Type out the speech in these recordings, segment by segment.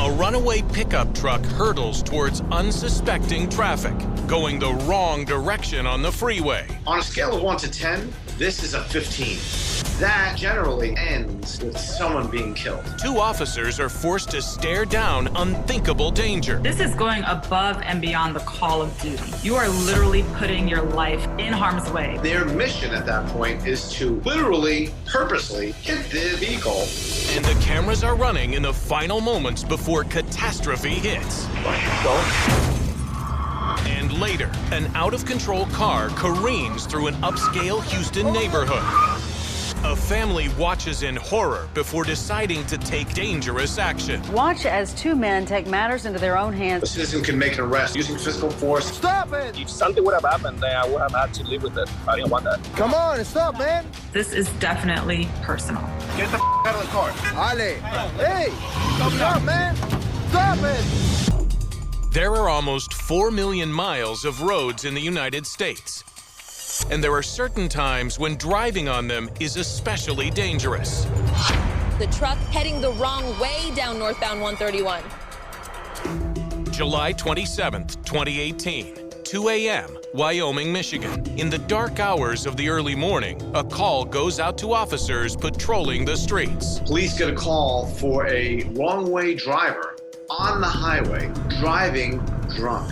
A runaway pickup truck hurtles towards unsuspecting traffic, going the wrong direction on the freeway. On a scale of 1 to 10, this is a 15. That generally ends with someone being killed. Two officers are forced to stare down unthinkable danger. This is going above and beyond the call of duty. You are literally putting your life in harm's way. Their mission at that point is to literally, purposely hit the vehicle. And the cameras are running in the final moments before catastrophe hits. And later, an out-of-control car careens through an upscale Houston neighborhood. A family watches in horror before deciding to take dangerous action. Watch as two men take matters into their own hands. A citizen can make an arrest using physical force. Stop it! If something would have happened, then I would have had to live with it. I didn't want that. Come on, stop, man! This is definitely personal. Get the out of the car. Ale! Hey! Stop, man! Stop it! There are almost 4 million miles of roads in the United States. And there are certain times when driving on them is especially dangerous. The truck heading the wrong way down northbound 131. July 27th, 2018, 2 a.m., Wyoming, Michigan. In the dark hours of the early morning, a call goes out to officers patrolling the streets. Police get a call for a wrong-way driver on the highway driving drunk.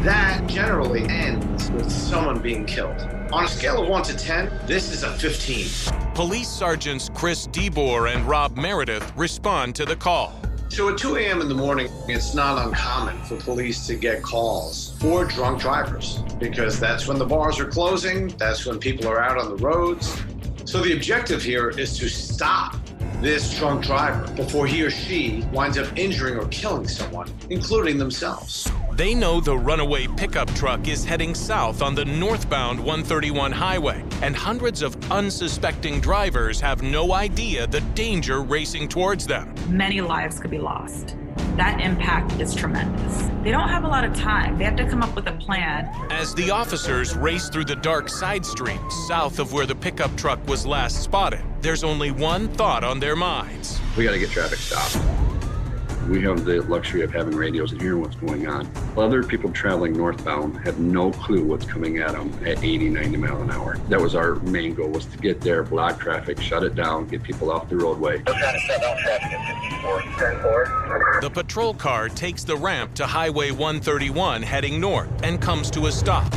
That generally ends with someone being killed. On a scale of 1 to 10, this is a 15. Police Sergeants Chris DeBoer and Rob Meredith respond to the call. So at 2 a.m. in the morning, it's not uncommon for police to get calls for drunk drivers because that's when the bars are closing, that's when people are out on the roads. So the objective here is to stop this drunk driver before he or she winds up injuring or killing someone, including themselves. They know the runaway pickup truck is heading south on the northbound 131 highway, and hundreds of unsuspecting drivers have no idea the danger racing towards them. Many lives could be lost. That impact is tremendous. They don't have a lot of time. They have to come up with a plan. As the officers race through the dark side streets south of where the pickup truck was last spotted, there's only one thought on their minds. We got to get traffic stopped. We have the luxury of having radios and hearing what's going on. Other people traveling northbound have no clue what's coming at them at 80, 90 miles an hour. That was our main goal, was to get there, block traffic, shut it down, get people off the roadway. The patrol car takes the ramp to Highway 131 heading north and comes to a stop.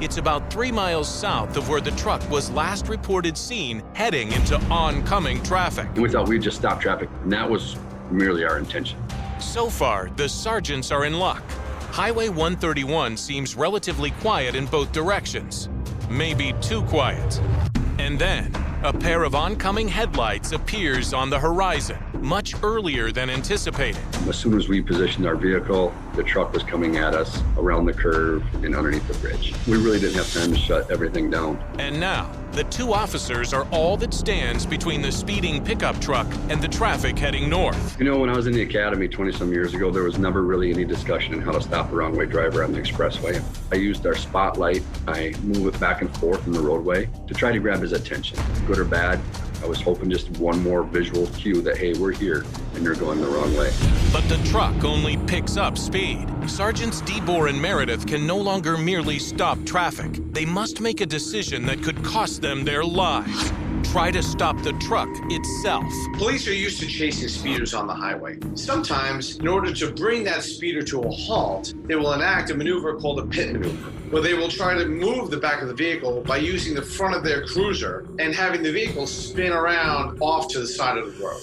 It's about 3 miles south of where the truck was last reported seen heading into oncoming traffic. And we thought we'd just stop traffic, and that was merely our intention. So far, the sergeants are in luck. Highway 131 seems relatively quiet in both directions, maybe too quiet. And then, a pair of oncoming headlights appears on the horizon, much earlier than anticipated. As soon as we positioned our vehicle, the truck was coming at us around the curve and underneath the bridge. We really didn't have time to shut everything down. And now, the two officers are all that stands between the speeding pickup truck and the traffic heading north. You know, when I was in the academy 20-some years ago, there was never really any discussion on how to stop a wrong-way driver on the expressway. I used our spotlight. I move it back and forth in the roadway to try to grab his attention. Good or bad, I was hoping just one more visual cue that, hey, we're here, and you're going the wrong way. But the truck only picks up speed. Sergeants DeBoer and Meredith can no longer merely stop traffic. They must make a decision that could cost them their lives. Try to stop the truck itself. Police are used to chasing speeders on the highway. Sometimes, in order to bring that speeder to a halt, they will enact a maneuver called a pit maneuver, where they will try to move the back of the vehicle by using the front of their cruiser and having the vehicle spin around off to the side of the road.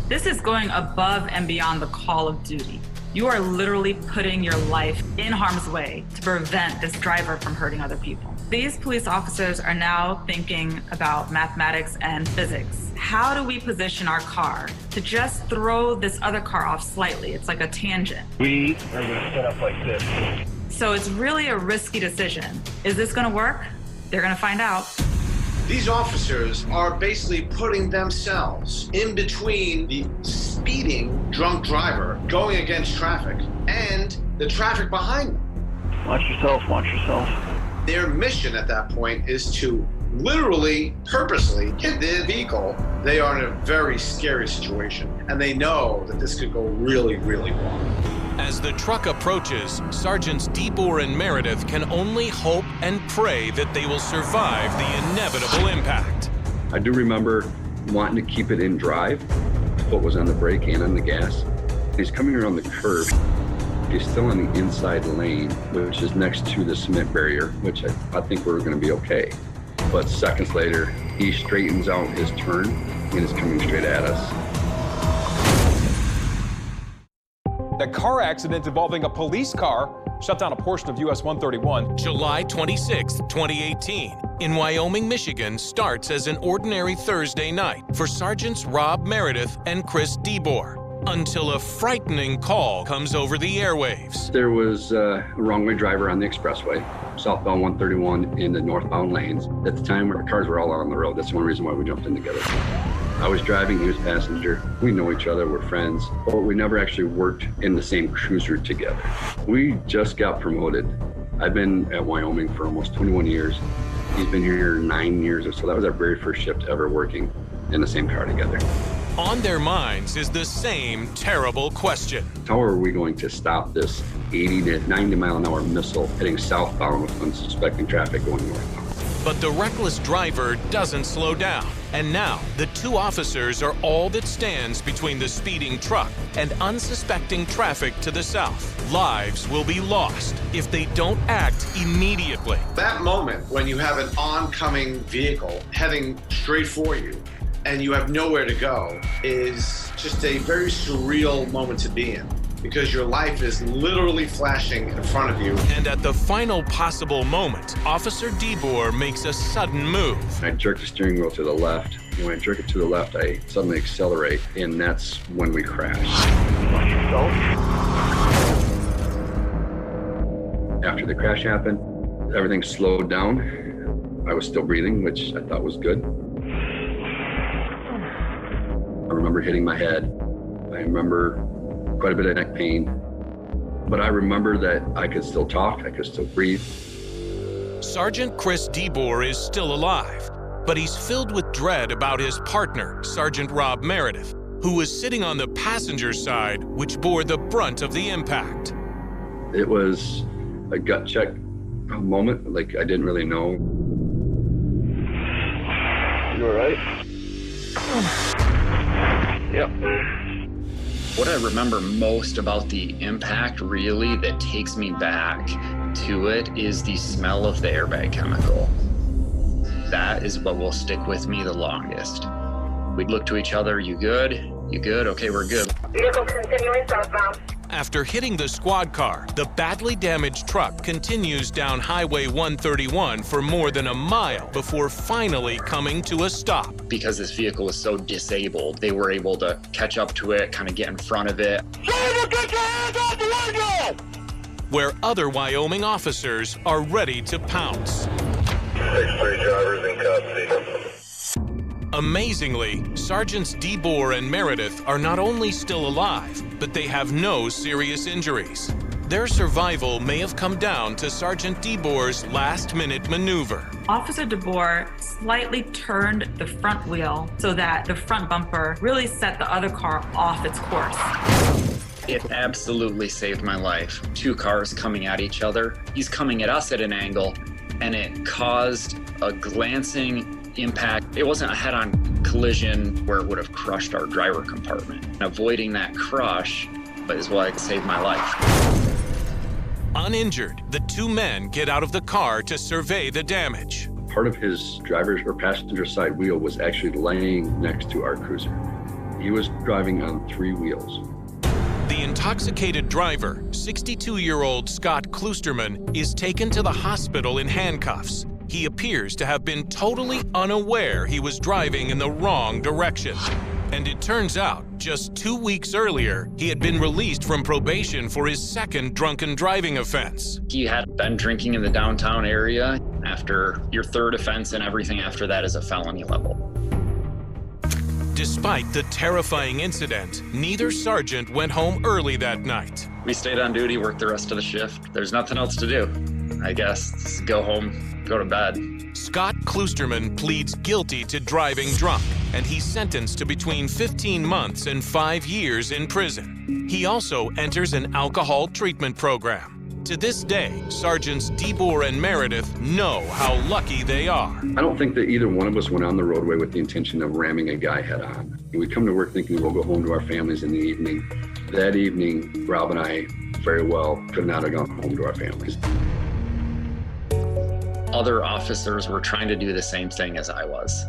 This is going above and beyond the call of duty. You are literally putting your life in harm's way to prevent this driver from hurting other people. These police officers are now thinking about mathematics and physics. How do we position our car to just throw this other car off slightly? It's like a tangent. We are going to set up like this. So it's really a risky decision. Is this going to work? They're going to find out. These officers are basically putting themselves in between the speeding drunk driver going against traffic and the traffic behind them. Watch yourself, watch yourself. Their mission at that point is to literally, purposely hit the vehicle, they are in a very scary situation. And they know that this could go really, really wrong. As the truck approaches, Sergeants DeBoer and Meredith can only hope and pray that they will survive the inevitable impact. I do remember wanting to keep it in drive. Foot was on the brake and on the gas. He's coming around the curve. He's still in the inside lane, which is next to the cement barrier, which I think we're going to be okay. But seconds later, he straightens out his turn and is coming straight at us. A car accident involving a police car shut down a portion of US 131. July 26, 2018, in Wyoming, Michigan, starts as an ordinary Thursday night for Sergeants Rob Meredith and Chris DeBoer, until a frightening call comes over the airwaves. There was a wrong-way driver on the expressway, southbound 131 in the northbound lanes. At the time, our cars were all out on the road. That's the one reason why we jumped in together. I was driving, he was passenger. We know each other, we're friends, but we never actually worked in the same cruiser together. We just got promoted. I've been at Wyoming for almost 21 years. He's been here 9 years or so. That was our very first shift ever working in the same car together. On their minds is the same terrible question. How are we going to stop this 80 to 90 mile an hour missile heading southbound with unsuspecting traffic going northbound? But the reckless driver doesn't slow down. And now, the two officers are all that stands between the speeding truck and unsuspecting traffic to the south. Lives will be lost if they don't act immediately. That moment when you have an oncoming vehicle heading straight for you and you have nowhere to go is just a very surreal moment to be in, because your life is literally flashing in front of you. And at the final possible moment, Officer DeBoer makes a sudden move. I jerk the steering wheel to the left. And when I jerk it to the left, I suddenly accelerate, and that's when we crash. After the crash happened, everything slowed down. I was still breathing, which I thought was good. I remember hitting my head. I remember quite a bit of neck pain, but I remember that I could still talk, I could still breathe. Sergeant Chris DeBoer is still alive, but he's filled with dread about his partner, Sergeant Rob Meredith, who was sitting on the passenger side, which bore the brunt of the impact. It was a gut check moment, like I didn't really know. You all right? Yep. What I remember most about the impact, really, that takes me back to it is the smell of the airbag chemical. That is what will stick with me the longest. We'd look to each other, you good? You good? Okay, we're good. Vehicle continuing southbound. After hitting the squad car, the badly damaged truck continues down Highway 131 for more than a mile before finally coming to a stop. Because this vehicle was so disabled, they were able to catch up to it, kind of get in front of it. Driver, get your hands off the window! Where other Wyoming officers are ready to pounce. 6-3 drivers in custody. Amazingly, Sergeants DeBoer and Meredith are not only still alive, but they have no serious injuries. Their survival may have come down to Sergeant DeBoer's last-minute maneuver. Officer DeBoer slightly turned the front wheel so that the front bumper really set the other car off its course. It absolutely saved my life. Two cars coming at each other. He's coming at us at an angle, and it caused a glancing impact. It wasn't a head-on collision where it would have crushed our driver compartment. Avoiding that crush is what saved my life. Uninjured, the two men get out of the car to survey the damage. Part of his driver's or passenger side wheel was actually laying next to our cruiser. He was driving on 3 wheels. The intoxicated driver, 62-year-old Scott Klusterman, is taken to the hospital in handcuffs. He appears to have been totally unaware he was driving in the wrong direction. And it turns out, just 2 weeks earlier, he had been released from probation for his second drunken driving offense. He had been drinking in the downtown area. After your third offense and everything after that is a felony level. Despite the terrifying incident, neither sergeant went home early that night. We stayed on duty, worked the rest of the shift. There's nothing else to do. I guess go home, go to bed. Scott Kloosterman pleads guilty to driving drunk, and he's sentenced to between 15 months and 5 years in prison. He also enters an alcohol treatment program. To this day, Sergeants DeBoer and Meredith know how lucky they are. I don't think that either one of us went on the roadway with the intention of ramming a guy head on. We come to work thinking we'll go home to our families in the evening. That evening, Rob and I very well could not have gone home to our families. Other officers were trying to do the same thing as I was.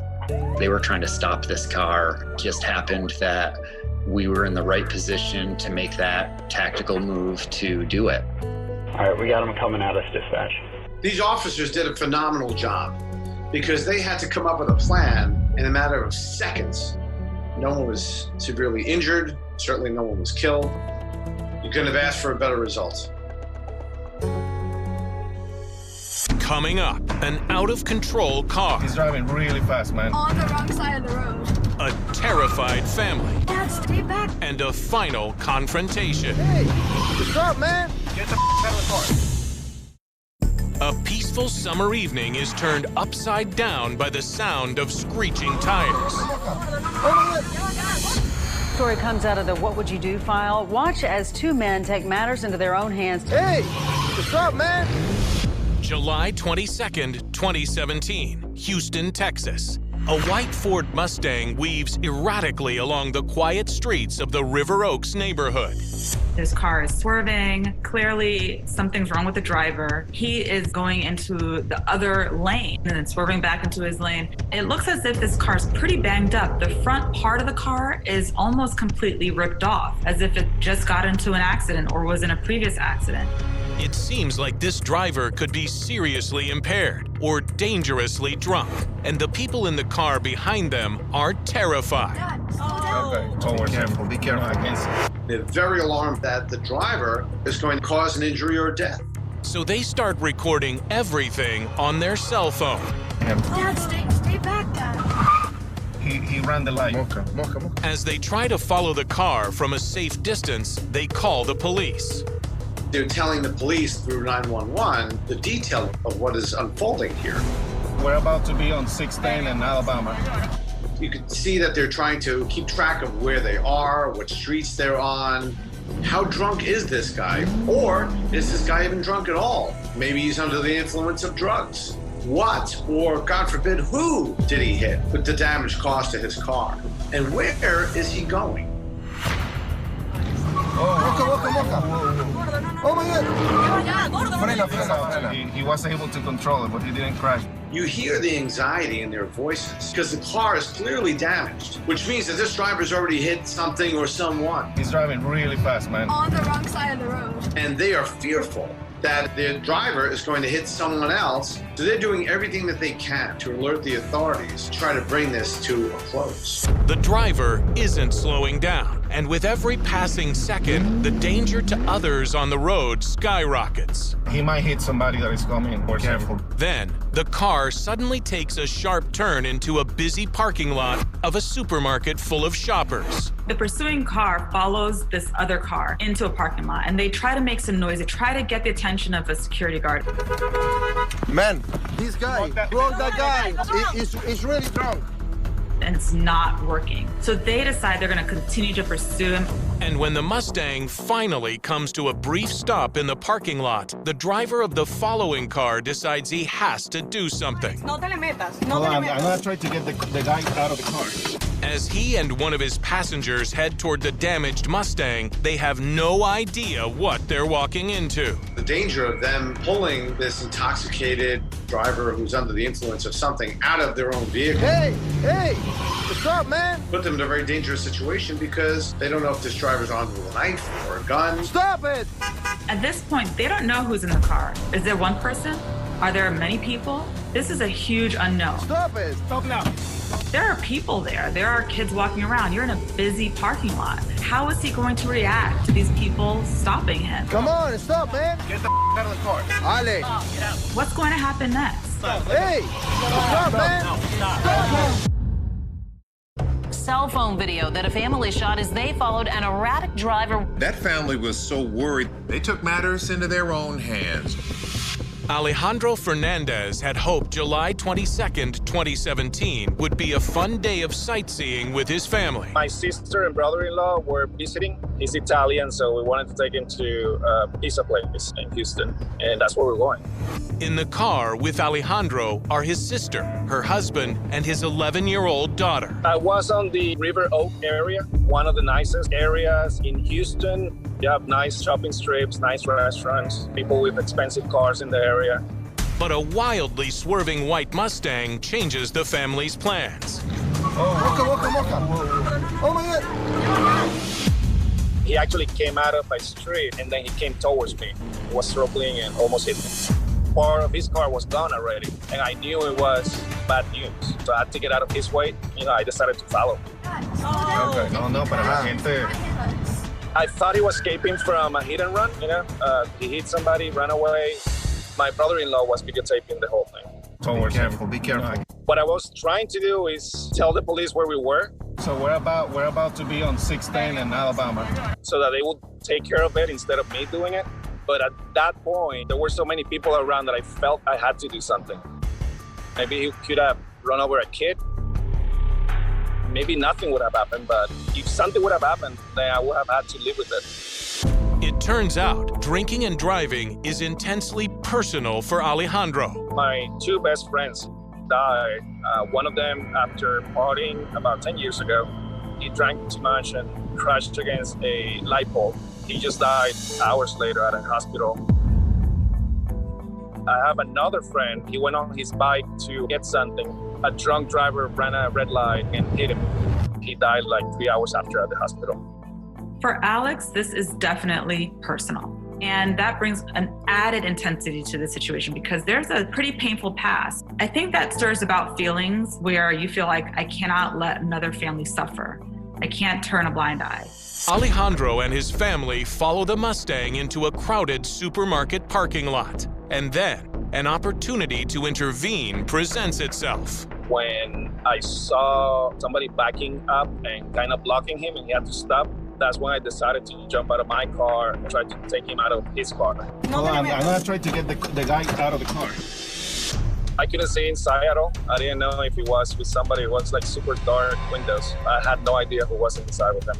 They were trying to stop this car. It just happened that we were in the right position to make that tactical move to do it. All right, we got them coming at us, dispatch. These officers did a phenomenal job because they had to come up with a plan in a matter of seconds. No one was severely injured. Certainly no one was killed. You couldn't have asked for a better result. Coming up, an out-of-control car. He's driving really fast, man. On the wrong side of the road. A terrified family. Dad, stay back. And a final confrontation. Hey, what's up, man? Get the out of the car. A peaceful summer evening is turned upside down by the sound of screeching tires. Story comes out of the What Would You Do file. Watch as two men take matters into their own hands. Hey, what's up, man? July 22nd, 2017, Houston, Texas. A white Ford Mustang weaves erratically along the quiet streets of the River Oaks neighborhood. This car is swerving. Clearly, something's wrong with the driver. He is going into the other lane and then swerving back into his lane. It looks as if this car's pretty banged up. The front part of the car is almost completely ripped off, as if it just got into an accident or was in a previous accident. It seems like this driver could be seriously impaired or dangerously drunk, and the people in the car behind them are terrified. Okay, oh, careful, be careful against it. They're very alarmed that the driver is going to cause an injury or death. So they start recording everything on their cell phone. Dad, stay back, Dad. He ran the light. As they try to follow the car from a safe distance, they call the police. They're telling the police through 911 the detail of what is unfolding here. We're about to be on 610 in Alabama. You can see that they're trying to keep track of where they are, what streets they're on. How drunk is this guy? Or is this guy even drunk at all? Maybe he's under the influence of drugs. What, or God forbid, who did he hit with the damage caused to his car? And where is he going? Oh my God! He was able to control it, but he didn't crash. You hear the anxiety in their voices because the car is clearly damaged, which means that this driver's already hit something or someone. He's driving really fast, man. On the wrong side of the road. And they are fearful that the driver is going to hit someone else, so they're doing everything that they can to alert the authorities, try to bring this to a close. The driver isn't slowing down, and with every passing second, the danger to others on the road skyrockets. He might hit somebody that is coming. Be careful. Then, the car suddenly takes a sharp turn into a busy parking lot of a supermarket full of shoppers. The pursuing car follows this other car into a parking lot, and they try to make some noise. They try to get the attention of a security guard. Man, this guy, that guy, is really drunk. And it's not working. So they decide they're going to continue to pursue him. And when the Mustang finally comes to a brief stop in the parking lot, the driver of the following car decides he has to do something. Hold on, I'm gonna try to get the guy out of the car. As he and one of his passengers head toward the damaged Mustang, they have no idea what they're walking into. The danger of them pulling this intoxicated driver who's under the influence of something out of their own vehicle. Hey, what's up, man? Put them in a very dangerous situation because they don't know if this driver's armed with a knife or a gun. Stop it! At this point, they don't know who's in the car. Is there one person? Are there many people? This is a huge unknown. Stop it! Stop now. There are people there. There are kids walking around. You're in a busy parking lot. How is he going to react to these people stopping him? Come on, stop, man. Get the out of the car. Ale. What's going to happen next? Hey, stop, man. Stop. Cell phone video that a family shot as they followed an erratic driver. That family was so worried, they took matters into their own hands. Alejandro Fernandez had hoped July 22nd, 2017 would be a fun day of sightseeing with his family. My sister and brother-in-law were visiting. He's Italian, so we wanted to take him to a pizza place in Houston, and that's where we're going. In the car with Alejandro are his sister, her husband, and his 11-year-old daughter. I was on the River Oak area, one of the nicest areas in Houston. You have nice shopping strips, nice restaurants, people with expensive cars in the area. But a wildly swerving white Mustang changes the family's plans. Oh my God! He actually came out of my street and then he came towards me. He was struggling and almost hit me. Part of his car was gone already, and I knew it was bad news. So I had to get out of his way. I decided to follow. Okay. No, para la gente. I thought he was escaping from a hit and run, He hit somebody, ran away. My brother-in-law was videotaping the whole thing. Be careful. What I was trying to do is tell the police where we were. So we're about to be on 610 in Alabama. So that they would take care of it instead of me doing it. But at that point, there were so many people around that I felt I had to do something. Maybe he could have run over a kid. Maybe nothing would have happened, but if something would have happened, then I would have had to live with it. It turns out drinking and driving is intensely personal for Alejandro. My two best friends died. One of them, after partying about 10 years ago, he drank too much and crashed against a light pole. He just died hours later at a hospital. I have another friend. He went on his bike to get something. A drunk driver ran a red light and hit him. He died like 3 hours after at the hospital. For Alex, this is definitely personal. And that brings an added intensity to the situation because there's a pretty painful past. I think that stirs about feelings where you feel like, I cannot let another family suffer. I can't turn a blind eye. Alejandro and his family follow the Mustang into a crowded supermarket parking lot. And then an opportunity to intervene presents itself. When I saw somebody backing up and kind of blocking him and he had to stop, that's when I decided to jump out of my car and try to take him out of his car. Hold on, I'm gonna try to get the guy out of the car. I couldn't see inside at all. I didn't know if he was with somebody. It was like super dark windows. I had no idea who was inside with him.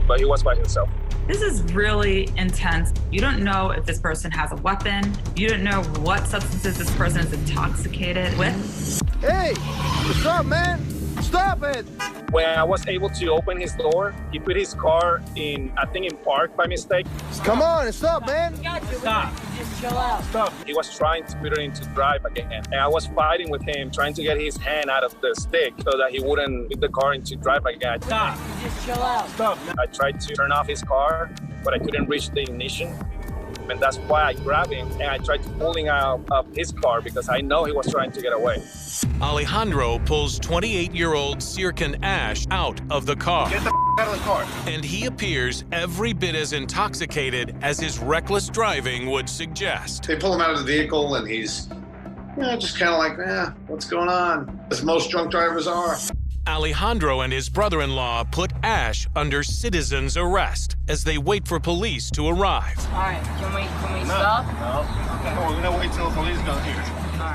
But he was by himself. This is really intense. You don't know if this person has a weapon. You don't know what substances this person is intoxicated with. Hey, what's up, man? Stop it! When I was able to open his door, he put his car in park by mistake. Come on, stop, man. Stop. Just chill out. Stop. He was trying to put it into drive again. And I was fighting with him, trying to get his hand out of the stick so that he wouldn't put the car into drive again. Stop. Just chill out. Stop. I tried to turn off his car, but I couldn't reach the ignition. And that's why I grabbed him and I tried to pull him out of his car because I know he was trying to get away. Alejandro pulls 28-year-old Sirkan Ash out of the car. Get the out of the car. And he appears every bit as intoxicated as his reckless driving would suggest. They pull him out of the vehicle and he's, just kind of like, what's going on? As most drunk drivers are. Alejandro and his brother-in-law put Ash under citizen's arrest as they wait for police to arrive. All right, can we stop? No, we're gonna wait till the police come here.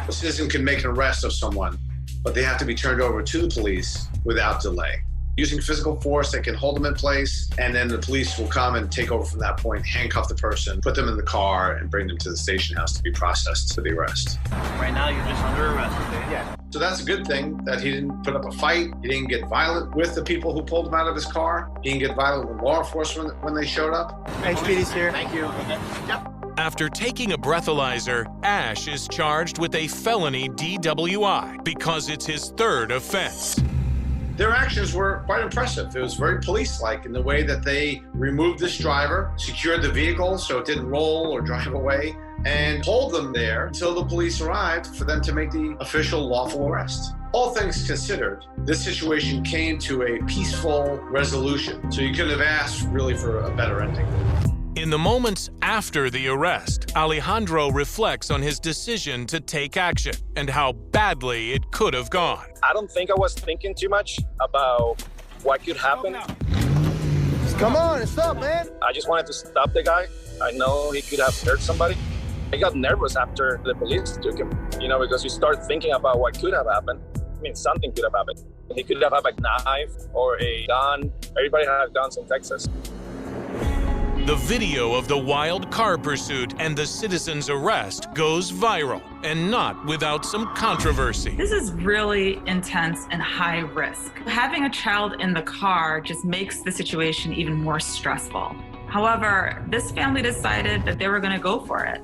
A citizen can make an arrest of someone, but they have to be turned over to the police without delay. Using physical force, they can hold them in place, and then the police will come and take over from that point, handcuff the person, put them in the car, and bring them to the station house to be processed for the arrest. Right now, you're just under arrest, okay? Yeah. So that's a good thing that he didn't put up a fight. He didn't get violent with the people who pulled him out of his car. He didn't get violent with law enforcement when they showed up. HPD's here. Thank you. Yep. After taking a breathalyzer, Ash is charged with a felony DWI because it's his third offense. Their actions were quite impressive. It was very police-like in the way that they removed this driver, secured the vehicle so it didn't roll or drive away, and hold them there until the police arrived for them to make the official lawful arrest. All things considered, this situation came to a peaceful resolution, so you couldn't have asked really for a better ending. In the moments after the arrest, Alejandro reflects on his decision to take action and how badly it could have gone. I don't think I was thinking too much about what could happen. Come on, stop, man. I just wanted to stop the guy. I know he could have hurt somebody. I got nervous after the police took him, because you start thinking about what could have happened. I mean, something could have happened. He could have had a knife or a gun. Everybody has guns in Texas. The video of the wild car pursuit and the citizen's arrest goes viral, and not without some controversy. This is really intense and high risk. Having a child in the car just makes the situation even more stressful. However, this family decided that they were going to go for it.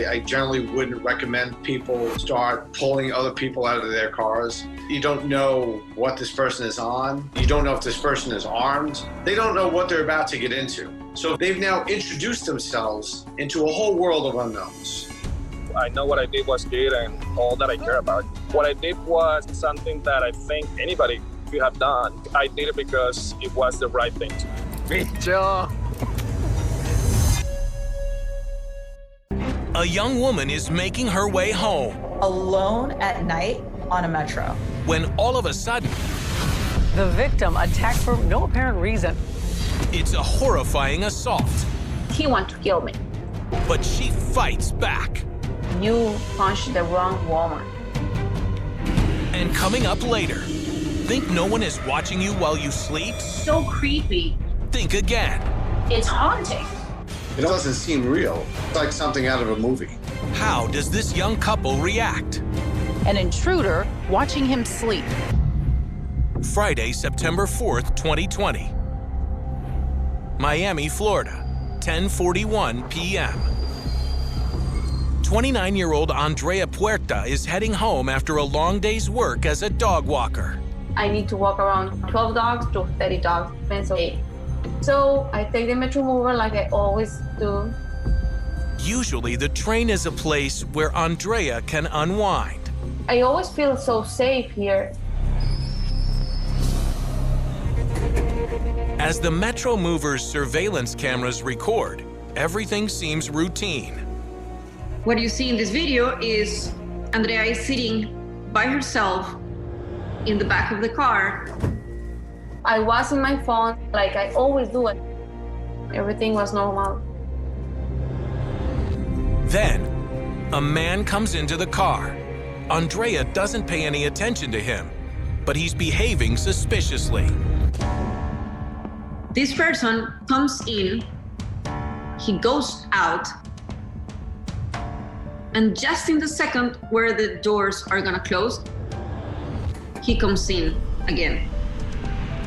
I generally wouldn't recommend people start pulling other people out of their cars. You don't know what this person is on. You don't know if this person is armed. They don't know what they're about to get into. So they've now introduced themselves into a whole world of unknowns. I know what I did was good and all that I care about. What I did was something that I think anybody could have done. I did it because it was the right thing to do. Bicho. A young woman is making her way home. Alone at night on a metro. When all of a sudden, the victim attacked for no apparent reason. It's a horrifying assault. He wants to kill me. But she fights back. You punched the wrong woman. And coming up later, think no one is watching you while you sleep? So creepy. Think again. It's haunting. It doesn't seem real. It's like something out of a movie. How does this young couple react? An intruder watching him sleep. Friday, September 4th, 2020. Miami, Florida, 10:41 p.m. 29-year-old Andrea Puerta is heading home after a long day's work as a dog walker. I need to walk around 12 dogs to 30 dogs, depends on age. So I take the Metro Mover like I always do. Usually the train is a place where Andrea can unwind. I always feel so safe here. As the Metro Mover's surveillance cameras record, everything seems routine. What you see in this video is Andrea is sitting by herself in the back of the car. I was in my phone like I always do it. Everything was normal. Then, a man comes into the car. Andrea doesn't pay any attention to him, but he's behaving suspiciously. This person comes in, he goes out, and just in the second where the doors are gonna close, he comes in again.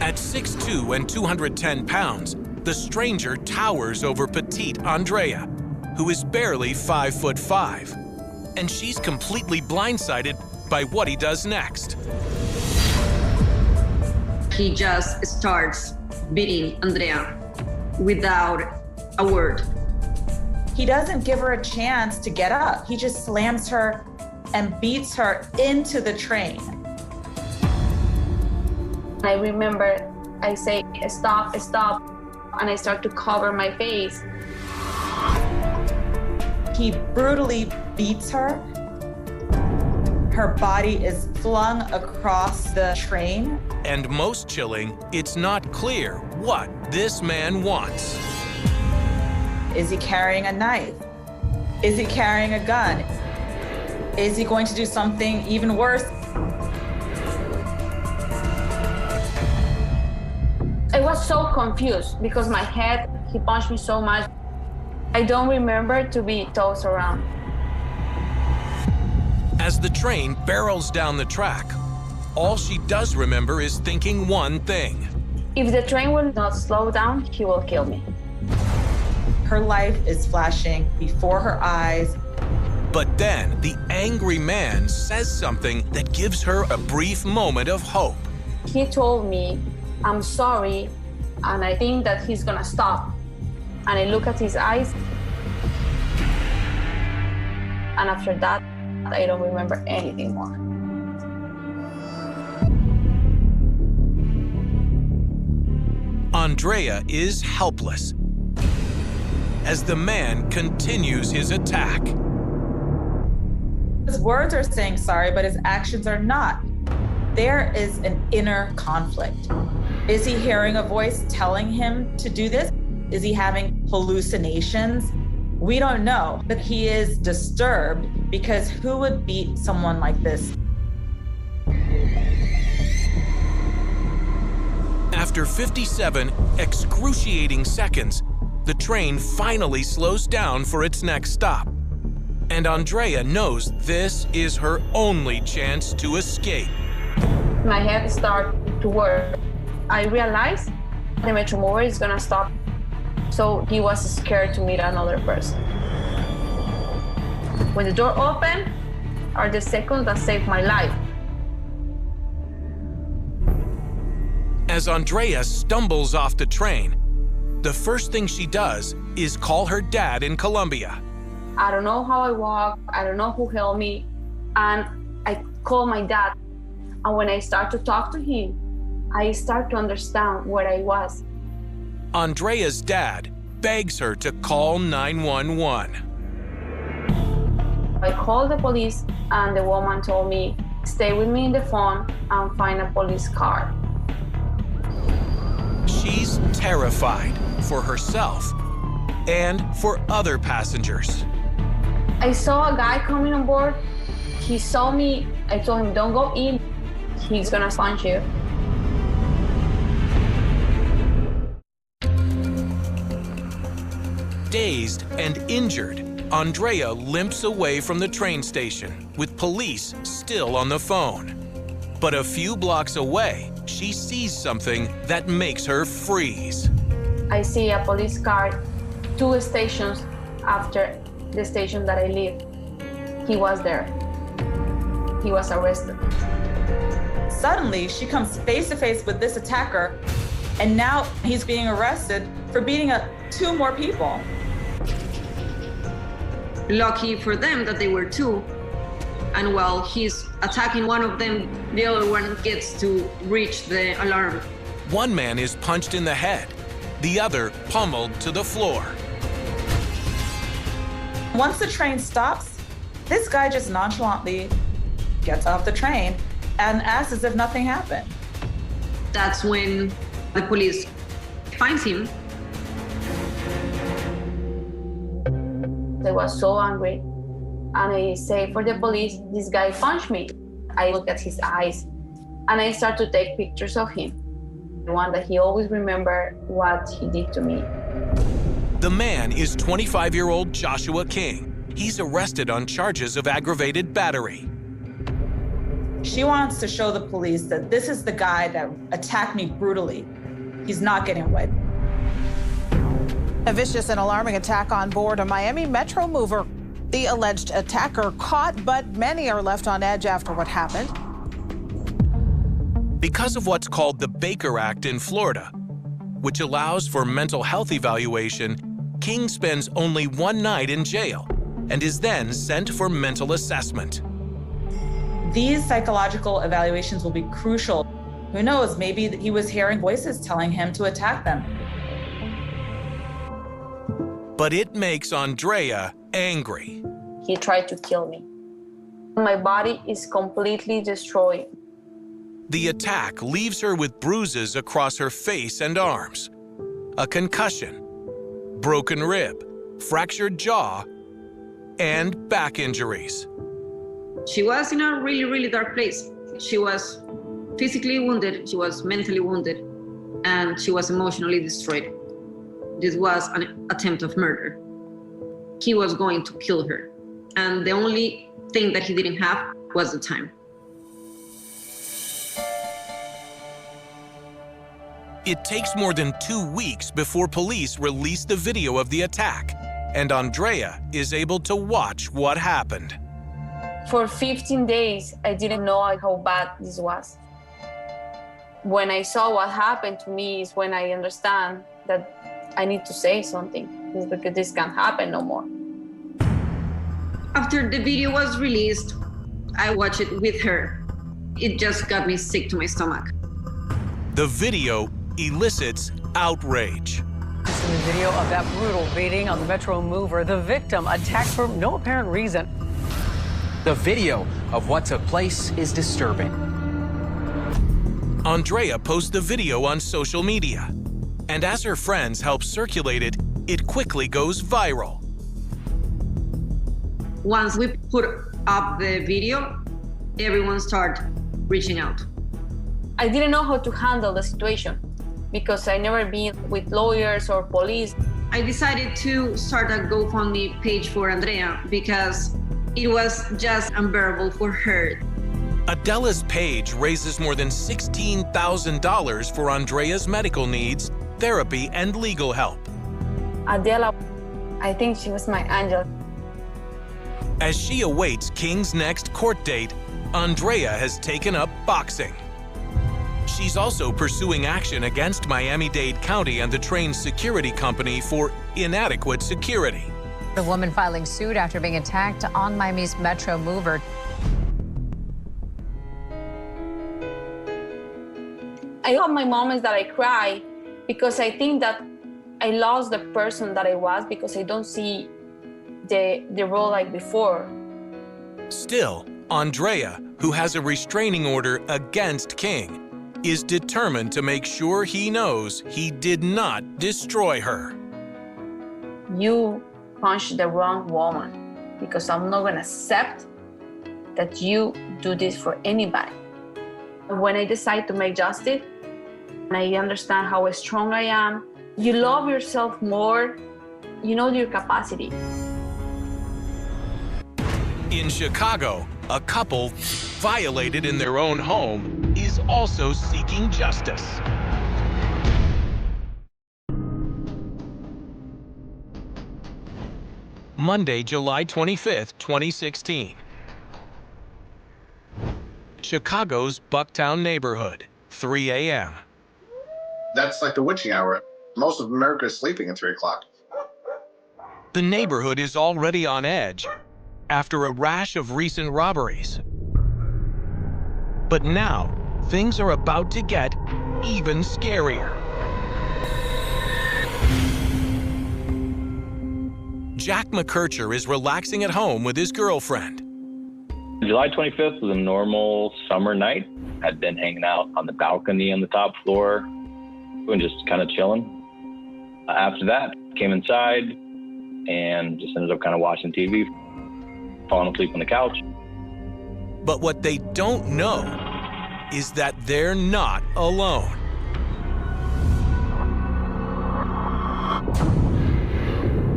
At 6'2" and 210 pounds, the stranger towers over petite Andrea, who is barely 5'5", and she's completely blindsided by what he does next. He just starts beating Andrea without a word. He doesn't give her a chance to get up. He just slams her and beats her into the train. I remember I say, stop, stop, and I start to cover my face. He brutally beats her. Her body is flung across the train. And most chilling, it's not clear what this man wants. Is he carrying a knife? Is he carrying a gun? Is he going to do something even worse? I was so confused because my head, he punched me so much. I don't remember to be tossed around. As the train barrels down the track, all she does remember is thinking one thing. If the train will not slow down, he will kill me. Her life is flashing before her eyes. But then the angry man says something that gives her a brief moment of hope. He told me, I'm sorry, and I think that he's gonna stop. And I look at his eyes, and after that, I don't remember anything more. Andrea is helpless as the man continues his attack. His words are saying sorry, but his actions are not. There is an inner conflict. Is he hearing a voice telling him to do this? Is he having hallucinations? We don't know, but he is disturbed because who would beat someone like this? After 57 excruciating seconds, the train finally slows down for its next stop. And Andrea knows this is her only chance to escape. My head started to work. I realized the Metro Mover is gonna stop. So he was scared to meet another person. When the door opened, are the seconds that saved my life. As Andrea stumbles off the train, the first thing she does is call her dad in Colombia. I don't know how I walk. I don't know who helped me. And I call my dad. And when I start to talk to him, I start to understand where I was. Andrea's dad begs her to call 911. I called the police and the woman told me, stay with me in the phone and find a police car. She's terrified for herself and for other passengers. I saw a guy coming on board. He saw me. I told him, don't go in. He's gonna punch you. Dazed and injured, Andrea limps away from the train station with police still on the phone. But a few blocks away, she sees something that makes her freeze. I see a police car 2 stations after the station that I live. He was there. He was arrested. Suddenly, she comes face to face with this attacker, and now he's being arrested for beating up 2 more people. Lucky for them that they were 2. And while he's attacking one of them, the other one gets to reach the alarm. One man is punched in the head, the other pummeled to the floor. Once the train stops, this guy just nonchalantly gets off the train and acts as if nothing happened. That's when the police finds him. I was so angry. And I say for the police, this guy punched me. I look at his eyes and I start to take pictures of him. The one that he always remembered what he did to me. The man is 25-year-old Joshua King. He's arrested on charges of aggravated battery. She wants to show the police that this is the guy that attacked me brutally. He's not getting away. A vicious and alarming attack on board a Miami Metro Mover. The alleged attacker caught, but many are left on edge after what happened. Because of what's called the Baker Act in Florida, which allows for mental health evaluation, King spends only 1 night in jail and is then sent for mental assessment. These psychological evaluations will be crucial. Who knows, maybe he was hearing voices telling him to attack them. But it makes Andrea angry. He tried to kill me. My body is completely destroyed. The attack leaves her with bruises across her face and arms, a concussion, broken rib, fractured jaw, and back injuries. She was in a really, really dark place. She was physically wounded, she was mentally wounded, and she was emotionally destroyed. This was an attempt of murder. He was going to kill her. And the only thing that he didn't have was the time. It takes more than 2 weeks before police release the video of the attack, and Andrea is able to watch what happened. For 15 days, I didn't know how bad this was. When I saw what happened to me is when I understand that I need to say something, because this can't happen no more. After the video was released, I watched it with her. It just got me sick to my stomach. The video elicits outrage. This is the video of that brutal beating on the Metro Mover. The victim attacked for no apparent reason. The video of what took place is disturbing. Andrea posts the video on social media, and as her friends help circulate it, it quickly goes viral. Once we put up the video, everyone started reaching out. I didn't know how to handle the situation because I never been with lawyers or police. I decided to start a GoFundMe page for Andrea because it was just unbearable for her. Adela's page raises more than $16,000 for Andrea's medical needs, therapy, and legal help. Adela, I think she was my angel. As she awaits King's next court date, Andrea has taken up boxing. She's also pursuing action against Miami-Dade County and the train security company for inadequate security. The woman filing suit after being attacked on Miami's Metro Mover. I have my moments that I cry because I think that I lost the person that I was because I don't see the role like before. Still, Andrea, who has a restraining order against King, is determined to make sure he knows he did not destroy her. You punched the wrong woman because I'm not gonna accept that you do this for anybody. When I decide to make justice, and I understand how strong I am, you love yourself more, you know your capacity. In Chicago, a couple violated in their own home is also seeking justice. Monday, July 25th, 2016. Chicago's Bucktown neighborhood, 3 a.m. That's like the witching hour. Most of America is sleeping at 3 o'clock. The neighborhood is already on edge after a rash of recent robberies. But now, things are about to get even scarier. Jack McKercher is relaxing at home with his girlfriend. July 25th was a normal summer night. I'd been hanging out on the balcony on the top floor and just kind of chilling. After that, came inside and just ended up kind of watching TV, falling asleep on the couch. But what they don't know is that they're not alone.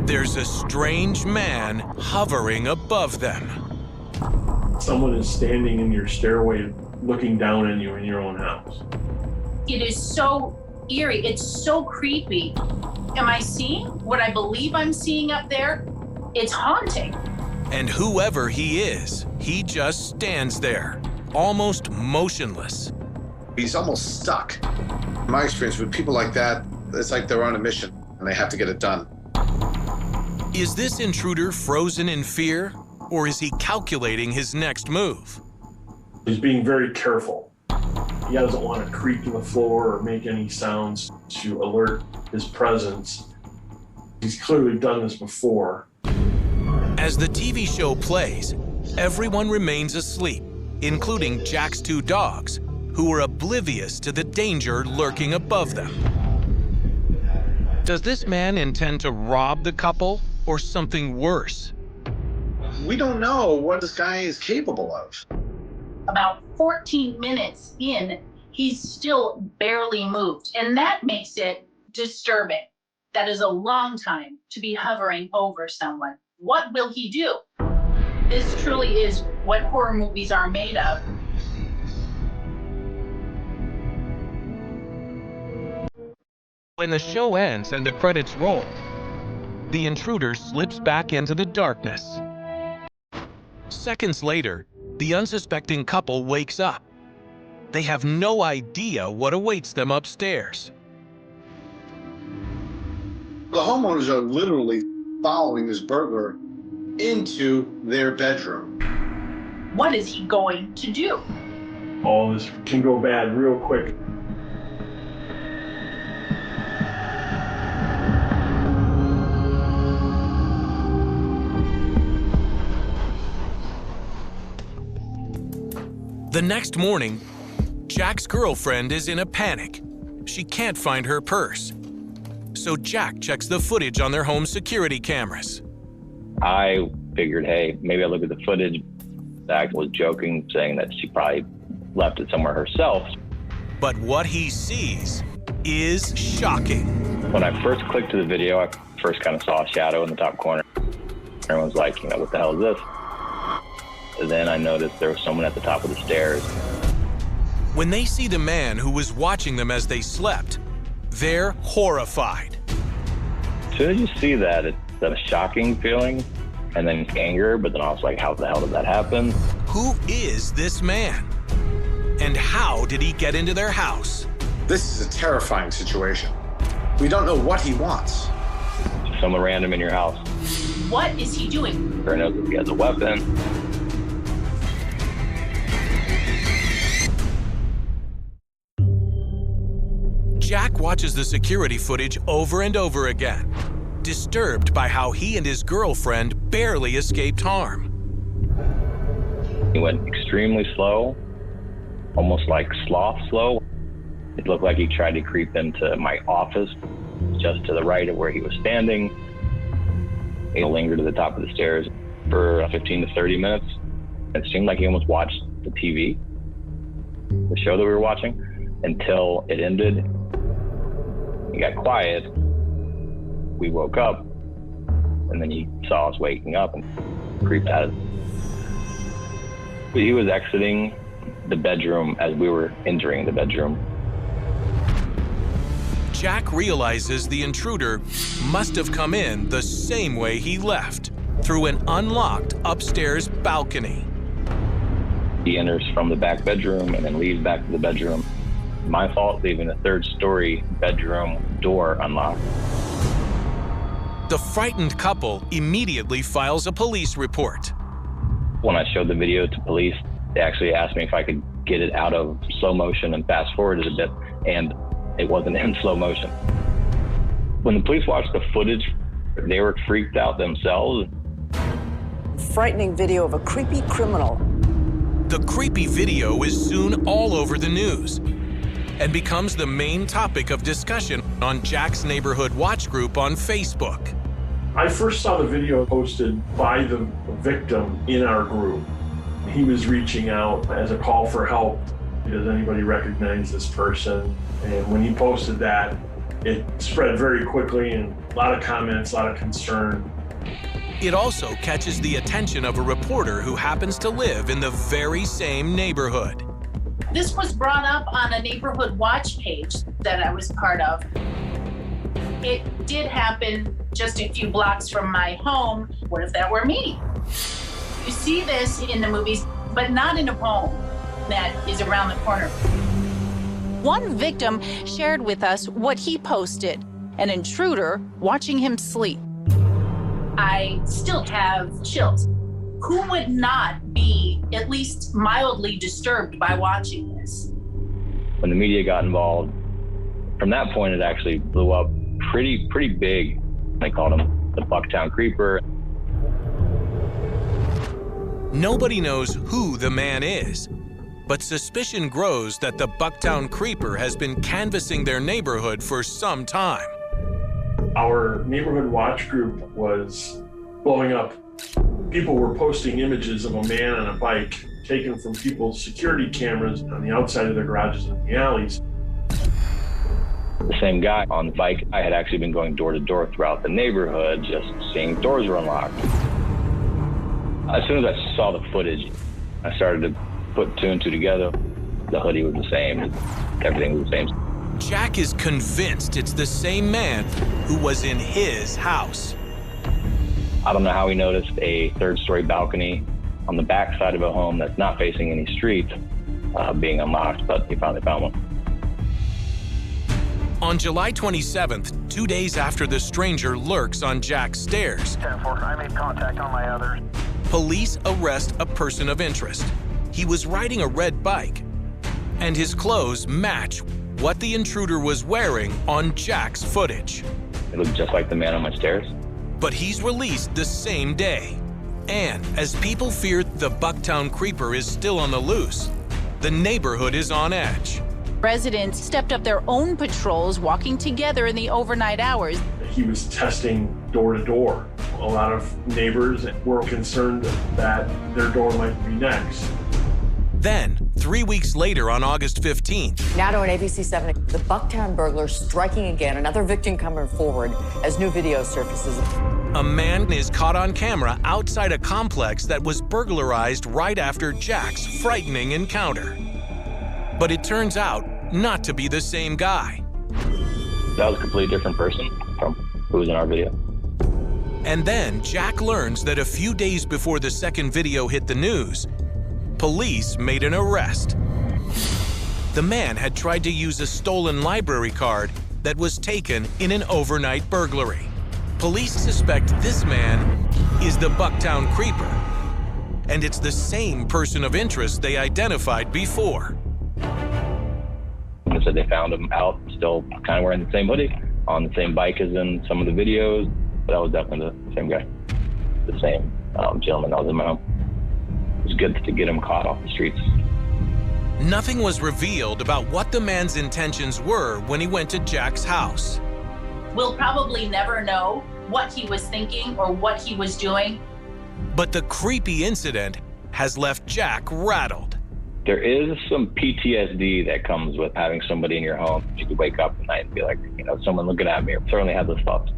There's a strange man hovering above them. Someone is standing in your stairway looking down on you in your own house. It is so eerie. It's so creepy. Am I seeing what I believe I'm seeing up there? It's haunting. And whoever he is, he just stands there, almost motionless. He's almost stuck. In my experience with people like that, it's like they're on a mission and they have to get it done. Is this intruder frozen in fear, or is he calculating his next move? He's being very careful. He doesn't want to creak to the floor or make any sounds to alert his presence. He's clearly done this before. As the TV show plays, everyone remains asleep, including Jack's two dogs, who are oblivious to the danger lurking above them. Does this man intend to rob the couple, or something worse? We don't know what this guy is capable of. About 14 minutes in, he's still barely moved. And that makes it disturbing. That is a long time to be hovering over someone. What will he do? This truly is what horror movies are made of. When the show ends and the credits roll, the intruder slips back into the darkness. Seconds later, the unsuspecting couple wakes up. They have no idea what awaits them upstairs. The homeowners are literally following this burglar into their bedroom. What is he going to do? All this can go bad real quick. The next morning, Jack's girlfriend is in a panic. She can't find her purse. So Jack checks the footage on their home security cameras. I figured, hey, maybe I look at the footage. Zach was joking, saying that she probably left it somewhere herself. But what he sees is shocking. When I first clicked to the video, I first kind of saw a shadow in the top corner. Everyone's like, what the hell is this? And then I noticed there was someone at the top of the stairs. When they see the man who was watching them as they slept, they're horrified. As soon as you see that, it's a shocking feeling, and then anger, but then I was like, how the hell did that happen? Who is this man? And how did he get into their house? This is a terrifying situation. We don't know what he wants. Someone random in your house. What is he doing? Or knows if he has a weapon. Jack watches the security footage over and over again, disturbed by how he and his girlfriend barely escaped harm. He went extremely slow, almost like sloth slow. It looked like he tried to creep into my office just to the right of where he was standing. He lingered at the top of the stairs for 15 to 30 minutes. It seemed like he almost watched the TV, the show that we were watching, until it ended. He got quiet. We woke up, and then he saw us waking up and creeped out. He was exiting the bedroom as we were entering the bedroom. Jack realizes the intruder must have come in the same way he left, through an unlocked upstairs balcony. He enters from the back bedroom and then leaves back to the bedroom. My fault leaving the third-story bedroom door unlocked. The frightened couple immediately files a police report. When I showed the video to police, they actually asked me if I could get it out of slow motion and fast forward it a bit, and it wasn't in slow motion. When the police watched the footage, they were freaked out themselves. Frightening video of a creepy criminal. The creepy video is soon all over the news and becomes the main topic of discussion on Jack's Neighborhood Watch group on Facebook. I first saw the video posted by the victim in our group. He was reaching out as a call for help. Does anybody recognize this person? And when he posted that, it spread very quickly, and a lot of comments, a lot of concern. It also catches the attention of a reporter who happens to live in the very same neighborhood. This was brought up on a Neighborhood Watch page that I was part of. It did happen just a few blocks from my home. What if that were me? You see this in the movies, but not in a home that is around the corner. One victim shared with us what he posted, an intruder watching him sleep. I still have chills. Who would not be at least mildly disturbed by watching this? When the media got involved, from that point it actually blew up pretty big. They called him the Bucktown Creeper. Nobody knows who the man is, but suspicion grows that the Bucktown Creeper has been canvassing their neighborhood for some time. Our Neighborhood Watch group was blowing up. People were posting images of a man on a bike taken from people's security cameras on the outside of their garages and the alleys. The same guy on the bike, I had actually been going door to door throughout the neighborhood, just seeing doors were unlocked. As soon as I saw the footage, I started to put two and two together. The hoodie was the same, everything was the same. Jack is convinced it's the same man who was in his house. I don't know how he noticed a third-story balcony on the back side of a home that's not facing any street being unlocked, but he finally found one. On July 27th, 2 days after the stranger lurks on Jack's stairs, 10-4, I made contact on my others. Police arrest a person of interest. He was riding a red bike, and his clothes match what the intruder was wearing on Jack's footage. It looked just like the man on my stairs. But he's released the same day. And as people fear the Bucktown Creeper is still on the loose, the neighborhood is on edge. Residents stepped up their own patrols, walking together in the overnight hours. He was testing door to door, A lot of neighbors were concerned that their door might be next. Then, 3 weeks later on August 15th. Now to an ABC 7, the Bucktown burglar striking again, another victim coming forward as new video surfaces. A man is caught on camera outside a complex that was burglarized right after Jack's frightening encounter. But it turns out not to be the same guy. That was a completely different person from who was in our video. And then Jack learns that a few days before the second video hit the news, police made an arrest. The man had tried to use a stolen library card that was taken in an overnight burglary. Police suspect this man is the Bucktown Creeper, and it's the same person of interest they identified before. They said they found him out, still kind of wearing the same hoodie, on the same bike as in some of the videos. But that was definitely the same guy, the same gentleman that was in my home. It was good to get him caught off the streets. Nothing was revealed about what the man's intentions were when he went to Jack's house. We'll probably never know what he was thinking or what he was doing. But the creepy incident has left Jack rattled. There is some PTSD that comes with having somebody in your home. You could wake up at night and be like, someone looking at me. I certainly had those thoughts.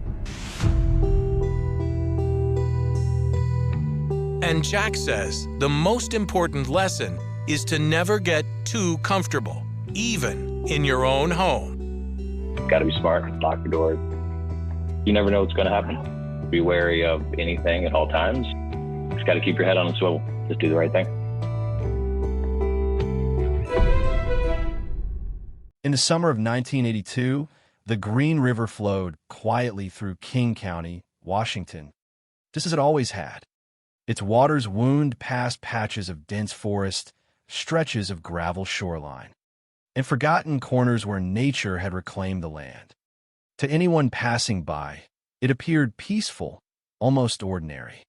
And Jack says the most important lesson is to never get too comfortable, even in your own home. Got to be smart, lock your doors. You never know what's going to happen. Be wary of anything at all times. Just got to keep your head on a swivel. Just do the right thing. In the summer of 1982, the Green River flowed quietly through King County, Washington, just as it always had. Its waters wound past patches of dense forest, stretches of gravel shoreline, and forgotten corners where nature had reclaimed the land. To anyone passing by, it appeared peaceful, almost ordinary.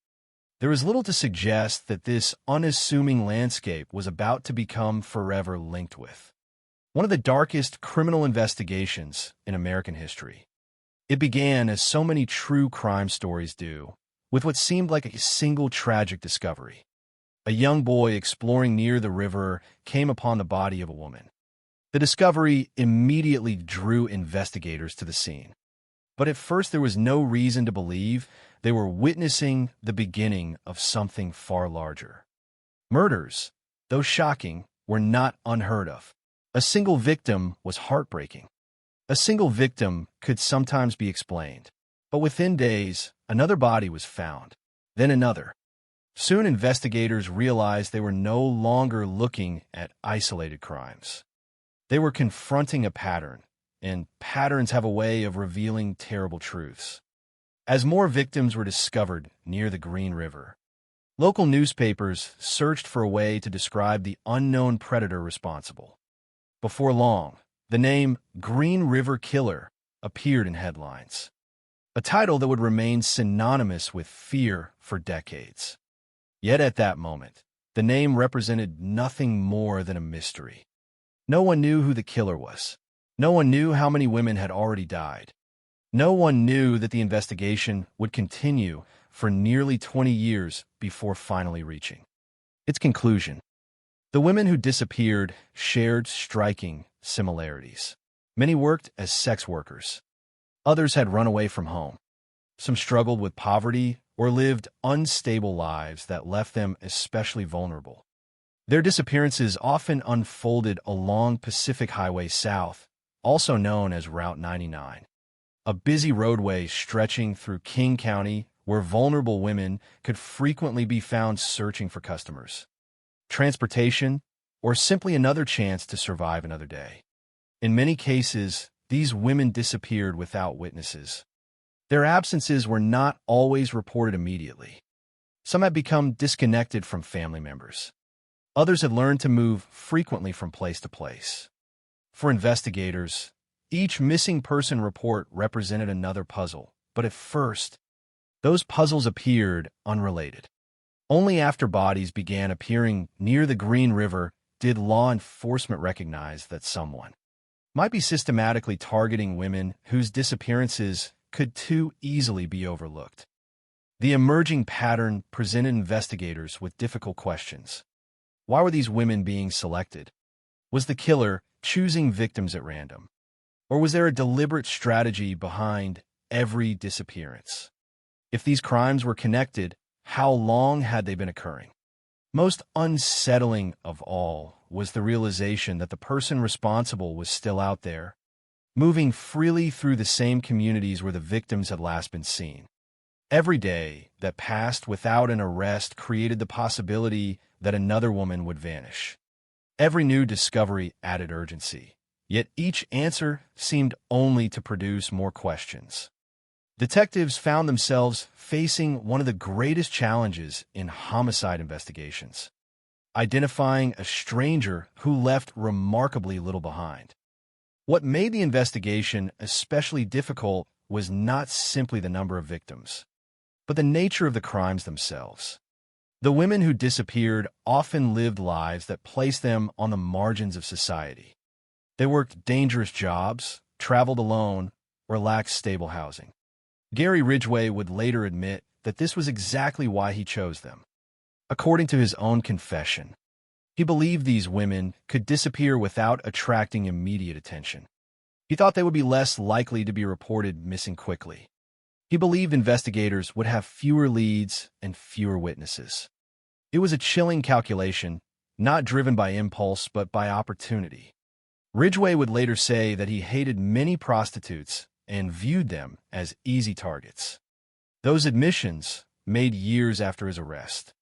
There was little to suggest that this unassuming landscape was about to become forever linked with one of the darkest criminal investigations in American history. It began, as so many true crime stories do, with what seemed like a single tragic discovery. A young boy exploring near the river came upon the body of a woman. The discovery immediately drew investigators to the scene. But at first there was no reason to believe they were witnessing the beginning of something far larger. Murders, though shocking, were not unheard of. A single victim was heartbreaking. A single victim could sometimes be explained. But within days, another body was found, then another. Soon investigators realized they were no longer looking at isolated crimes. They were confronting a pattern, and patterns have a way of revealing terrible truths. As more victims were discovered near the Green River, local newspapers searched for a way to describe the unknown predator responsible. Before long, the name Green River Killer appeared in headlines, a title that would remain synonymous with fear for decades. Yet at that moment, the name represented nothing more than a mystery. No one knew who the killer was. No one knew how many women had already died. No one knew that the investigation would continue for nearly 20 years before finally reaching its conclusion. The women who disappeared shared striking similarities. Many worked as sex workers. Others had run away from home. Some struggled with poverty or lived unstable lives that left them especially vulnerable. Their disappearances often unfolded along Pacific Highway South, also known as Route 99, a busy roadway stretching through King County where vulnerable women could frequently be found searching for customers, transportation, or simply another chance to survive another day. In many cases, these women disappeared without witnesses. Their absences were not always reported immediately. Some had become disconnected from family members. Others had learned to move frequently from place to place. For investigators, each missing person report represented another puzzle, but at first, those puzzles appeared unrelated. Only after bodies began appearing near the Green River did law enforcement recognize that someone might be systematically targeting women whose disappearances could too easily be overlooked. The emerging pattern presented investigators with difficult questions. Why were these women being selected? Was the killer choosing victims at random? Or was there a deliberate strategy behind every disappearance? If these crimes were connected, how long had they been occurring? Most unsettling of all was the realization that the person responsible was still out there, moving freely through the same communities where the victims had last been seen. Every day that passed without an arrest created the possibility that another woman would vanish. Every new discovery added urgency, yet each answer seemed only to produce more questions. Detectives found themselves facing one of the greatest challenges in homicide investigations: identifying a stranger who left remarkably little behind. What made the investigation especially difficult was not simply the number of victims, but the nature of the crimes themselves. The women who disappeared often lived lives that placed them on the margins of society. They worked dangerous jobs, traveled alone, or lacked stable housing. Gary Ridgway would later admit that this was exactly why he chose them. According to his own confession, he believed these women could disappear without attracting immediate attention. He thought they would be less likely to be reported missing quickly. He believed investigators would have fewer leads and fewer witnesses. It was a chilling calculation, not driven by impulse but by opportunity. Ridgway would later say that he hated many prostitutes and viewed them as easy targets. Those admissions, made years after his arrest,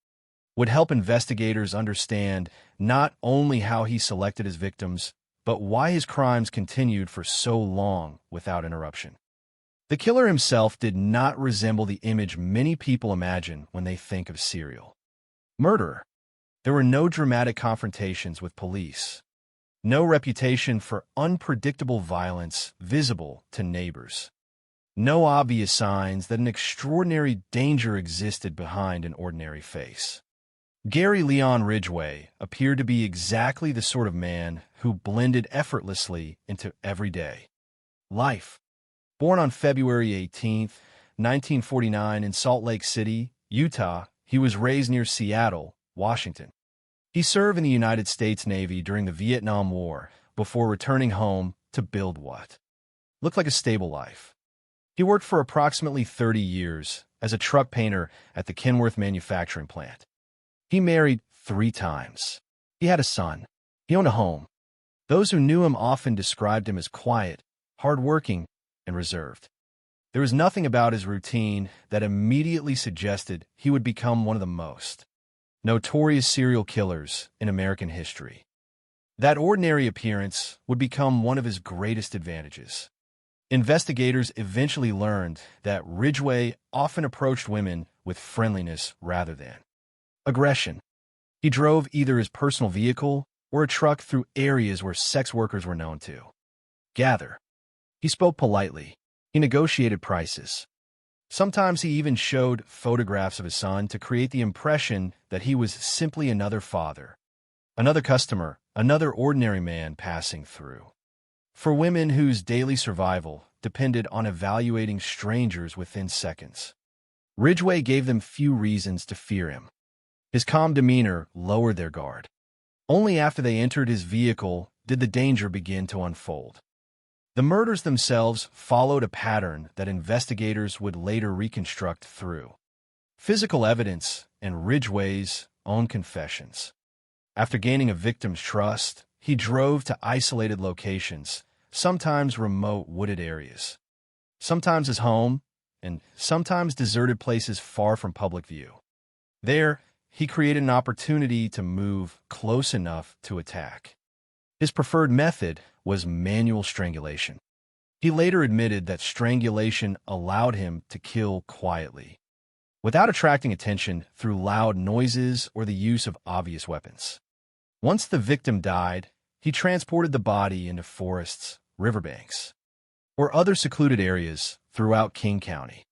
would help investigators understand not only how he selected his victims, but why his crimes continued for so long without interruption. The killer himself did not resemble the image many people imagine when they think of serial murderer. There were no dramatic confrontations with police, no reputation for unpredictable violence visible to neighbors, no obvious signs that an extraordinary danger existed behind an ordinary face. Gary Leon Ridgway appeared to be exactly the sort of man who blended effortlessly into everyday life. Born on February 18, 1949 in Salt Lake City, Utah, he was raised near Seattle, Washington. He served in the United States Navy during the Vietnam War before returning home to build what looked like a stable life. He worked for approximately 30 years as a truck painter at the Kenworth manufacturing plant. He married 3 times. He had a son. He owned a home. Those who knew him often described him as quiet, hardworking, and reserved. There was nothing about his routine that immediately suggested he would become one of the most notorious serial killers in American history. That ordinary appearance would become one of his greatest advantages. Investigators eventually learned that Ridgway often approached women with friendliness rather than aggression. He drove either his personal vehicle or a truck through areas where sex workers were known to gather. He spoke politely. He negotiated prices. Sometimes he even showed photographs of his son to create the impression that he was simply another father, another customer, another ordinary man passing through. For women whose daily survival depended on evaluating strangers within seconds, Ridgway gave them few reasons to fear him. His calm demeanor lowered their guard. Only after they entered his vehicle did the danger begin to unfold. The murders themselves followed a pattern that investigators would later reconstruct through physical evidence and Ridgway's own confessions. After gaining a victim's trust, he drove to isolated locations, sometimes remote wooded areas, sometimes his home, and sometimes deserted places far from public view. There, he created an opportunity to move close enough to attack. His preferred method was manual strangulation. He later admitted that strangulation allowed him to kill quietly, without attracting attention through loud noises or the use of obvious weapons. Once the victim died, he transported the body into forests, riverbanks, or other secluded areas throughout King County.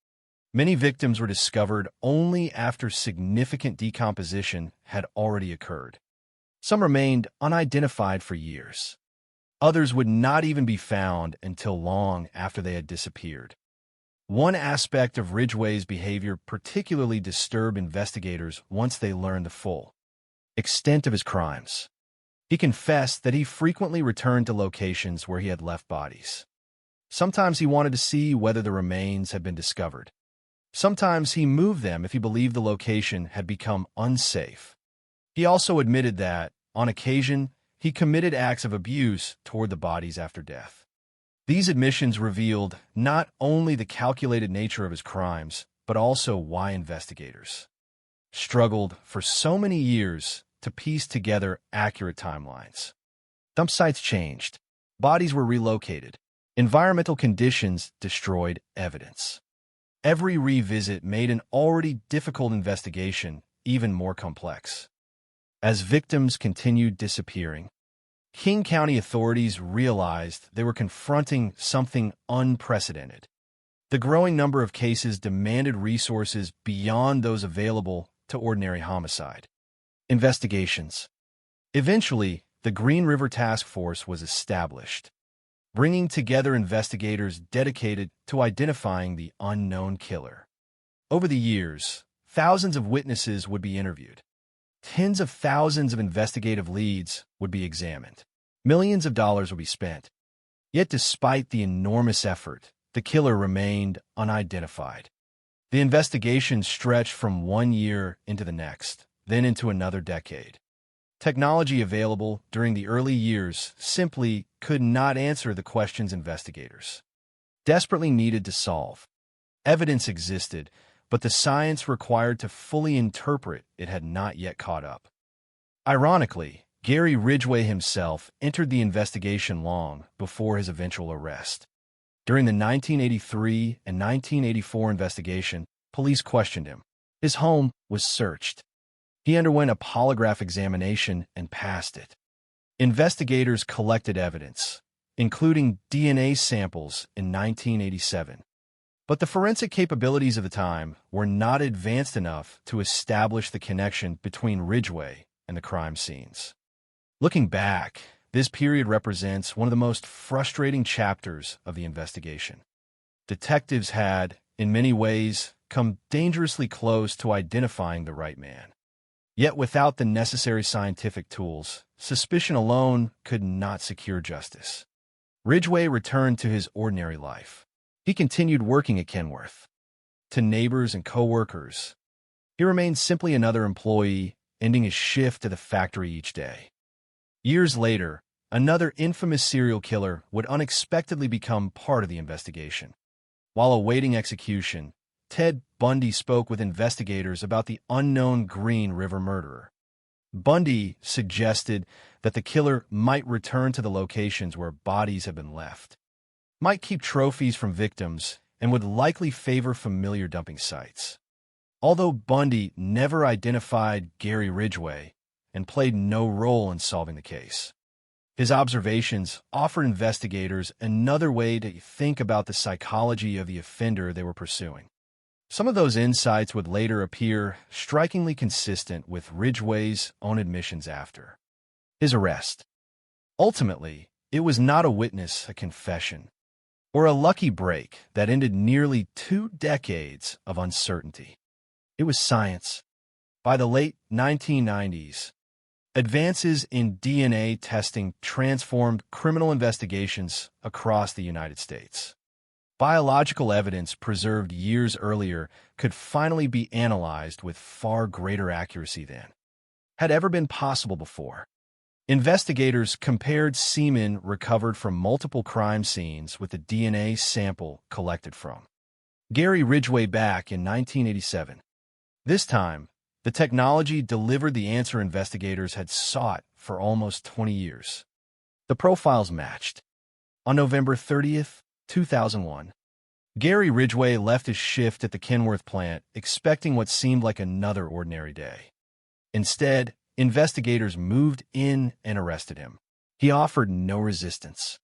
Many victims were discovered only after significant decomposition had already occurred. Some remained unidentified for years. Others would not even be found until long after they had disappeared. One aspect of Ridgway's behavior particularly disturbed investigators once they learned the full extent of his crimes. He confessed that he frequently returned to locations where he had left bodies. Sometimes he wanted to see whether the remains had been discovered. Sometimes he moved them if he believed the location had become unsafe. He also admitted that, on occasion, he committed acts of abuse toward the bodies after death. These admissions revealed not only the calculated nature of his crimes, but also why investigators struggled for so many years to piece together accurate timelines. Dump sites changed. Bodies were relocated. Environmental conditions destroyed evidence. Every revisit made an already difficult investigation even more complex. As victims continued disappearing, King County authorities realized they were confronting something unprecedented. The growing number of cases demanded resources beyond those available to ordinary homicide investigations. Eventually, the Green River Task Force was established, bringing together investigators dedicated to identifying the unknown killer. Over the years, thousands of witnesses would be interviewed. Tens of thousands of investigative leads would be examined. Millions of dollars would be spent. Yet despite the enormous effort, the killer remained unidentified. The investigation stretched from 1 year into the next, then into another decade. Technology available during the early years simply could not answer the questions investigators desperately needed to solve. Evidence existed, but the science required to fully interpret it had not yet caught up. Ironically, Gary Ridgway himself entered the investigation long before his eventual arrest. During the 1983 and 1984 investigation, police questioned him. His home was searched. He underwent a polygraph examination and passed it. Investigators collected evidence, including DNA samples in 1987. But the forensic capabilities of the time were not advanced enough to establish the connection between Ridgway and the crime scenes. Looking back, this period represents one of the most frustrating chapters of the investigation. Detectives had, in many ways, come dangerously close to identifying the right man. Yet without the necessary scientific tools, suspicion alone could not secure justice. Ridgway returned to his ordinary life. He continued working at Kenworth. To neighbors and co-workers, he remained simply another employee, ending his shift at the factory each day. Years later, another infamous serial killer would unexpectedly become part of the investigation. While awaiting execution, Ted Bundy spoke with investigators about the unknown Green River murderer. Bundy suggested that the killer might return to the locations where bodies had been left, might keep trophies from victims, and would likely favor familiar dumping sites. Although Bundy never identified Gary Ridgway and played no role in solving the case, his observations offered investigators another way to think about the psychology of the offender they were pursuing. Some of those insights would later appear strikingly consistent with Ridgway's own admissions after his arrest. Ultimately, it was not a witness, a confession, or a lucky break that ended nearly 2 decades of uncertainty. It was science. By the late 1990s, advances in DNA testing transformed criminal investigations across the United States. Biological evidence preserved years earlier could finally be analyzed with far greater accuracy than had ever been possible before. Investigators compared semen recovered from multiple crime scenes with the DNA sample collected from Gary Ridgway back in 1987. This time, the technology delivered the answer investigators had sought for almost 20 years. The profiles matched. On November 30th, 2001, Gary Ridgway left his shift at the Kenworth plant expecting what seemed like another ordinary day. Instead, investigators moved in and arrested him. He offered no resistance.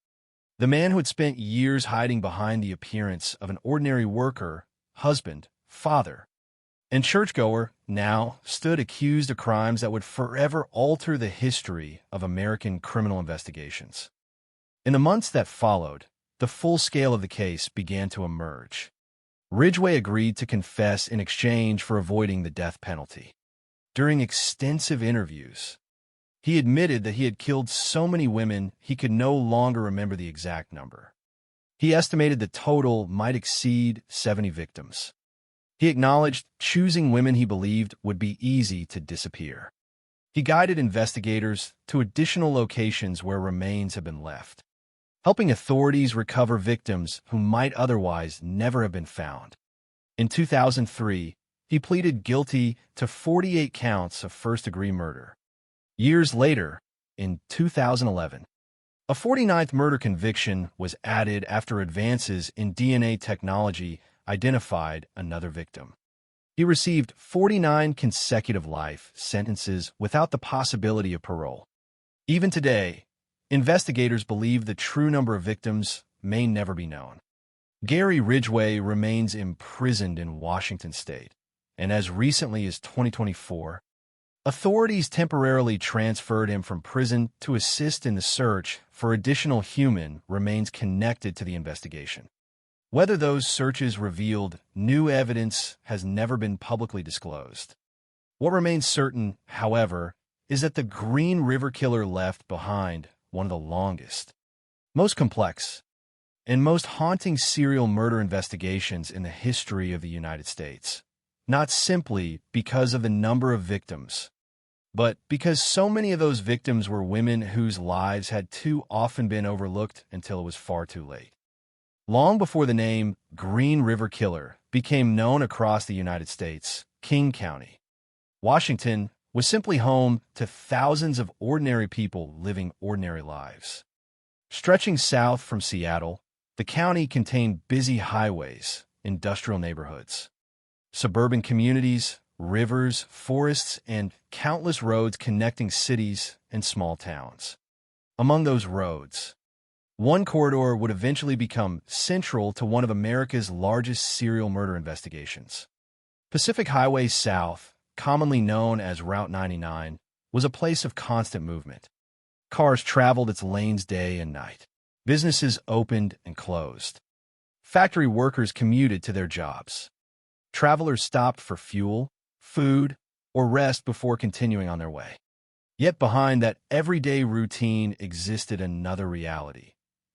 The man who had spent years hiding behind the appearance of an ordinary worker, husband, father, and churchgoer now stood accused of crimes that would forever alter the history of American criminal investigations. In the months that followed, the full scale of the case began to emerge. Ridgway agreed to confess in exchange for avoiding the death penalty. During extensive interviews, he admitted that he had killed so many women he could no longer remember the exact number. He estimated the total might exceed 70 victims. He acknowledged choosing women he believed would be easy to disappear. He guided investigators to additional locations where remains had been left, helping authorities recover victims who might otherwise never have been found. In 2003, he pleaded guilty to 48 counts of first-degree murder. Years later, in 2011, a 49th murder conviction was added after advances in DNA technology identified another victim. He received 49 consecutive life sentences without the possibility of parole. Even today, investigators believe the true number of victims may never be known. Gary Ridgway remains imprisoned in Washington state, and as recently as 2024, authorities temporarily transferred him from prison to assist in the search for additional human remains connected to the investigation. Whether those searches revealed new evidence has never been publicly disclosed. What remains certain, however, is that the Green River Killer left behind one of the longest, most complex, and most haunting serial murder investigations in the history of the United States. Not simply because of the number of victims, but because so many of those victims were women whose lives had too often been overlooked until it was far too late. Long before the name Green River Killer became known across the United States, King County, Washington, was simply home to thousands of ordinary people living ordinary lives. Stretching south from Seattle, the county contained busy highways, industrial neighborhoods, suburban communities, rivers, forests, and countless roads connecting cities and small towns. Among those roads, one corridor would eventually become central to one of America's largest serial murder investigations. Pacific Highway South, commonly known as Route 99, was a place of constant movement. Cars traveled its lanes day and night. Businesses opened and closed. Factory workers commuted to their jobs. Travelers stopped for fuel, food, or rest before continuing on their way. Yet behind that everyday routine existed another reality,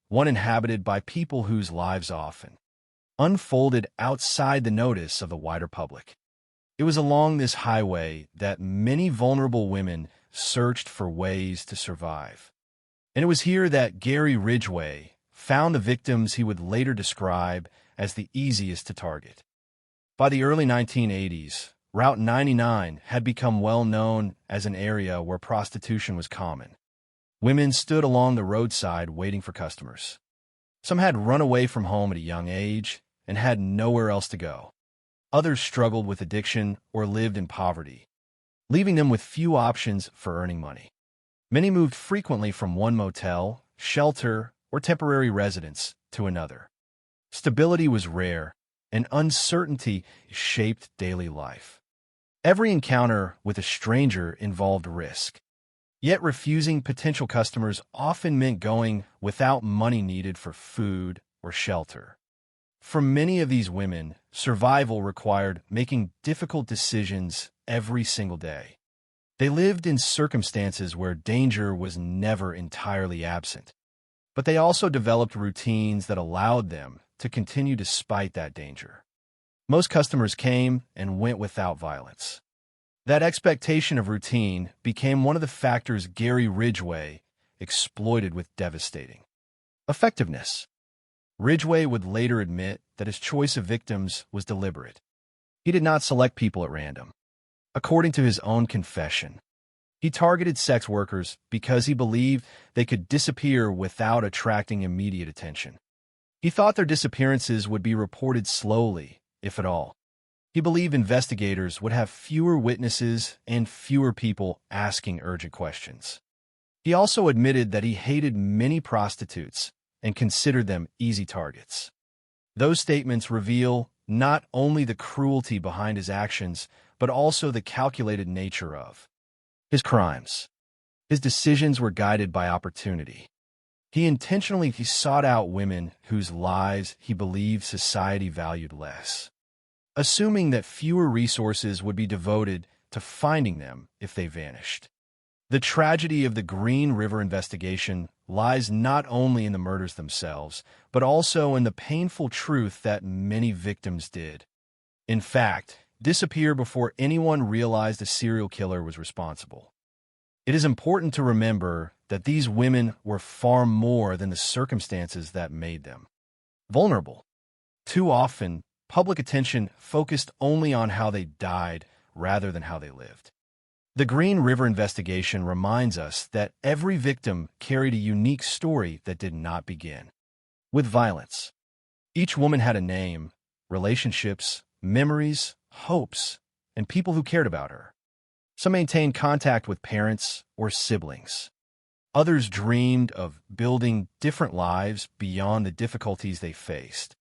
one inhabited by people whose lives often unfolded outside the notice of the wider public. It was along this highway that many vulnerable women searched for ways to survive. And it was here that Gary Ridgway found the victims he would later describe as the easiest to target. By the early 1980s, Route 99 had become well known as an area where prostitution was common. Women stood along the roadside waiting for customers. Some had run away from home at a young age and had nowhere else to go. Others struggled with addiction or lived in poverty, leaving them with few options for earning money. Many moved frequently from one motel, shelter, or temporary residence to another. Stability was rare, and uncertainty shaped daily life. Every encounter with a stranger involved risk. Yet refusing potential customers often meant going without money needed for food or shelter. For many of these women, survival required making difficult decisions every single day. They lived in circumstances where danger was never entirely absent, but they also developed routines that allowed them to continue despite that danger. Most customers came and went without violence. That expectation of routine became one of the factors Gary Ridgway exploited with devastating effectiveness. Ridgway would later admit that his choice of victims was deliberate. He did not select people at random. According to his own confession, he targeted sex workers because he believed they could disappear without attracting immediate attention. He thought their disappearances would be reported slowly, if at all. He believed investigators would have fewer witnesses and fewer people asking urgent questions. He also admitted that he hated many prostitutes and considered them easy targets. Those statements reveal not only the cruelty behind his actions, but also the calculated nature of his crimes. His decisions were guided by opportunity. He intentionally sought out women whose lives he believed society valued less, assuming that fewer resources would be devoted to finding them if they vanished. The tragedy of the Green River investigation lies not only in the murders themselves, but also in the painful truth that many victims did, in fact, disappear before anyone realized a serial killer was responsible. It is important to remember that these women were far more than the circumstances that made them vulnerable. Too often, public attention focused only on how they died rather than how they lived. The Green River investigation reminds us that every victim carried a unique story that did not begin with violence. Each woman had a name, relationships, memories, hopes, and people who cared about her. Some maintained contact with parents or siblings. Others dreamed of building different lives beyond the difficulties they faced.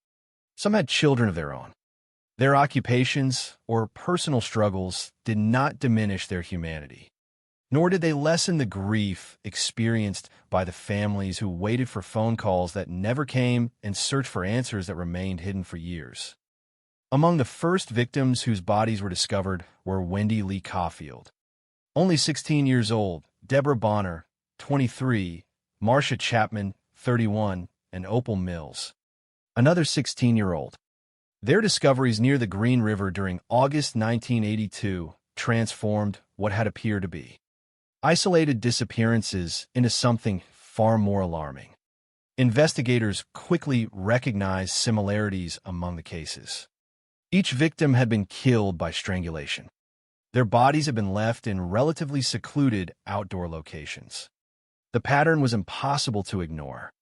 Some had children of their own. Their occupations or personal struggles did not diminish their humanity, nor did they lessen the grief experienced by the families who waited for phone calls that never came and searched for answers that remained hidden for years. Among the first victims whose bodies were discovered were Wendy Lee Caulfield, only 16 years old, Deborah Bonner, 23, Marcia Chapman, 31, and Opal Mills, another 16-year-old. Their discoveries near the Green River during August 1982 transformed what had appeared to be isolated disappearances into something far more alarming. Investigators quickly recognized similarities among the cases. Each victim had been killed by strangulation. Their bodies had been left in relatively secluded outdoor locations. The pattern was impossible to ignore,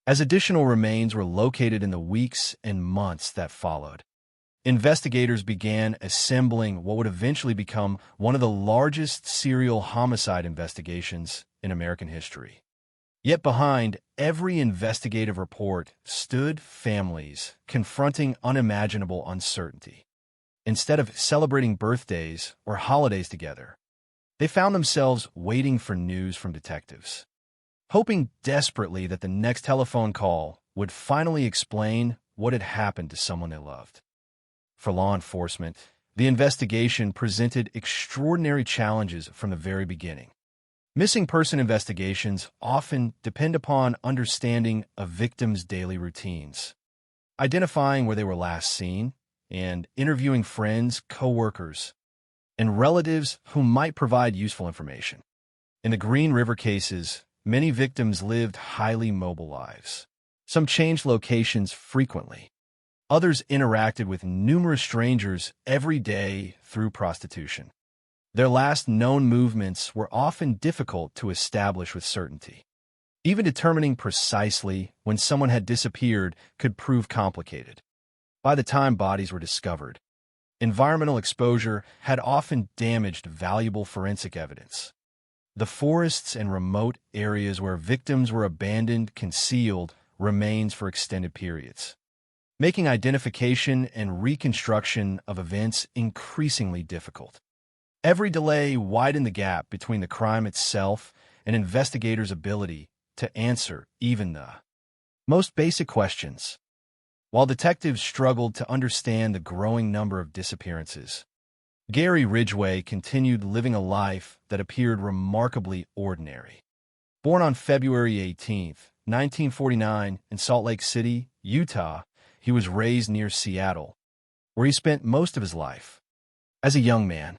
as additional remains were located in the weeks and months that followed. Investigators began assembling what would eventually become one of the largest serial homicide investigations in American history. Yet behind every investigative report stood families confronting unimaginable uncertainty. Instead of celebrating birthdays or holidays together, they found themselves waiting for news from detectives, hoping desperately that the next telephone call would finally explain what had happened to someone they loved. For law enforcement, the investigation presented extraordinary challenges from the very beginning. Missing person investigations often depend upon understanding a victim's daily routines, identifying where they were last seen, and interviewing friends, co-workers, and relatives who might provide useful information. In the Green River cases, many victims lived highly mobile lives. Some changed locations frequently. Others interacted with numerous strangers every day through prostitution. Their last known movements were often difficult to establish with certainty. Even determining precisely when someone had disappeared could prove complicated. By the time bodies were discovered, environmental exposure had often damaged valuable forensic evidence. The forests and remote areas where victims were abandoned concealed remains for extended periods, making identification and reconstruction of events increasingly difficult. Every delay widened the gap between the crime itself and investigators' ability to answer even the most basic questions. While detectives struggled to understand the growing number of disappearances, Gary Ridgway continued living a life that appeared remarkably ordinary. Born on February 18, 1949, in Salt Lake City, Utah, he was raised near Seattle, where he spent most of his life. As a young man,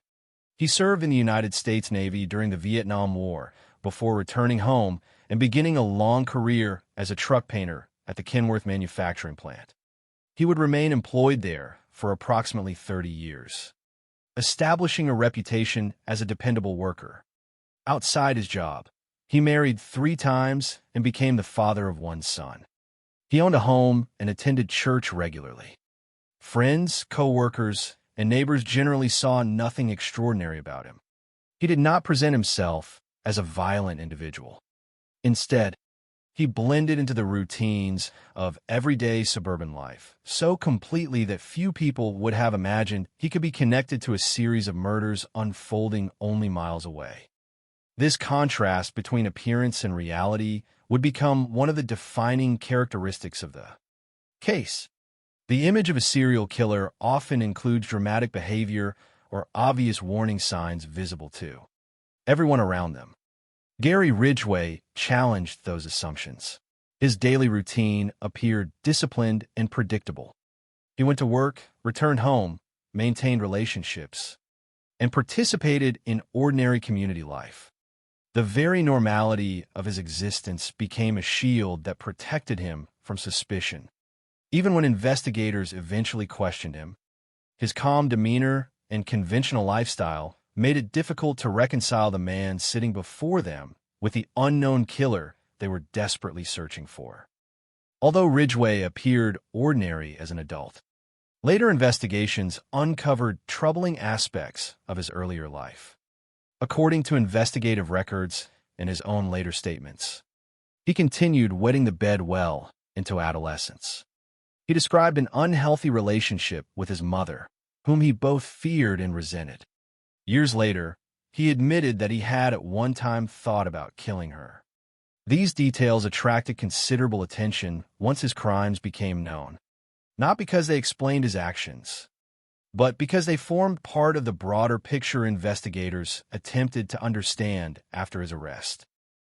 he served in the United States Navy during the Vietnam War before returning home and beginning a long career as a truck painter at the Kenworth manufacturing plant. He would remain employed there for approximately 30 years, establishing a reputation as a dependable worker. Outside his job, he married 3 times and became the father of 1 son. He owned a home and attended church regularly. Friends, co-workers, and neighbors generally saw nothing extraordinary about him. He did not present himself as a violent individual. Instead, he blended into the routines of everyday suburban life so completely that few people would have imagined he could be connected to a series of murders unfolding only miles away. This contrast between appearance and reality would become one of the defining characteristics of the case. The image of a serial killer often includes dramatic behavior or obvious warning signs visible to everyone around them. Gary Ridgway challenged those assumptions. His daily routine appeared disciplined and predictable. He went to work, returned home, maintained relationships, and participated in ordinary community life. The very normality of his existence became a shield that protected him from suspicion. Even when investigators eventually questioned him, his calm demeanor and conventional lifestyle made it difficult to reconcile the man sitting before them with the unknown killer they were desperately searching for. Although Ridgway appeared ordinary as an adult, later investigations uncovered troubling aspects of his earlier life. According to investigative records and his own later statements, he continued wetting the bed well into adolescence. He described an unhealthy relationship with his mother, whom he both feared and resented. Years later, he admitted that he had at one time thought about killing her. These details attracted considerable attention once his crimes became known, not because they explained his actions, but because they formed part of the broader picture investigators attempted to understand after his arrest.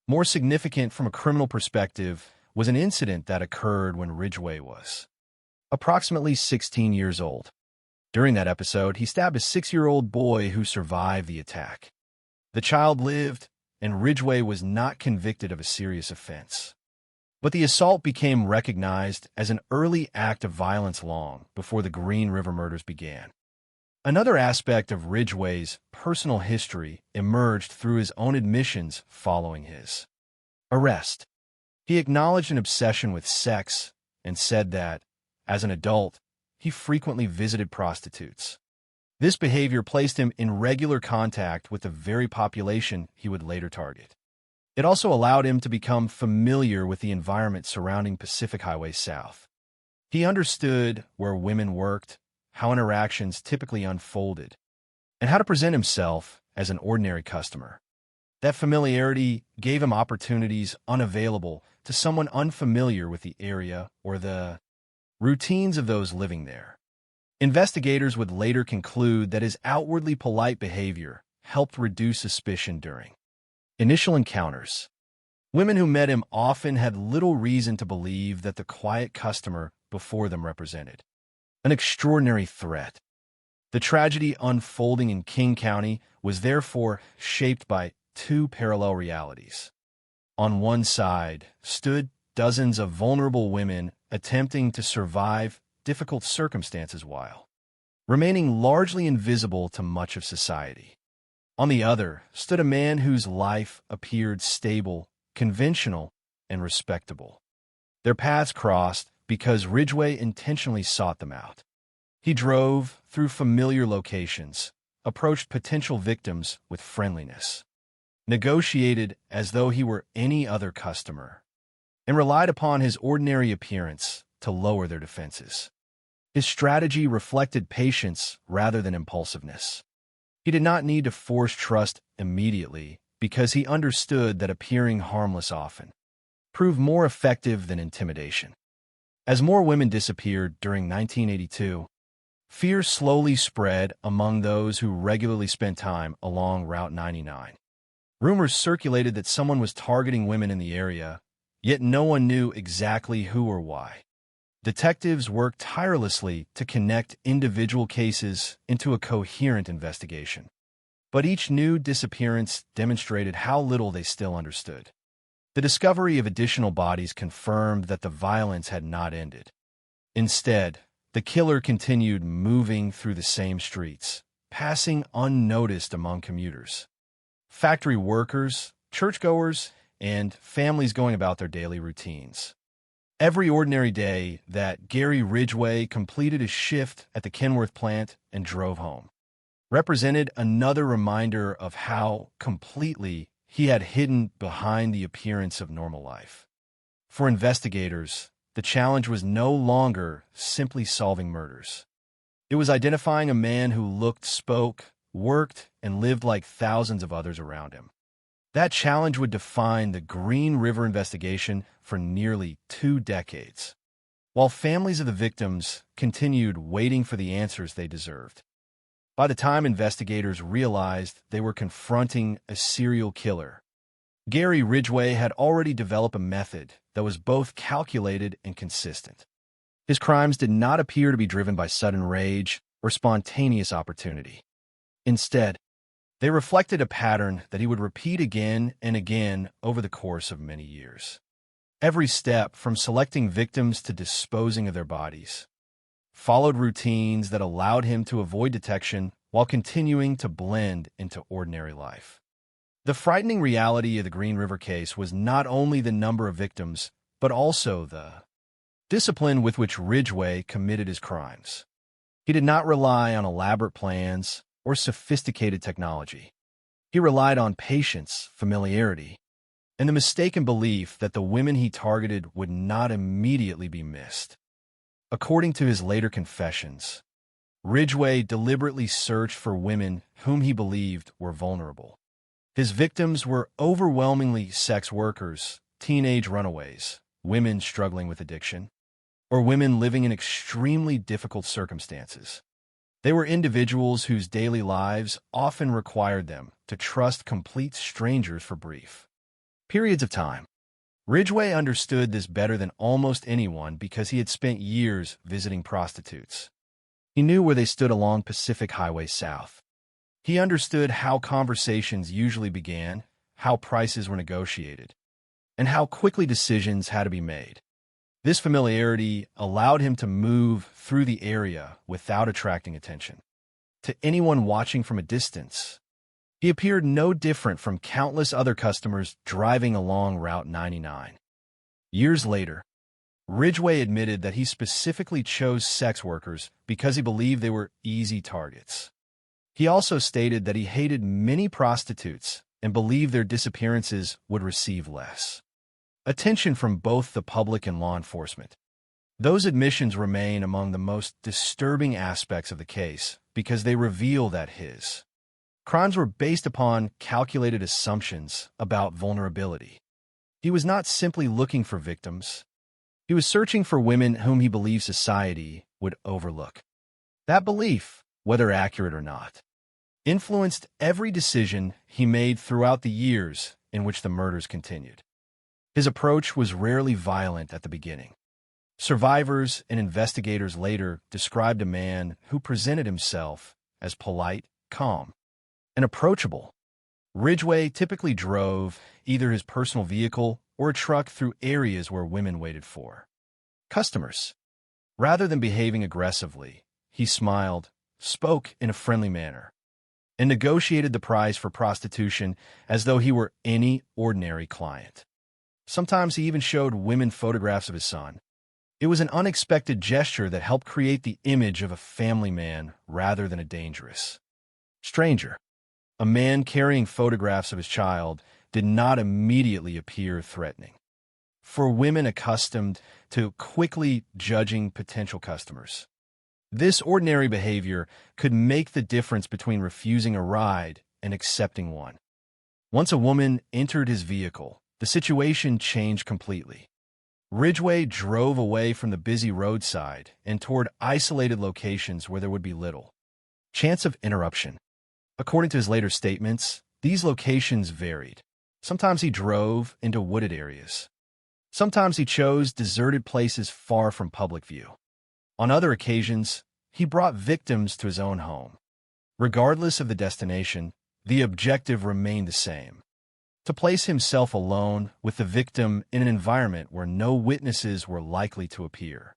More significant from a criminal perspective was an incident that occurred when Ridgway was approximately 16 years old. During that episode, he stabbed a 6-year-old boy who survived the attack. The child lived, and Ridgway was not convicted of a serious offense. But the assault became recognized as an early act of violence long before the Green River murders began. Another aspect of Ridgway's personal history emerged through his own admissions following his arrest. He acknowledged an obsession with sex and said that, as an adult, he frequently visited prostitutes. This behavior placed him in regular contact with the very population he would later target. It also allowed him to become familiar with the environment surrounding Pacific Highway South. He understood where women worked, how interactions typically unfolded, and how to present himself as an ordinary customer. That familiarity gave him opportunities unavailable to someone unfamiliar with the area or the routines of those living there. Investigators would later conclude that his outwardly polite behavior helped reduce suspicion during initial encounters. Women who met him often had little reason to believe that the quiet customer before them represented an extraordinary threat. The tragedy unfolding in King County was therefore shaped by two parallel realities. On one side stood dozens of vulnerable women attempting to survive difficult circumstances while remaining largely invisible to much of society. On the other stood a man whose life appeared stable, conventional, and respectable. Their paths crossed because Ridgway intentionally sought them out. He drove through familiar locations, approached potential victims with friendliness, negotiated as though he were any other customer, and relied upon his ordinary appearance to lower their defenses. His strategy reflected patience rather than impulsiveness. He did not need to force trust immediately because he understood that appearing harmless often proved more effective than intimidation. As more women disappeared during 1982, fear slowly spread among those who regularly spent time along Route 99. Rumors circulated that someone was targeting women in the area, yet no one knew exactly who or why. Detectives worked tirelessly to connect individual cases into a coherent investigation. But each new disappearance demonstrated how little they still understood. The discovery of additional bodies confirmed that the violence had not ended. Instead, the killer continued moving through the same streets, passing unnoticed among commuters, factory workers, churchgoers, and families going about their daily routines. Every ordinary day that Gary Ridgway completed his shift at the Kenworth plant and drove home represented another reminder of how completely he had hidden behind the appearance of normal life. For investigators, the challenge was no longer simply solving murders. It was identifying a man who looked, spoke, worked, and lived like thousands of others around him. That challenge would define the Green River investigation for nearly 2 decades, while families of the victims continued waiting for the answers they deserved. By the time investigators realized they were confronting a serial killer, Gary Ridgway had already developed a method that was both calculated and consistent. His crimes did not appear to be driven by sudden rage or spontaneous opportunity. Instead, they reflected a pattern that he would repeat again and again over the course of many years. Every step, from selecting victims to disposing of their bodies, followed routines that allowed him to avoid detection while continuing to blend into ordinary life. The frightening reality of the Green River case was not only the number of victims, but also the discipline with which Ridgway committed his crimes. He did not rely on elaborate plans or sophisticated technology. He relied on patience, familiarity, and the mistaken belief that the women he targeted would not immediately be missed. According to his later confessions, Ridgway deliberately searched for women whom he believed were vulnerable. His victims were overwhelmingly sex workers, teenage runaways, women struggling with addiction, or women living in extremely difficult circumstances. They were individuals whose daily lives often required them to trust complete strangers for brief periods of time. Ridgway understood this better than almost anyone because he had spent years visiting prostitutes. He knew where they stood along Pacific Highway South. He understood how conversations usually began, how prices were negotiated, and how quickly decisions had to be made. This familiarity allowed him to move through the area without attracting attention. To anyone watching from a distance, he appeared no different from countless other customers driving along Route 99. Years later, Ridgway admitted that he specifically chose sex workers because he believed they were easy targets. He also stated that he hated many prostitutes and believed their disappearances would receive less attention from both the public and law enforcement. Those admissions remain among the most disturbing aspects of the case because they reveal that his crimes were based upon calculated assumptions about vulnerability. He was not simply looking for victims. He was searching for women whom he believed society would overlook. That belief, whether accurate or not, influenced every decision he made throughout the years in which the murders continued. His approach was rarely violent at the beginning. Survivors and investigators later described a man who presented himself as polite, calm, and approachable. Ridgway typically drove either his personal vehicle or a truck through areas where women waited for customers. Rather than behaving aggressively, he smiled, spoke in a friendly manner, and negotiated the price for prostitution as though he were any ordinary client. Sometimes he even showed women photographs of his son. It was an unexpected gesture that helped create the image of a family man rather than a dangerous stranger. A man carrying photographs of his child did not immediately appear threatening. For women accustomed to quickly judging potential customers, this ordinary behavior could make the difference between refusing a ride and accepting one. Once a woman entered his vehicle, the situation changed completely. Ridgway drove away from the busy roadside and toward isolated locations where there would be little chance of interruption. According to his later statements, these locations varied. Sometimes he drove into wooded areas. Sometimes he chose deserted places far from public view. On other occasions, he brought victims to his own home. Regardless of the destination, the objective remained the same: to place himself alone with the victim in an environment where no witnesses were likely to appear.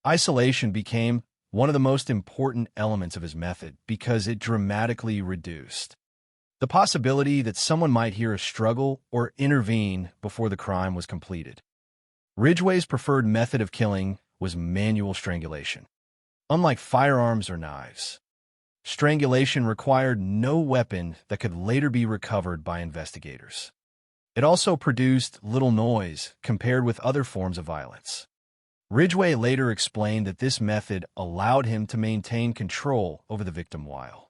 Isolation became one of the most important elements of his method because it dramatically reduced the possibility that someone might hear a struggle or intervene before the crime was completed. Ridgway's preferred method of killing was manual strangulation. Unlike firearms or knives, strangulation required no weapon that could later be recovered by investigators. It also produced little noise compared with other forms of violence. Ridgway later explained that this method allowed him to maintain control over the victim while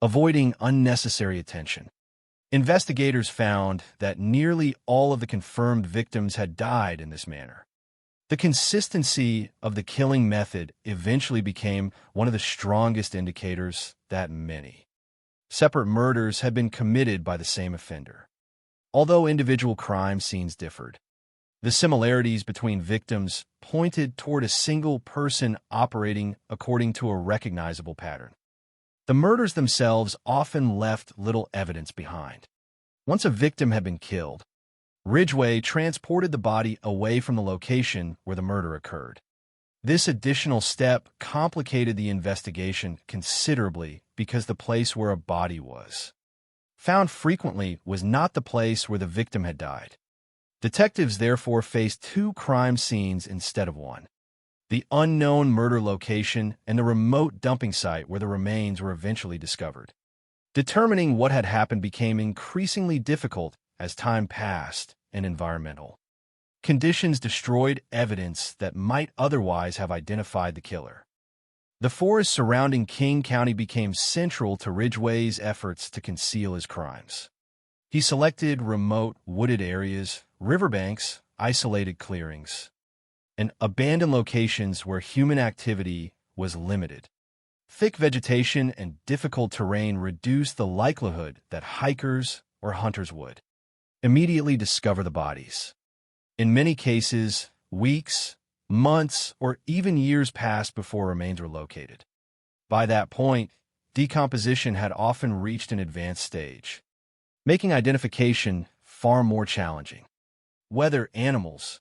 avoiding unnecessary attention. Investigators found that nearly all of the confirmed victims had died in this manner. The consistency of the killing method eventually became one of the strongest indicators that many separate murders had been committed by the same offender. Although individual crime scenes differed, the similarities between victims pointed toward a single person operating according to a recognizable pattern. The murders themselves often left little evidence behind. Once a victim had been killed, Ridgway transported the body away from the location where the murder occurred. This additional step complicated the investigation considerably because the place where a body was found frequently was not the place where the victim had died. Detectives therefore faced two crime scenes instead of one: the unknown murder location and the remote dumping site where the remains were eventually discovered. Determining what had happened became increasingly difficult as time passed and environmental conditions destroyed evidence that might otherwise have identified the killer. The forest surrounding King County became central to Ridgway's efforts to conceal his crimes. He selected remote, wooded areas, riverbanks, isolated clearings, and abandoned locations where human activity was limited. Thick vegetation and difficult terrain reduced the likelihood that hikers or hunters would immediately discover the bodies. In many cases, weeks, months, or even years passed before remains were located. By that point, decomposition had often reached an advanced stage, making identification far more challenging. Whether animals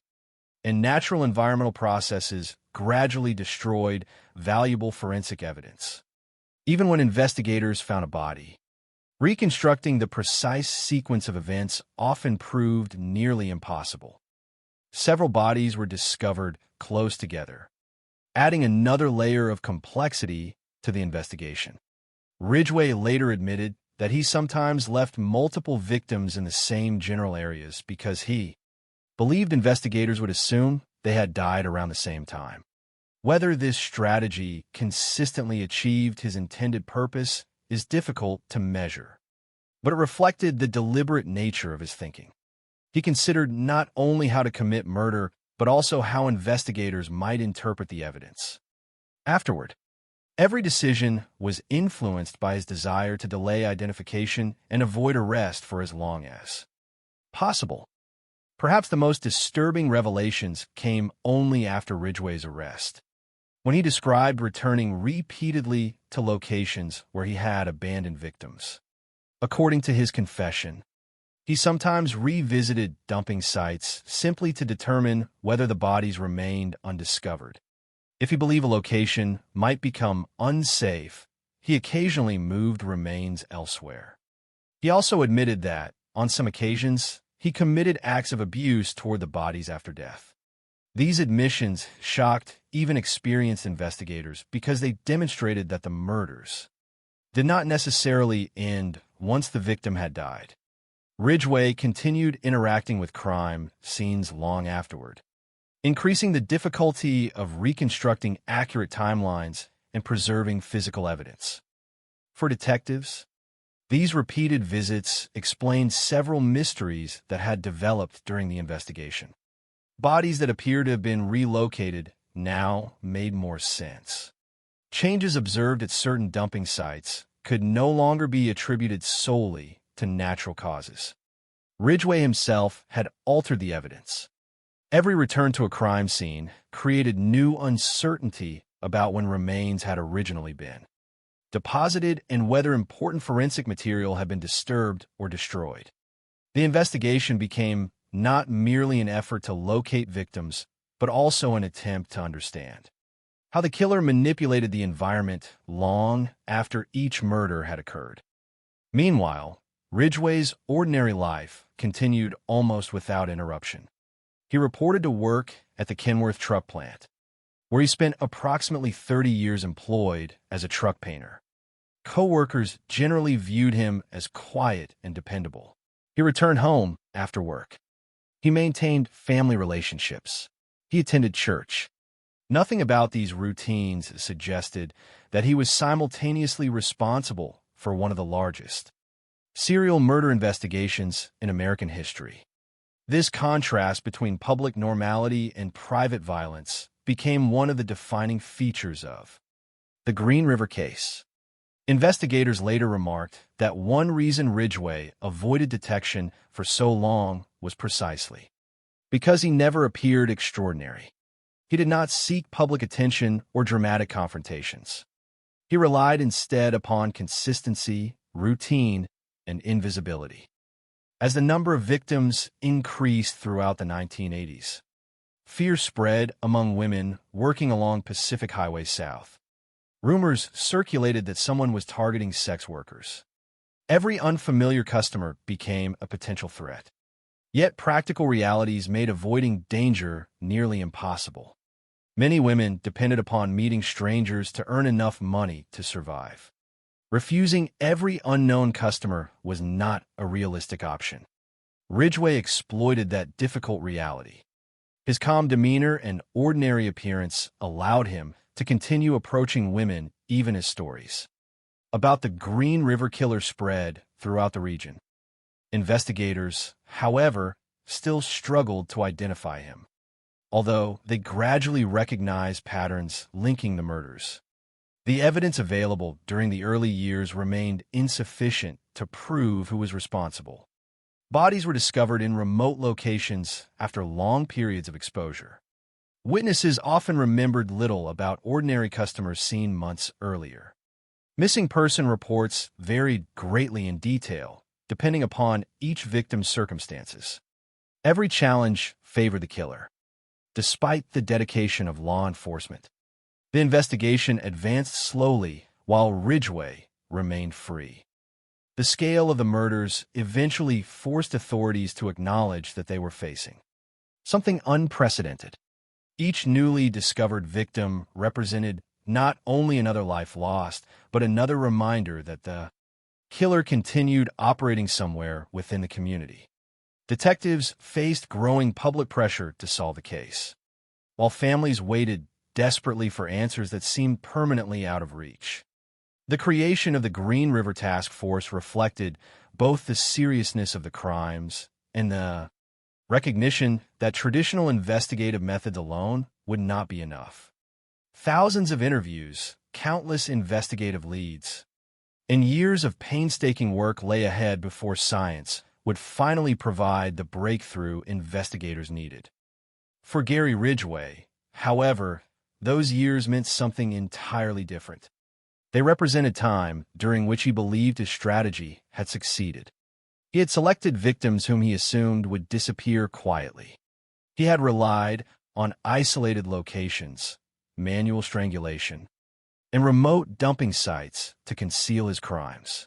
and natural environmental processes gradually destroyed valuable forensic evidence. Even when investigators found a body, reconstructing the precise sequence of events often proved nearly impossible. Several bodies were discovered close together, adding another layer of complexity to the investigation. Ridgway later admitted that he sometimes left multiple victims in the same general areas because he believed investigators would assume they had died around the same time. Whether this strategy consistently achieved his intended purpose is difficult to measure, but it reflected the deliberate nature of his thinking. He considered not only how to commit murder, but also how investigators might interpret the evidence. Afterward, every decision was influenced by his desire to delay identification and avoid arrest for as long as possible. Perhaps the most disturbing revelations came only after Ridgway's arrest, when he described returning repeatedly to locations where he had abandoned victims. According to his confession, he sometimes revisited dumping sites simply to determine whether the bodies remained undiscovered. If he believed a location might become unsafe, he occasionally moved remains elsewhere. He also admitted that, on some occasions, he committed acts of abuse toward the bodies after death. These admissions shocked even experienced investigators because they demonstrated that the murders did not necessarily end once the victim had died. Ridgway continued interacting with crime scenes long afterward, increasing the difficulty of reconstructing accurate timelines and preserving physical evidence. For detectives, these repeated visits explained several mysteries that had developed during the investigation. Bodies that appeared to have been relocated now made more sense. Changes observed at certain dumping sites could no longer be attributed solely to natural causes. Ridgway himself had altered the evidence. Every return to a crime scene created new uncertainty about when remains had originally been deposited and whether important forensic material had been disturbed or destroyed. The investigation became not merely an effort to locate victims, but also an attempt to understand how the killer manipulated the environment long after each murder had occurred. Meanwhile, Ridgway's ordinary life continued almost without interruption. He reported to work at the Kenworth truck plant, where he spent approximately 30 years employed as a truck painter. Co-workers generally viewed him as quiet and dependable. He returned home after work. He maintained family relationships. He attended church. Nothing about these routines suggested that he was simultaneously responsible for one of the largest Serial murder investigations in American history. This contrast between public normality and private violence became one of the defining features of the Green River case. Investigators later remarked that one reason Ridgway avoided detection for so long was precisely because he never appeared extraordinary. He did not seek public attention or dramatic confrontations. He relied instead upon consistency, routine, and invisibility. As the number of victims increased throughout the 1980s, fear spread among women working along Pacific Highway South. Rumors circulated that someone was targeting sex workers. Every unfamiliar customer became a potential threat. Yet practical realities made avoiding danger nearly impossible. Many women depended upon meeting strangers to earn enough money to survive. Refusing every unknown customer was not a realistic option. Ridgway exploited that difficult reality. His calm demeanor and ordinary appearance allowed him to continue approaching women even as stories about the Green River Killer spread throughout the region. Investigators, however, still struggled to identify him, although they gradually recognized patterns linking the murders. The evidence available during the early years remained insufficient to prove who was responsible. Bodies were discovered in remote locations after long periods of exposure. Witnesses often remembered little about ordinary customers seen months earlier. Missing person reports varied greatly in detail, depending upon each victim's circumstances. Every challenge favored the killer. Despite the dedication of law enforcement, the investigation advanced slowly while Ridgway remained free. The scale of the murders eventually forced authorities to acknowledge that they were facing something unprecedented. Each newly discovered victim represented not only another life lost, but another reminder that the killer continued operating somewhere within the community. Detectives faced growing public pressure to solve the case, while families waited desperately for answers that seemed permanently out of reach. The creation of the Green River Task Force reflected both the seriousness of the crimes and the recognition that traditional investigative methods alone would not be enough. Thousands of interviews, countless investigative leads, and years of painstaking work lay ahead before science would finally provide the breakthrough investigators needed. For Gary Ridgway, however, those years meant something entirely different. They represented time during which he believed his strategy had succeeded. He had selected victims whom he assumed would disappear quietly. He had relied on isolated locations, manual strangulation, and remote dumping sites to conceal his crimes.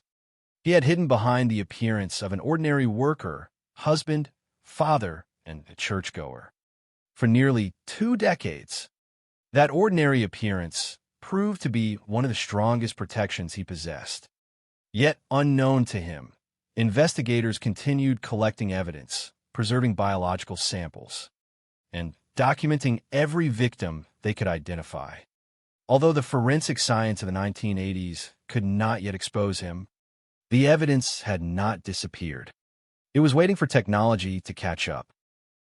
He had hidden behind the appearance of an ordinary worker, husband, father, and a churchgoer. For nearly 2 decades, that ordinary appearance proved to be one of the strongest protections he possessed. Yet unknown to him, investigators continued collecting evidence, preserving biological samples, and documenting every victim they could identify. Although the forensic science of the 1980s could not yet expose him, the evidence had not disappeared. It was waiting for technology to catch up.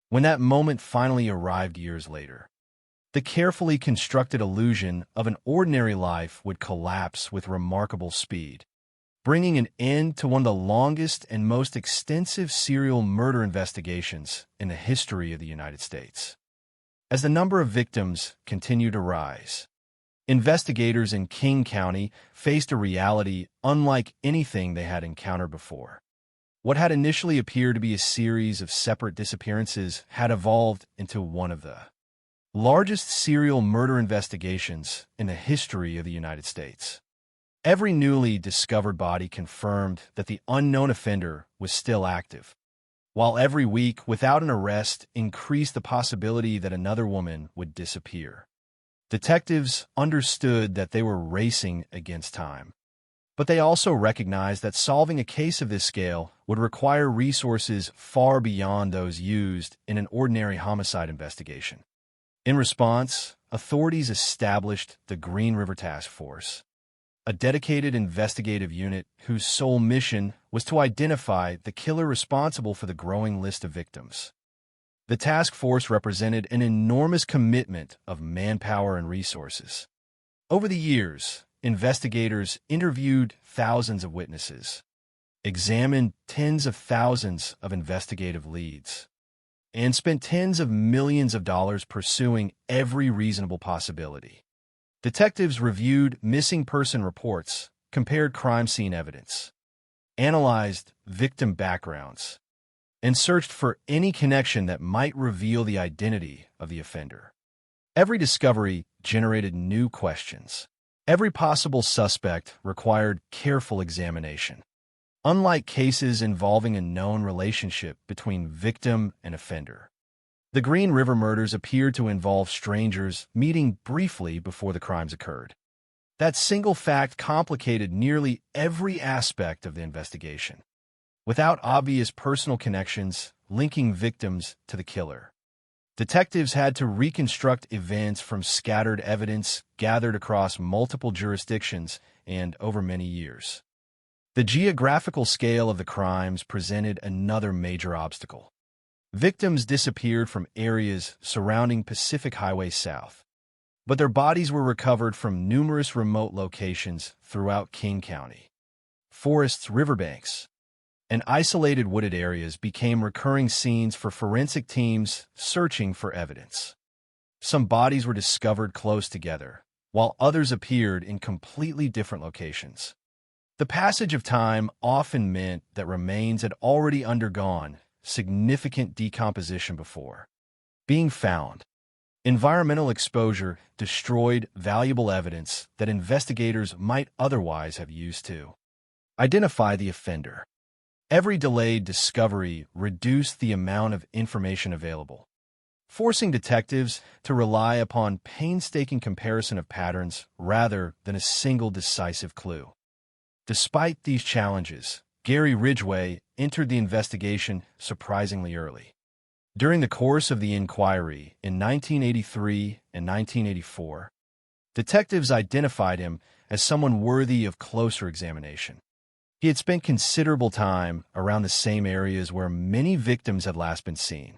When that moment finally arrived years later, the carefully constructed illusion of an ordinary life would collapse with remarkable speed, bringing an end to one of the longest and most extensive serial murder investigations in the history of the United States. As the number of victims continued to rise, investigators in King County faced a reality unlike anything they had encountered before. What had initially appeared to be a series of separate disappearances had evolved into one of the largest serial murder investigations in the history of the United States. Every newly discovered body confirmed that the unknown offender was still active, while every week without an arrest increased the possibility that another woman would disappear. Detectives understood that they were racing against time, but they also recognized that solving a case of this scale would require resources far beyond those used in an ordinary homicide investigation. In response, authorities established the Green River Task Force. a dedicated investigative unit whose sole mission was to identify the killer responsible for the growing list of victims. The task force represented an enormous commitment of manpower and resources. Over the years, investigators interviewed thousands of witnesses, examined tens of thousands of investigative leads, and spent tens of millions of dollars pursuing every reasonable possibility. Detectives reviewed missing person reports, compared crime scene evidence, analyzed victim backgrounds, and searched for any connection that might reveal the identity of the offender. Every discovery generated new questions. Every possible suspect required careful examination. Unlike cases involving a known relationship between victim and offender, the Green River murders appeared to involve strangers meeting briefly before the crimes occurred. That single fact complicated nearly every aspect of the investigation. Without obvious personal connections linking victims to the killer, detectives had to reconstruct events from scattered evidence gathered across multiple jurisdictions and over many years. The geographical scale of the crimes presented another major obstacle. Victims disappeared from areas surrounding Pacific Highway South, but their bodies were recovered from numerous remote locations throughout King County. Forests, riverbanks, and isolated wooded areas became recurring scenes for forensic teams searching for evidence. Some bodies were discovered close together, while others appeared in completely different locations. The passage of time often meant that remains had already undergone significant decomposition before being found. Environmental exposure destroyed valuable evidence that investigators might otherwise have used to identify the offender. Every delayed discovery reduced the amount of information available, forcing detectives to rely upon painstaking comparison of patterns rather than a single decisive clue. Despite these challenges, Gary Ridgway entered the investigation surprisingly early. During the course of the inquiry in 1983 and 1984, detectives identified him as someone worthy of closer examination. He had spent considerable time around the same areas where many victims had last been seen,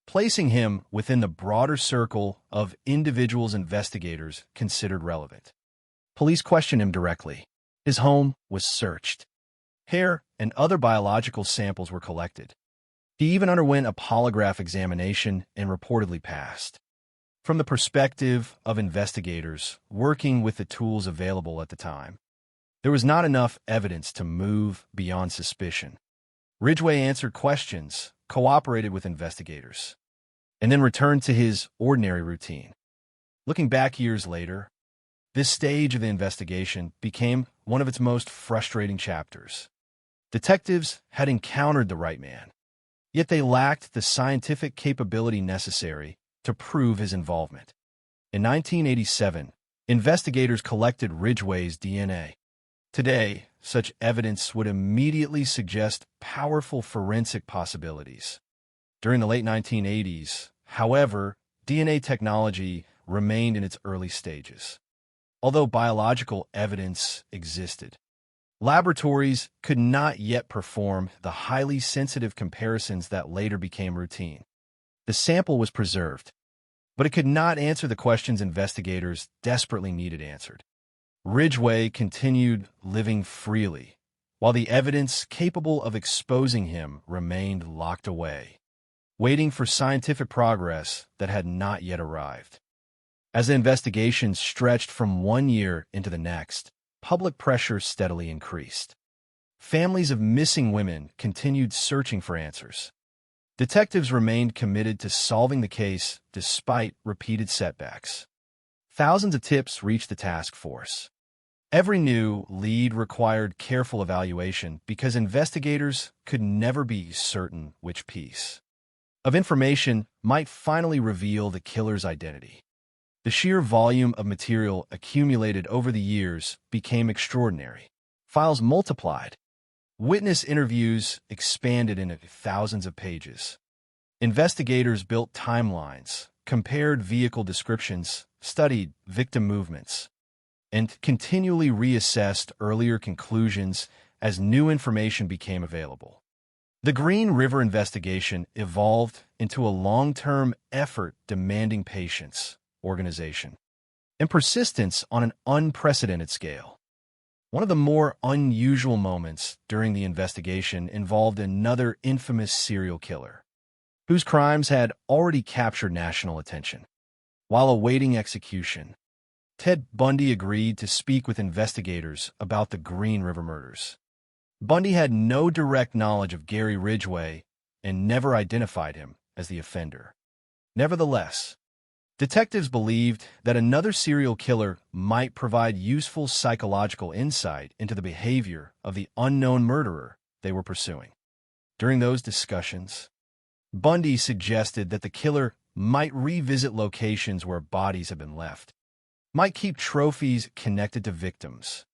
placing him within the broader circle of individuals investigators considered relevant. Police questioned him directly. His home was searched. Hair and other biological samples were collected. He even underwent a polygraph examination and reportedly passed. From the perspective of investigators working with the tools available at the time, there was not enough evidence to move beyond suspicion. Ridgway answered questions, cooperated with investigators, and then returned to his ordinary routine. Looking back years later, this stage of the investigation became one of its most frustrating chapters. Detectives had encountered the right man, yet they lacked the scientific capability necessary to prove his involvement. In 1987, investigators collected Ridgway's DNA. Today, such evidence would immediately suggest powerful forensic possibilities. During the late 1980s, however, DNA technology remained in its early stages. Although biological evidence existed, laboratories could not yet perform the highly sensitive comparisons that later became routine. The sample was preserved, but it could not answer the questions investigators desperately needed answered. Ridgway continued living freely, while the evidence capable of exposing him remained locked away, waiting for scientific progress that had not yet arrived. As the investigation stretched from one year into the next, public pressure steadily increased. Families of missing women continued searching for answers. Detectives remained committed to solving the case despite repeated setbacks. Thousands of tips reached the task force. Every new lead required careful evaluation because investigators could never be certain which piece of information might finally reveal the killer's identity. The sheer volume of material accumulated over the years became extraordinary. Files multiplied. Witness interviews expanded into thousands of pages. Investigators built timelines, compared vehicle descriptions, studied victim movements, and continually reassessed earlier conclusions as new information became available. The Green River investigation evolved into a long-term effort demanding patience, organization, and persistence on an unprecedented scale. One of the more unusual moments during the investigation involved another infamous serial killer, whose crimes had already captured national attention. While awaiting execution, Ted Bundy agreed to speak with investigators about the Green River murders. Bundy had no direct knowledge of Gary Ridgway and never identified him as the offender. Nevertheless, detectives believed that another serial killer might provide useful psychological insight into the behavior of the unknown murderer they were pursuing. During those discussions, Bundy suggested that the killer might revisit locations where bodies had been left, might keep trophies connected to victims,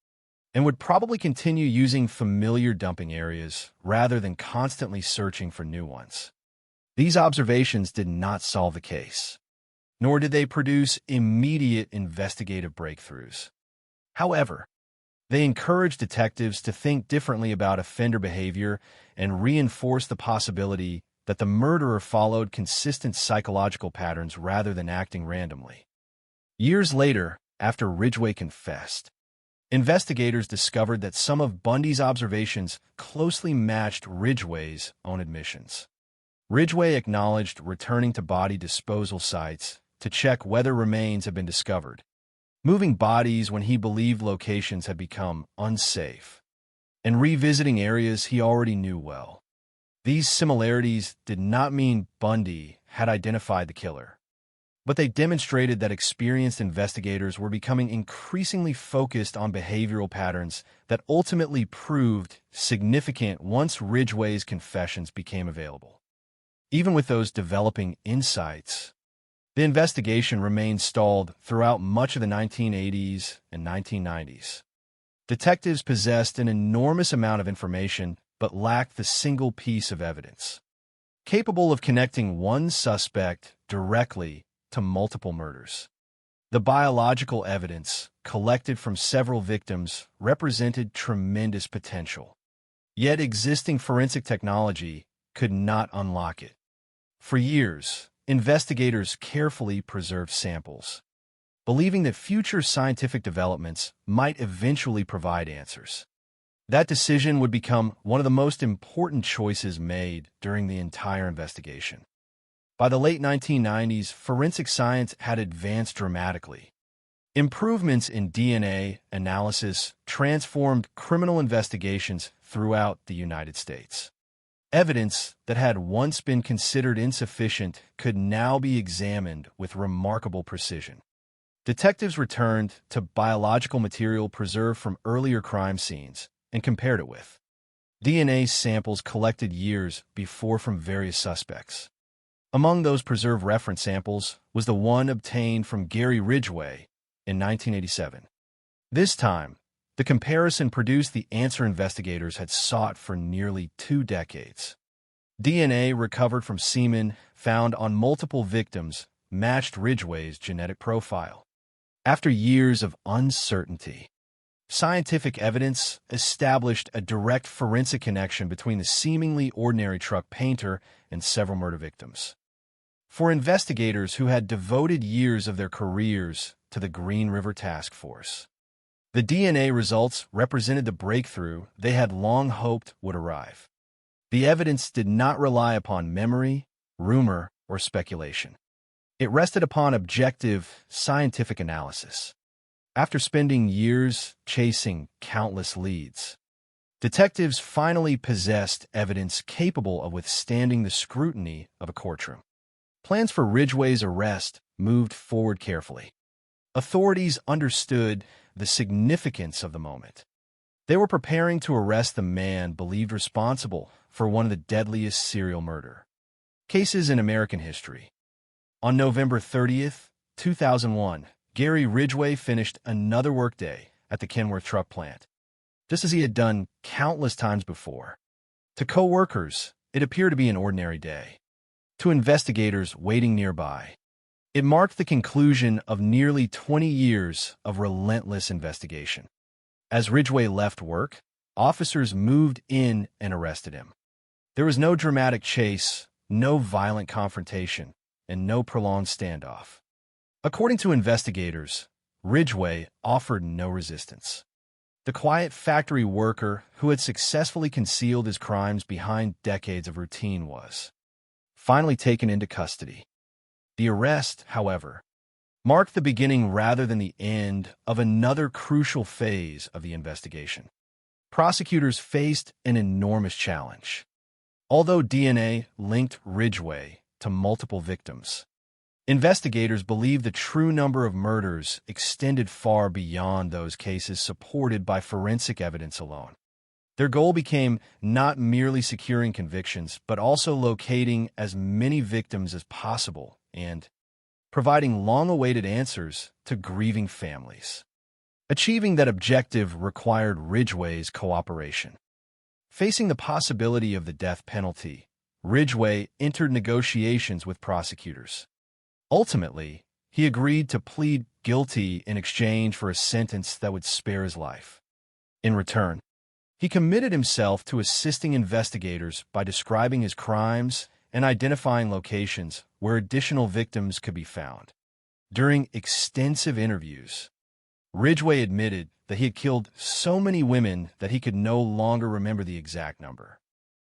and would probably continue using familiar dumping areas rather than constantly searching for new ones. These observations did not solve the case, nor did they produce immediate investigative breakthroughs. However, they encouraged detectives to think differently about offender behavior and reinforce the possibility that the murderer followed consistent psychological patterns rather than acting randomly. Years later, after Ridgway confessed, investigators discovered that some of Bundy's observations closely matched Ridgway's own admissions. Ridgway acknowledged returning to body disposal sites to check whether remains had been discovered, moving bodies when he believed locations had become unsafe, and revisiting areas he already knew well. These similarities did not mean Bundy had identified the killer, but they demonstrated that experienced investigators were becoming increasingly focused on behavioral patterns that ultimately proved significant once Ridgway's confessions became available. Even with those developing insights, the investigation remained stalled throughout much of the 1980s and 1990s. Detectives possessed an enormous amount of information but lacked the single piece of evidence capable of connecting one suspect directly to multiple murders. The biological evidence collected from several victims represented tremendous potential, yet existing forensic technology could not unlock it. For years, investigators carefully preserved samples, believing that future scientific developments might eventually provide answers. That decision would become one of the most important choices made during the entire investigation. By the late 1990s, forensic science had advanced dramatically. Improvements in DNA analysis transformed criminal investigations throughout the United States. Evidence that had once been considered insufficient could now be examined with remarkable precision. Detectives returned to biological material preserved from earlier crime scenes and compared it with DNA samples collected years before from various suspects. Among those preserved reference samples was the one obtained from Gary Ridgway in 1987. This time, the comparison produced the answer investigators had sought for nearly 2 decades. DNA recovered from semen found on multiple victims matched Ridgway's genetic profile. After years of uncertainty, scientific evidence established a direct forensic connection between the seemingly ordinary truck painter and several murder victims. For investigators who had devoted years of their careers to the Green River Task Force, the DNA results represented the breakthrough they had long hoped would arrive. The evidence did not rely upon memory, rumor, or speculation. It rested upon objective, scientific analysis. After spending years chasing countless leads, detectives finally possessed evidence capable of withstanding the scrutiny of a courtroom. Plans for Ridgway's arrest moved forward carefully. Authorities understood the significance of the moment. They were preparing to arrest the man believed responsible for one of the deadliest serial murder cases in American history. On November 30th, 2001, Gary Ridgway finished another workday at the Kenworth truck plant, just as he had done countless times before. To co-workers, it appeared to be an ordinary day. To investigators waiting nearby, It marked the conclusion of nearly 20 years of relentless investigation. As Ridgway left work, officers moved in and arrested him. There was no dramatic chase, no violent confrontation, and no prolonged standoff. According to investigators, Ridgway offered no resistance. The quiet factory worker who had successfully concealed his crimes behind decades of routine was finally taken into custody. The arrest, however, marked the beginning rather than the end of another crucial phase of the investigation. Prosecutors faced an enormous challenge. Although DNA linked Ridgway to multiple victims, investigators believe the true number of murders extended far beyond those cases supported by forensic evidence alone. Their goal became not merely securing convictions, but also locating as many victims as possible and providing long-awaited answers to grieving families. Achieving that objective required Ridgway's cooperation. Facing the possibility of the death penalty, Ridgway entered negotiations with prosecutors. Ultimately, he agreed to plead guilty in exchange for a sentence that would spare his life. In return, he committed himself to assisting investigators by describing his crimes and identifying locations where additional victims could be found. During extensive interviews, Ridgway admitted that he had killed so many women that he could no longer remember the exact number.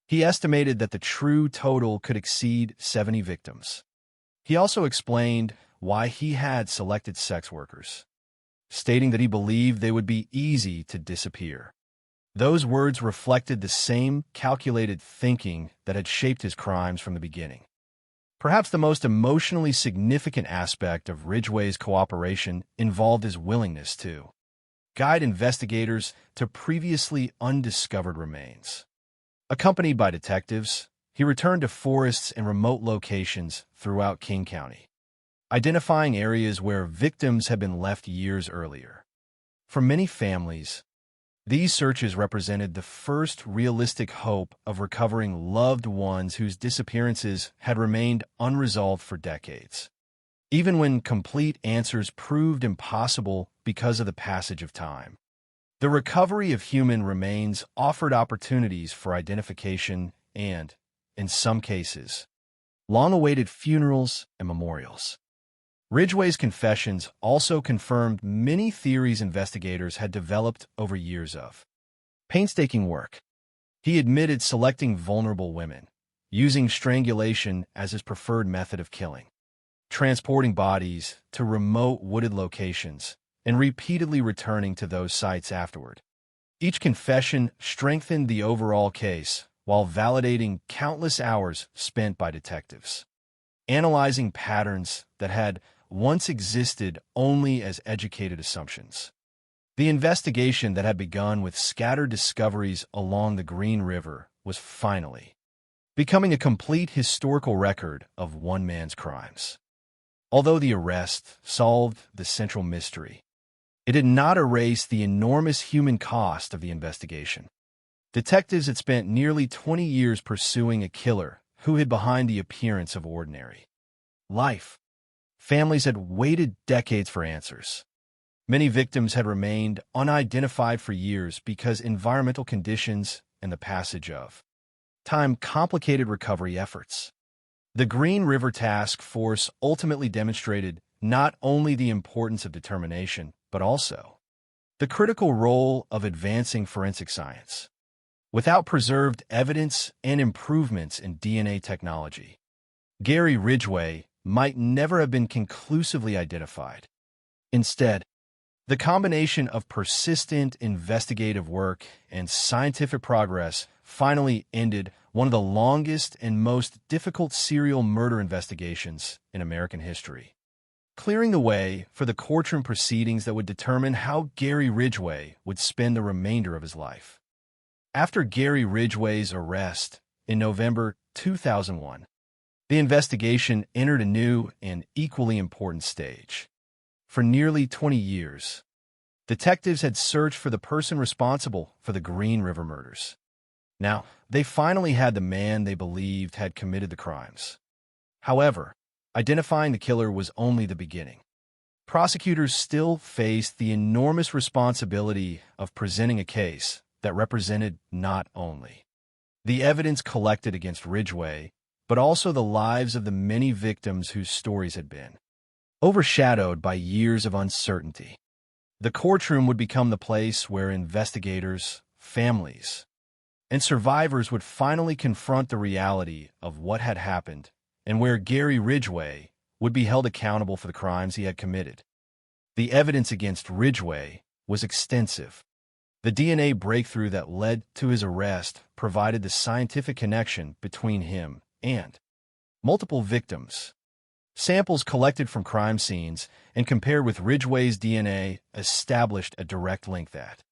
He estimated that the true total could exceed 70 victims. He also explained why he had selected sex workers, stating that he believed they would be easy to disappear. Those words reflected the same calculated thinking that had shaped his crimes from the beginning. Perhaps the most emotionally significant aspect of Ridgway's cooperation involved his willingness to guide investigators to previously undiscovered remains. Accompanied by detectives, he returned to forests and remote locations throughout King County, identifying areas where victims had been left years earlier. For many families, these searches represented the first realistic hope of recovering loved ones whose disappearances had remained unresolved for decades. Even when complete answers proved impossible because of the passage of time, the recovery of human remains offered opportunities for identification and, in some cases, long-awaited funerals and memorials. Ridgway's confessions also confirmed many theories investigators had developed over years of painstaking work. He admitted selecting vulnerable women, using strangulation as his preferred method of killing, transporting bodies to remote wooded locations, and repeatedly returning to those sites afterward. Each confession strengthened the overall case while validating countless hours spent by detectives, analyzing patterns that had once existed only as educated assumptions. The investigation that had begun with scattered discoveries along the Green River was finally becoming a complete historical record of one man's crimes. Although the arrest solved the central mystery, it did not erase the enormous human cost of the investigation. Detectives had spent nearly 20 years pursuing a killer who hid behind the appearance of ordinary life. Families had waited decades for answers. Many victims had remained unidentified for years because environmental conditions and the passage of time complicated recovery efforts. The Green River Task Force ultimately demonstrated not only the importance of determination, but also the critical role of advancing forensic science. Without preserved evidence and improvements in DNA technology, Gary Ridgway might never have been conclusively identified. Instead, the combination of persistent investigative work and scientific progress finally ended one of the longest and most difficult serial murder investigations in American history, clearing the way for the courtroom proceedings that would determine how Gary Ridgway would spend the remainder of his life. After Gary Ridgway's arrest in November 2001, the investigation entered a new and equally important stage. For nearly 20 years, detectives had searched for the person responsible for the Green River murders. Now, they finally had the man they believed had committed the crimes. However, identifying the killer was only the beginning. Prosecutors still faced the enormous responsibility of presenting a case that represented not only the evidence collected against Ridgway, but also the lives of the many victims whose stories had been overshadowed by years of uncertainty. The courtroom would become the place where investigators, families, and survivors would finally confront the reality of what had happened, and where Gary Ridgway would be held accountable for the crimes he had committed. The evidence against Ridgway was extensive. The DNA breakthrough that led to his arrest provided the scientific connection between him and multiple victims. Samples collected from crime scenes and compared with Ridgway's DNA established a direct link that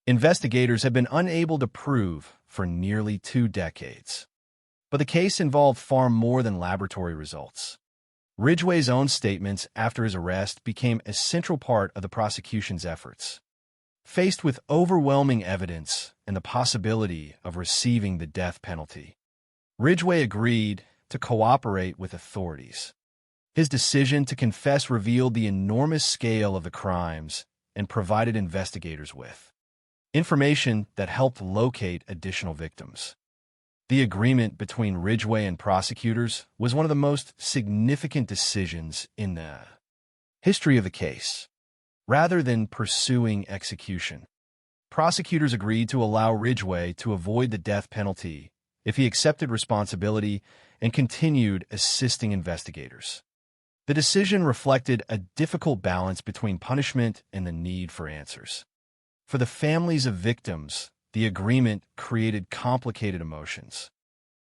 investigators have been unable to prove for nearly 2 decades. But the case involved far more than laboratory results. Ridgway's own statements after his arrest became a central part of the prosecution's efforts. Faced with overwhelming evidence and the possibility of receiving the death penalty, Ridgway agreed to cooperate with authorities. His decision to confess revealed the enormous scale of the crimes and provided investigators with information that helped locate additional victims. The agreement between Ridgway and prosecutors was one of the most significant decisions in the history of the case. Rather than pursuing execution, prosecutors agreed to allow Ridgway to avoid the death penalty if he accepted responsibility and continued assisting investigators. The decision reflected a difficult balance between punishment and the need for answers. For the families of victims, the agreement created complicated emotions.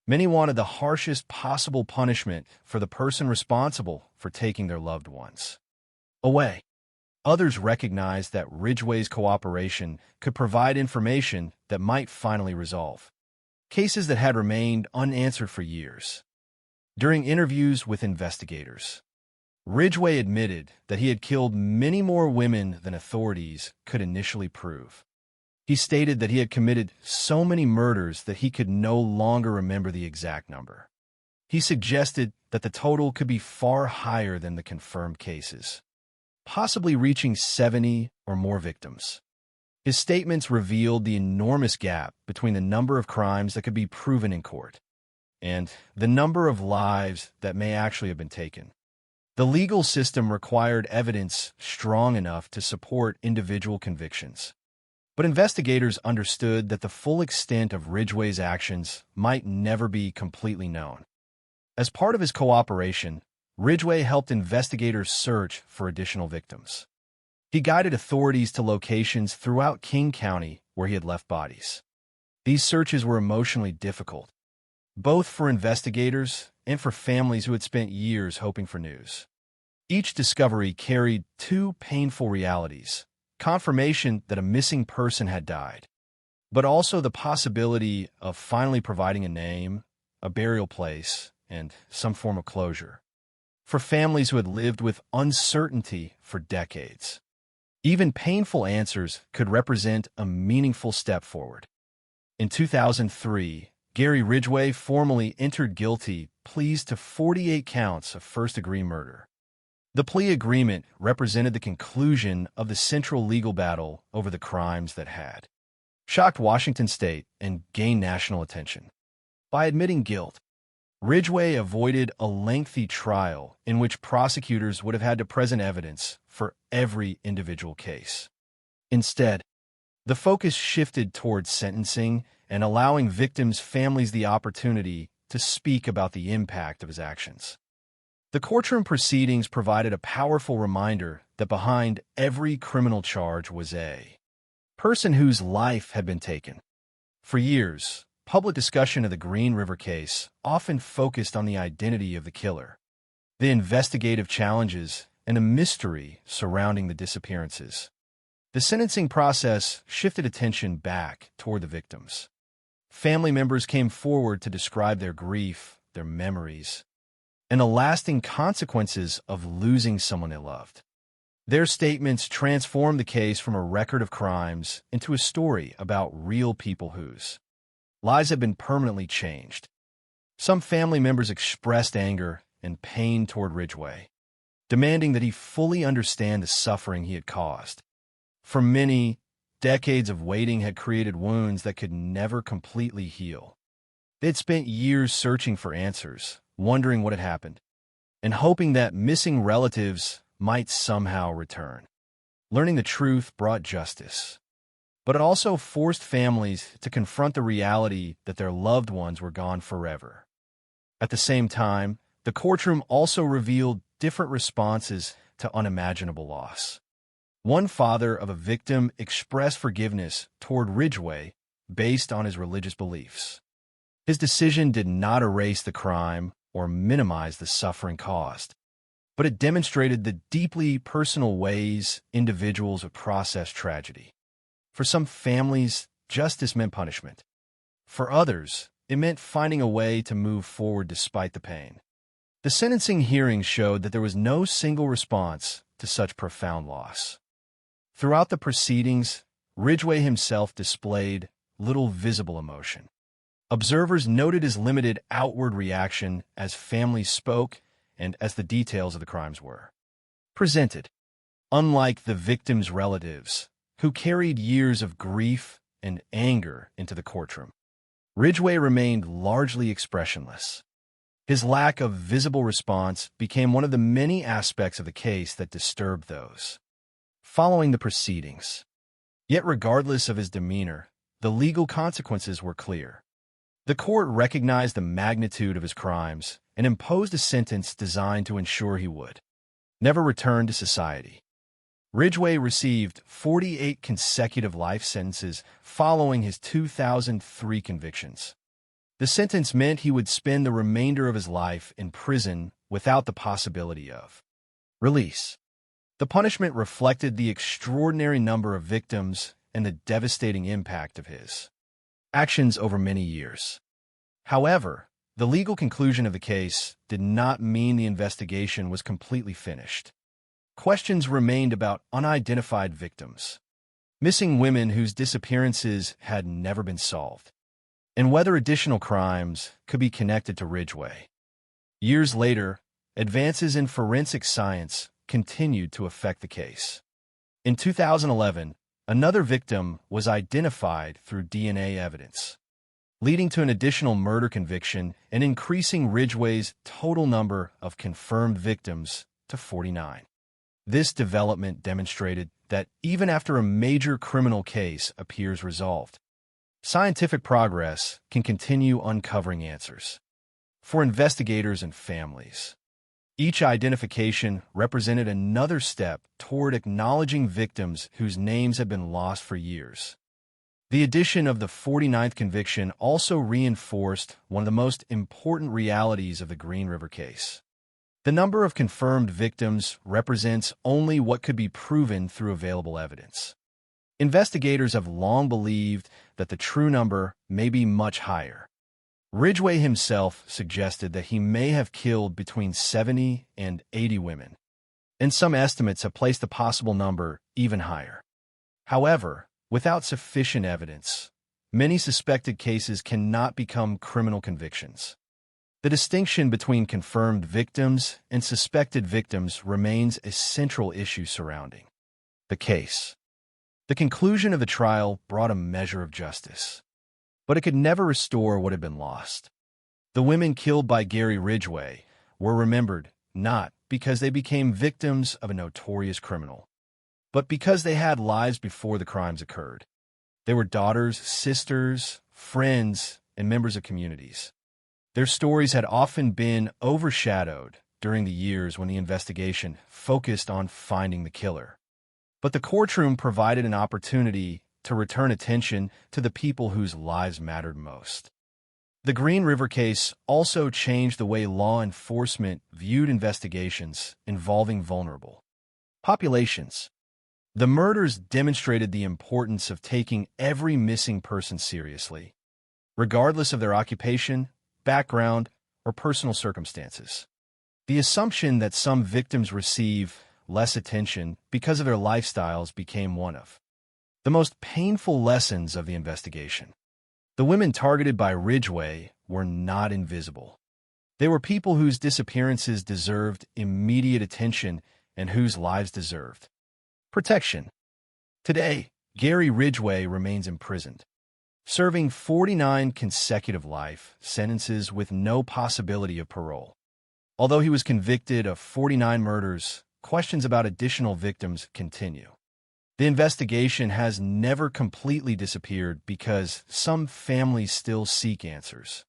Many wanted the harshest possible punishment for the person responsible for taking their loved ones away. Others recognized that Ridgway's cooperation could provide information that might finally resolve cases that had remained unanswered for years. During interviews with investigators, Ridgway admitted that he had killed many more women than authorities could initially prove. He stated that he had committed so many murders that he could no longer remember the exact number. He suggested that the total could be far higher than the confirmed cases, possibly reaching 70 or more victims. His statements revealed the enormous gap between the number of crimes that could be proven in court and the number of lives that may actually have been taken. The legal system required evidence strong enough to support individual convictions. But investigators understood that the full extent of Ridgway's actions might never be completely known. As part of his cooperation, Ridgway helped investigators search for additional victims. He guided authorities to locations throughout King County where he had left bodies. These searches were emotionally difficult, both for investigators and for families who had spent years hoping for news. Each discovery carried 2 painful realities: confirmation that a missing person had died, but also the possibility of finally providing a name, a burial place, and some form of closure for families who had lived with uncertainty for decades. Even painful answers could represent a meaningful step forward. In 2003, Gary Ridgway formally entered guilty pleas to 48 counts of first-degree murder. The plea agreement represented the conclusion of the central legal battle over the crimes that had shocked Washington state and gained national attention. By admitting guilt, Ridgway avoided a lengthy trial in which prosecutors would have had to present evidence for every individual case. Instead, the focus shifted towards sentencing and allowing victims' families the opportunity to speak about the impact of his actions. The courtroom proceedings provided a powerful reminder that behind every criminal charge was a person whose life had been taken. For years, public discussion of the Green River case often focused on the identity of the killer, the investigative challenges, and a mystery surrounding the disappearances. The sentencing process shifted attention back toward the victims. Family members came forward to describe their grief, their memories, and the lasting consequences of losing someone they loved. Their statements transformed the case from a record of crimes into a story about real people whose lives had been permanently changed. Some family members expressed anger and pain toward Ridgway, demanding that he fully understand the suffering he had caused. For many, decades of waiting had created wounds that could never completely heal. They had spent years searching for answers, wondering what had happened, and hoping that missing relatives might somehow return. Learning the truth brought justice, but it also forced families to confront the reality that their loved ones were gone forever. At the same time, the courtroom also revealed different responses to unimaginable loss. One father of a victim expressed forgiveness toward Ridgway based on his religious beliefs. His decision did not erase the crime or minimize the suffering caused, but it demonstrated the deeply personal ways individuals have processed tragedy. For some families, justice meant punishment. For others, it meant finding a way to move forward despite the pain. The sentencing hearing showed that there was no single response to such profound loss. Throughout the proceedings, Ridgway himself displayed little visible emotion. Observers noted his limited outward reaction as families spoke and as the details of the crimes were presented. Unlike the victim's relatives, who carried years of grief and anger into the courtroom, Ridgway remained largely expressionless. His lack of visible response became one of the many aspects of the case that disturbed those following the proceedings. Yet regardless of his demeanor, the legal consequences were clear. The court recognized the magnitude of his crimes and imposed a sentence designed to ensure he would never return to society. Ridgway received 48 consecutive life sentences following his 2003 convictions. The sentence meant he would spend the remainder of his life in prison without the possibility of release. The punishment reflected the extraordinary number of victims and the devastating impact of his actions over many years. However, the legal conclusion of the case did not mean the investigation was completely finished. Questions remained about unidentified victims, missing women whose disappearances had never been solved, and whether additional crimes could be connected to Ridgway. Years later, advances in forensic science continued to affect the case. In 2011, another victim was identified through DNA evidence, leading to an additional murder conviction and increasing Ridgway's total number of confirmed victims to 49. This development demonstrated that even after a major criminal case appears resolved, scientific progress can continue uncovering answers. For investigators and families, each identification represented another step toward acknowledging victims whose names had been lost for years. The addition of the 49th conviction also reinforced one of the most important realities of the Green River case. The number of confirmed victims represents only what could be proven through available evidence. Investigators have long believed that the true number may be much higher. Ridgway himself suggested that he may have killed between 70 and 80 women, and some estimates have placed the possible number even higher. However, without sufficient evidence, many suspected cases cannot become criminal convictions. The distinction between confirmed victims and suspected victims remains a central issue surrounding the case. The conclusion of the trial brought a measure of justice, but it could never restore what had been lost. The women killed by Gary Ridgway were remembered not because they became victims of a notorious criminal, but because they had lives before the crimes occurred. They were daughters, sisters, friends, and members of communities. Their stories had often been overshadowed during the years when the investigation focused on finding the killer. But the courtroom provided an opportunity to return attention to the people whose lives mattered most. The Green River case also changed the way law enforcement viewed investigations involving vulnerable populations. The murders demonstrated the importance of taking every missing person seriously, regardless of their occupation, background, or personal circumstances. The assumption that some victims receive less attention because of their lifestyles became one of the most painful lessons of the investigation. The women targeted by Ridgway were not invisible. They were people whose disappearances deserved immediate attention and whose lives deserved protection. Today, Gary Ridgway remains imprisoned, serving 49 consecutive life sentences with no possibility of parole. Although he was convicted of 49 murders, questions about additional victims continue. The investigation has never completely disappeared because some families still seek answers.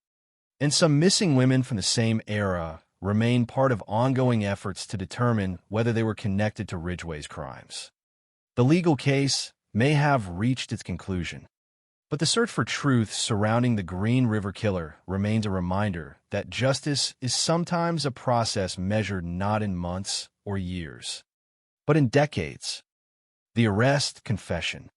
And some missing women from the same era remain part of ongoing efforts to determine whether they were connected to Ridgway's crimes. The legal case may have reached its conclusion, but the search for truth surrounding the Green River Killer remains a reminder that justice is sometimes a process measured not in months or years, but in decades. The arrest, confession,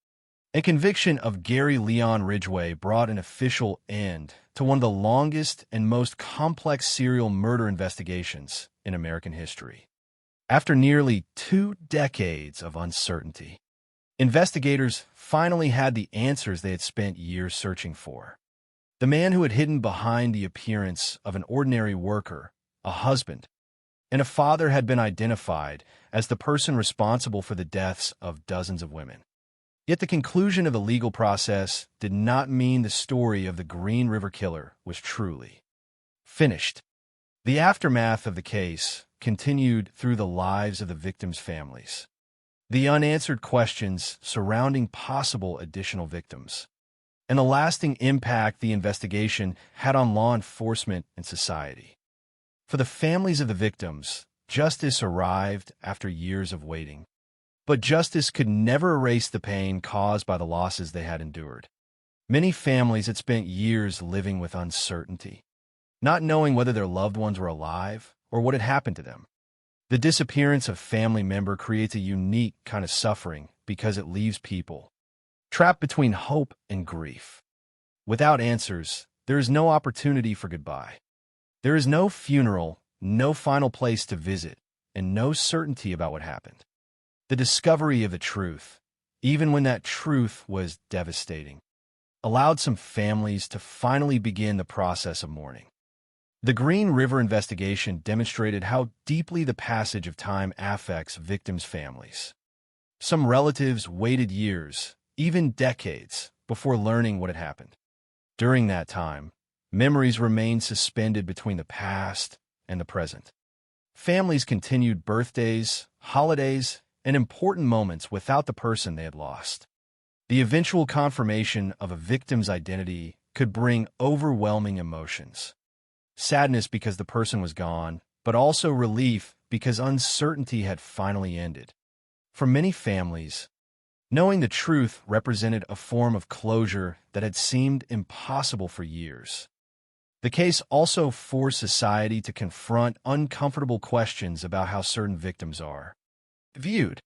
and conviction of Gary Leon Ridgway brought an official end to one of the longest and most complex serial murder investigations in American history. After nearly 2 decades of uncertainty, investigators finally had the answers they had spent years searching for. The man who had hidden behind the appearance of an ordinary worker, a husband, and a father had been identified as the person responsible for the deaths of dozens of women. Yet the conclusion of the legal process did not mean the story of the Green River Killer was truly finished. The aftermath of the case continued through the lives of the victims' families. The unanswered questions surrounding possible additional victims, and the lasting impact the investigation had on law enforcement and society. For the families of the victims, justice arrived after years of waiting. But justice could never erase the pain caused by the losses they had endured. Many families had spent years living with uncertainty, not knowing whether their loved ones were alive or what had happened to them. The disappearance of a family member creates a unique kind of suffering because it leaves people trapped between hope and grief. Without answers, there is no opportunity for goodbye. There is no funeral, no final place to visit, and no certainty about what happened. The discovery of the truth, even when that truth was devastating, allowed some families to finally begin the process of mourning. The Green River investigation demonstrated how deeply the passage of time affects victims' families. Some relatives waited years, even decades, before learning what had happened. During that time, memories remained suspended between the past and the present. Families continued birthdays, holidays, and important moments without the person they had lost. The eventual confirmation of a victim's identity could bring overwhelming emotions. Sadness because the person was gone, but also relief because uncertainty had finally ended. For many families, knowing the truth represented a form of closure that had seemed impossible for years. The case also forced society to confront uncomfortable questions about how certain victims are viewed.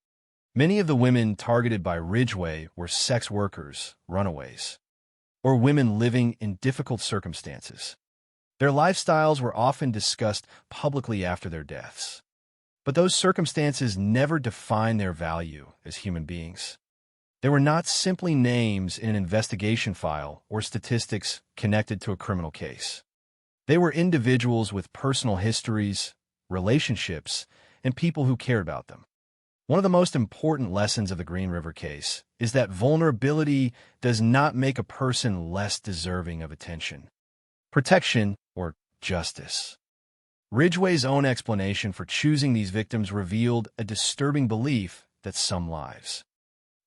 Many of the women targeted by Ridgway were sex workers, runaways, or women living in difficult circumstances. Their lifestyles were often discussed publicly after their deaths. But those circumstances never defined their value as human beings. They were not simply names in an investigation file or statistics connected to a criminal case. They were individuals with personal histories, relationships, and people who cared about them. One of the most important lessons of the Green River case is that vulnerability does not make a person less deserving of attention, protection, or justice. Ridgway's own explanation for choosing these victims revealed a disturbing belief that some lives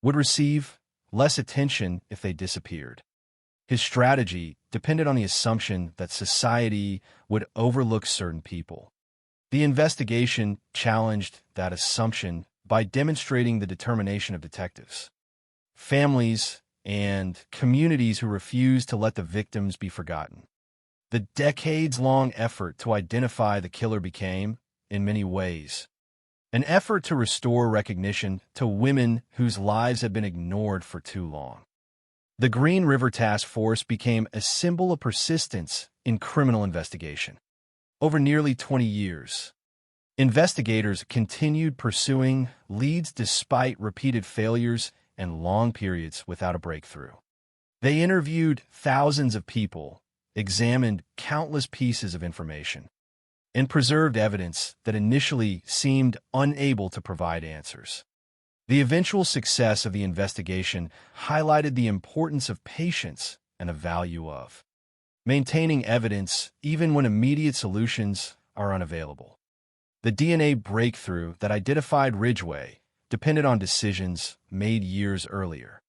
would receive less attention if they disappeared. His strategy depended on the assumption that society would overlook certain people. The investigation challenged that assumption by demonstrating the determination of detectives, families, and communities who refused to let the victims be forgotten. The decades-long effort to identify the killer became, in many ways, an effort to restore recognition to women whose lives had been ignored for too long. The Green River Task Force became a symbol of persistence in criminal investigation. Over nearly 20 years, investigators continued pursuing leads despite repeated failures and long periods without a breakthrough. They interviewed thousands of people, examined countless pieces of information, and preserved evidence that initially seemed unable to provide answers. The eventual success of the investigation highlighted the importance of patience and the value of maintaining evidence even when immediate solutions are unavailable. The DNA breakthrough that identified Ridgway depended on decisions made years earlier,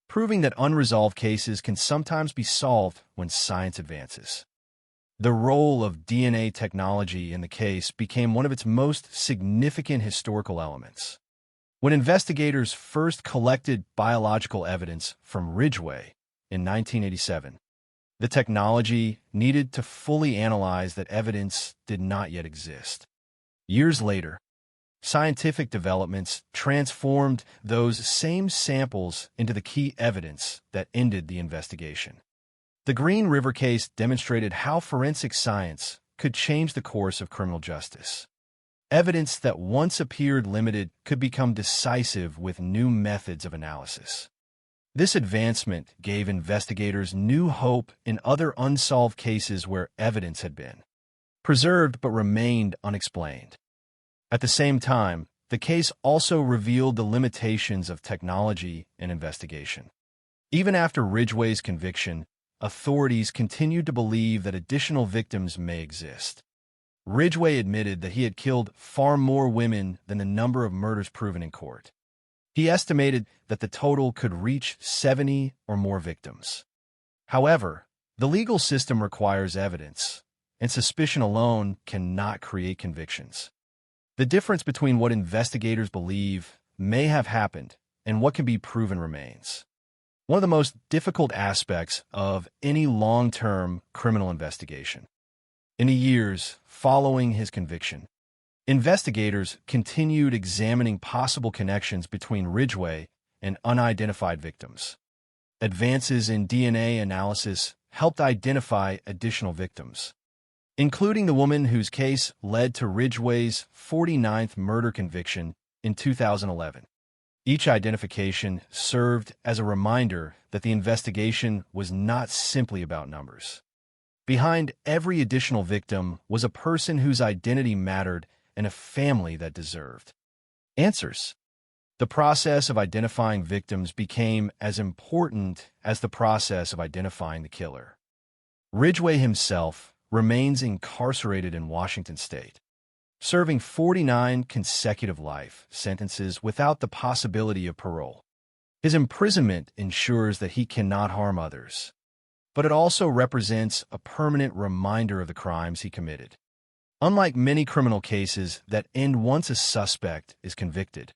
proving that unresolved cases can sometimes be solved when science advances. The role of DNA technology in the case became one of its most significant historical elements. When investigators first collected biological evidence from Ridgway in 1987, the technology needed to fully analyze that evidence did not yet exist. Years later, scientific developments transformed those same samples into the key evidence that ended the investigation. The Green River case demonstrated how forensic science could change the course of criminal justice. Evidence that once appeared limited could become decisive with new methods of analysis. This advancement gave investigators new hope in other unsolved cases where evidence had been preserved but remained unexplained. At the same time, the case also revealed the limitations of technology and investigation. Even after Ridgway's conviction, authorities continued to believe that additional victims may exist. Ridgway admitted that he had killed far more women than the number of murders proven in court. He estimated that the total could reach 70 or more victims. However, the legal system requires evidence, and suspicion alone cannot create convictions. The difference between what investigators believe may have happened and what can be proven remains one of the most difficult aspects of any long-term criminal investigation. In the years following his conviction, investigators continued examining possible connections between Ridgway and unidentified victims. Advances in DNA analysis helped identify additional victims, including the woman whose case led to Ridgway's 49th murder conviction in 2011. Each identification served as a reminder that the investigation was not simply about numbers. Behind every additional victim was a person whose identity mattered and a family that deserved answers. The process of identifying victims became as important as the process of identifying the killer. Ridgway himself remains incarcerated in Washington state, serving 49 consecutive life sentences without the possibility of parole. His imprisonment ensures that he cannot harm others, but it also represents a permanent reminder of the crimes he committed. Unlike many criminal cases that end once a suspect is convicted,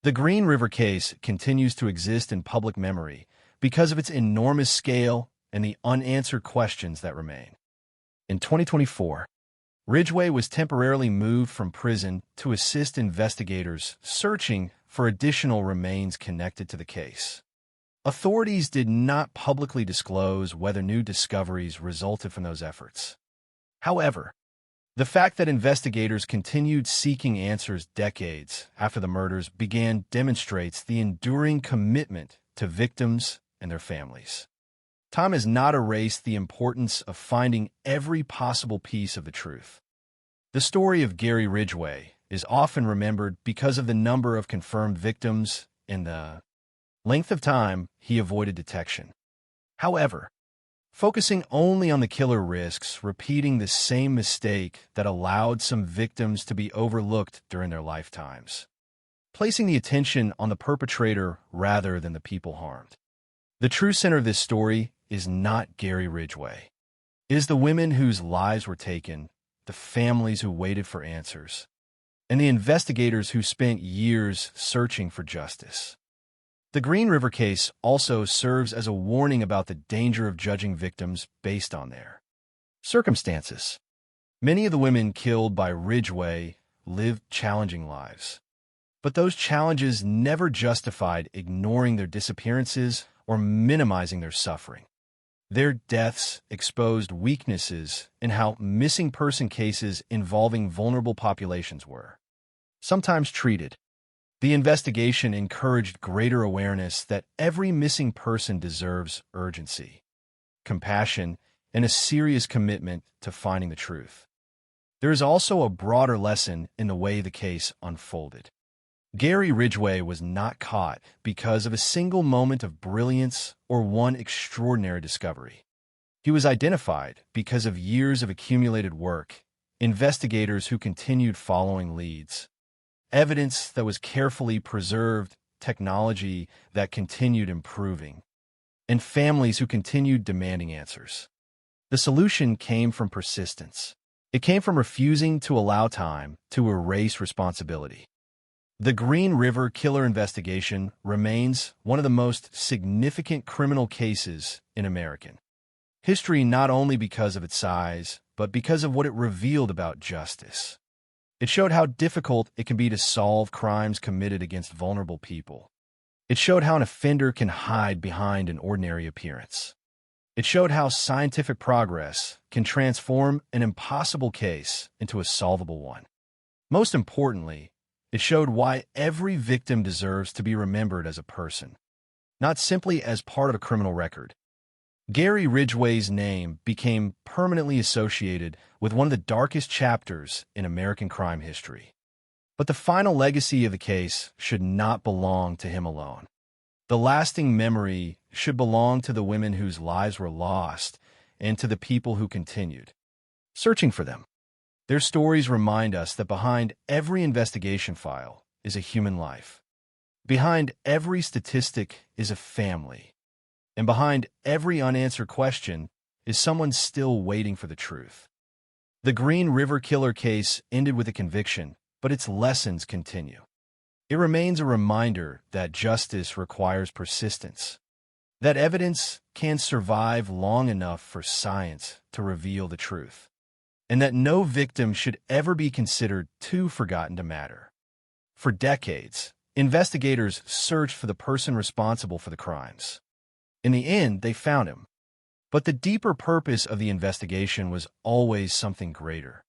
the Green River case continues to exist in public memory because of its enormous scale and the unanswered questions that remain. In 2024, Ridgway was temporarily moved from prison to assist investigators searching for additional remains connected to the case. Authorities did not publicly disclose whether new discoveries resulted from those efforts. However, the fact that investigators continued seeking answers decades after the murders began demonstrates the enduring commitment to victims and their families. Time has not erased the importance of finding every possible piece of the truth. The story of Gary Ridgway is often remembered because of the number of confirmed victims and the length of time he avoided detection. However, focusing only on the killer risks repeating the same mistake that allowed some victims to be overlooked during their lifetimes, placing the attention on the perpetrator rather than the people harmed. The true center of this story is not Gary Ridgway. It is the women whose lives were taken, the families who waited for answers, and the investigators who spent years searching for justice. The Green River case also serves as a warning about the danger of judging victims based on their circumstances. Many of the women killed by Ridgway lived challenging lives, but those challenges never justified ignoring their disappearances or minimizing their suffering. Their deaths exposed weaknesses in how missing person cases involving vulnerable populations were sometimes treated. The investigation encouraged greater awareness that every missing person deserves urgency, compassion, and a serious commitment to finding the truth. There is also a broader lesson in the way the case unfolded. Gary Ridgway was not caught because of a single moment of brilliance or one extraordinary discovery. He was identified because of years of accumulated work, investigators who continued following leads, evidence that was carefully preserved, technology that continued improving, and families who continued demanding answers. The solution came from persistence. It came from refusing to allow time to erase responsibility. The Green River Killer investigation remains one of the most significant criminal cases in American history, not only because of its size, but because of what it revealed about justice. It showed how difficult it can be to solve crimes committed against vulnerable people. It showed how an offender can hide behind an ordinary appearance. It showed how scientific progress can transform an impossible case into a solvable one. Most importantly, it showed why every victim deserves to be remembered as a person, not simply as part of a criminal record. Gary Ridgway's name became permanently associated with one of the darkest chapters in American crime history. But the final legacy of the case should not belong to him alone. The lasting memory should belong to the women whose lives were lost and to the people who continued searching for them. Their stories remind us that behind every investigation file is a human life. Behind every statistic is a family. And behind every unanswered question is someone still waiting for the truth. The Green River Killer case ended with a conviction, but its lessons continue. It remains a reminder that justice requires persistence, that evidence can survive long enough for science to reveal the truth, and that no victim should ever be considered too forgotten to matter. For decades, investigators searched for the person responsible for the crimes. In the end, they found him. But the deeper purpose of the investigation was always something greater: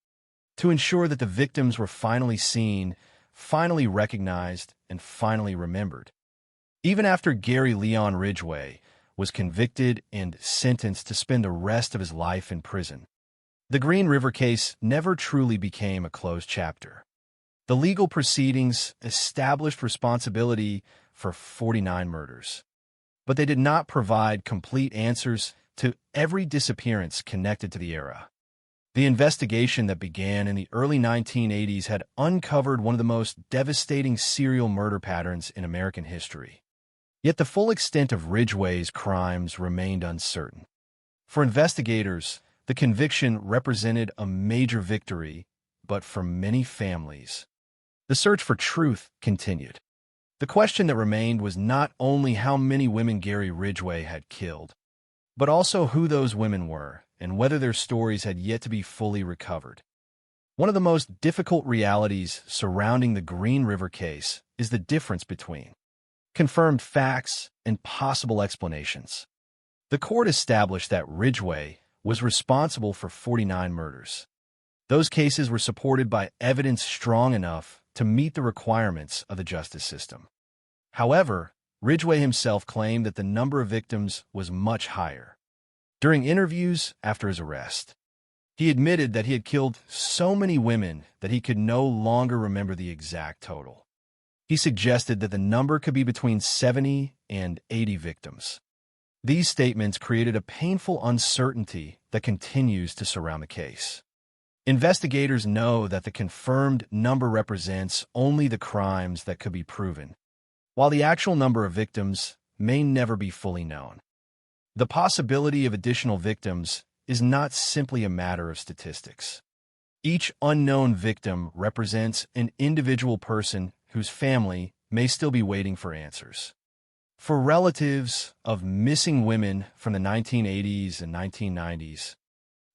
to ensure that the victims were finally seen, finally recognized, and finally remembered. Even after Gary Leon Ridgway was convicted and sentenced to spend the rest of his life in prison, the Green River case never truly became a closed chapter. The legal proceedings established responsibility for 49 murders, but they did not provide complete answers to every disappearance connected to the era. The investigation that began in the early 1980s had uncovered one of the most devastating serial murder patterns in American history. Yet the full extent of Ridgway's crimes remained uncertain. For investigators, the conviction represented a major victory, but for many families, the search for truth continued. The question that remained was not only how many women Gary Ridgway had killed, but also who those women were and whether their stories had yet to be fully recovered. One of the most difficult realities surrounding the Green River case is the difference between confirmed facts and possible explanations. The court established that Ridgway was responsible for 49 murders. Those cases were supported by evidence strong enough to meet the requirements of the justice system. However, Ridgway himself claimed that the number of victims was much higher. During interviews after his arrest, he admitted that he had killed so many women that he could no longer remember the exact total. He suggested that the number could be between 70 and 80 victims. These statements created a painful uncertainty that continues to surround the case. Investigators know that the confirmed number represents only the crimes that could be proven, while the actual number of victims may never be fully known. The possibility of additional victims is not simply a matter of statistics. Each unknown victim represents an individual person whose family may still be waiting for answers. For relatives of missing women from the 1980s and 1990s,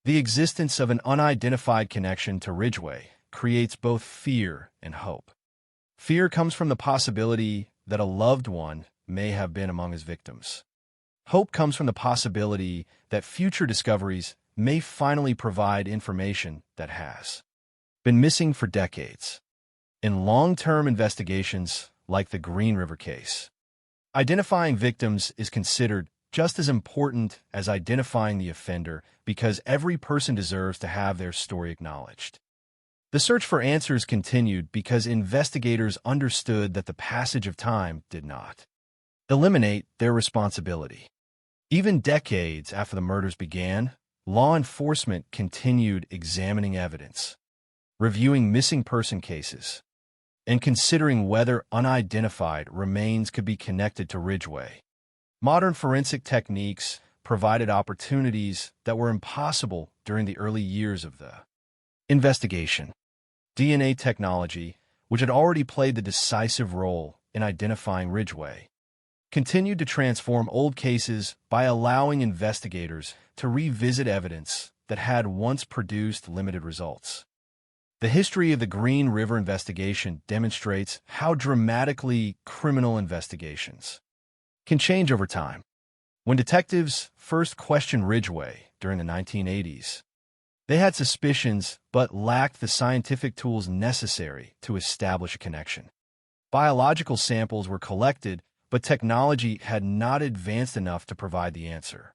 the existence of an unidentified connection to Ridgway creates both fear and hope. Fear comes from the possibility that a loved one may have been among his victims. Hope comes from the possibility that future discoveries may finally provide information that has been missing for decades. In long-term investigations like the Green River case, identifying victims is considered just as important as identifying the offender because every person deserves to have their story acknowledged. The search for answers continued because investigators understood that the passage of time did not eliminate their responsibility. Even decades after the murders began, law enforcement continued examining evidence, reviewing missing person cases, and considering whether unidentified remains could be connected to Ridgway. Modern forensic techniques provided opportunities that were impossible during the early years of the investigation. DNA technology, which had already played the decisive role in identifying Ridgway, continued to transform old cases by allowing investigators to revisit evidence that had once produced limited results. The history of the Green River investigation demonstrates how dramatically criminal investigations can change over time. When detectives first questioned Ridgway during the 1980s, they had suspicions but lacked the scientific tools necessary to establish a connection. Biological samples were collected, but technology had not advanced enough to provide the answer.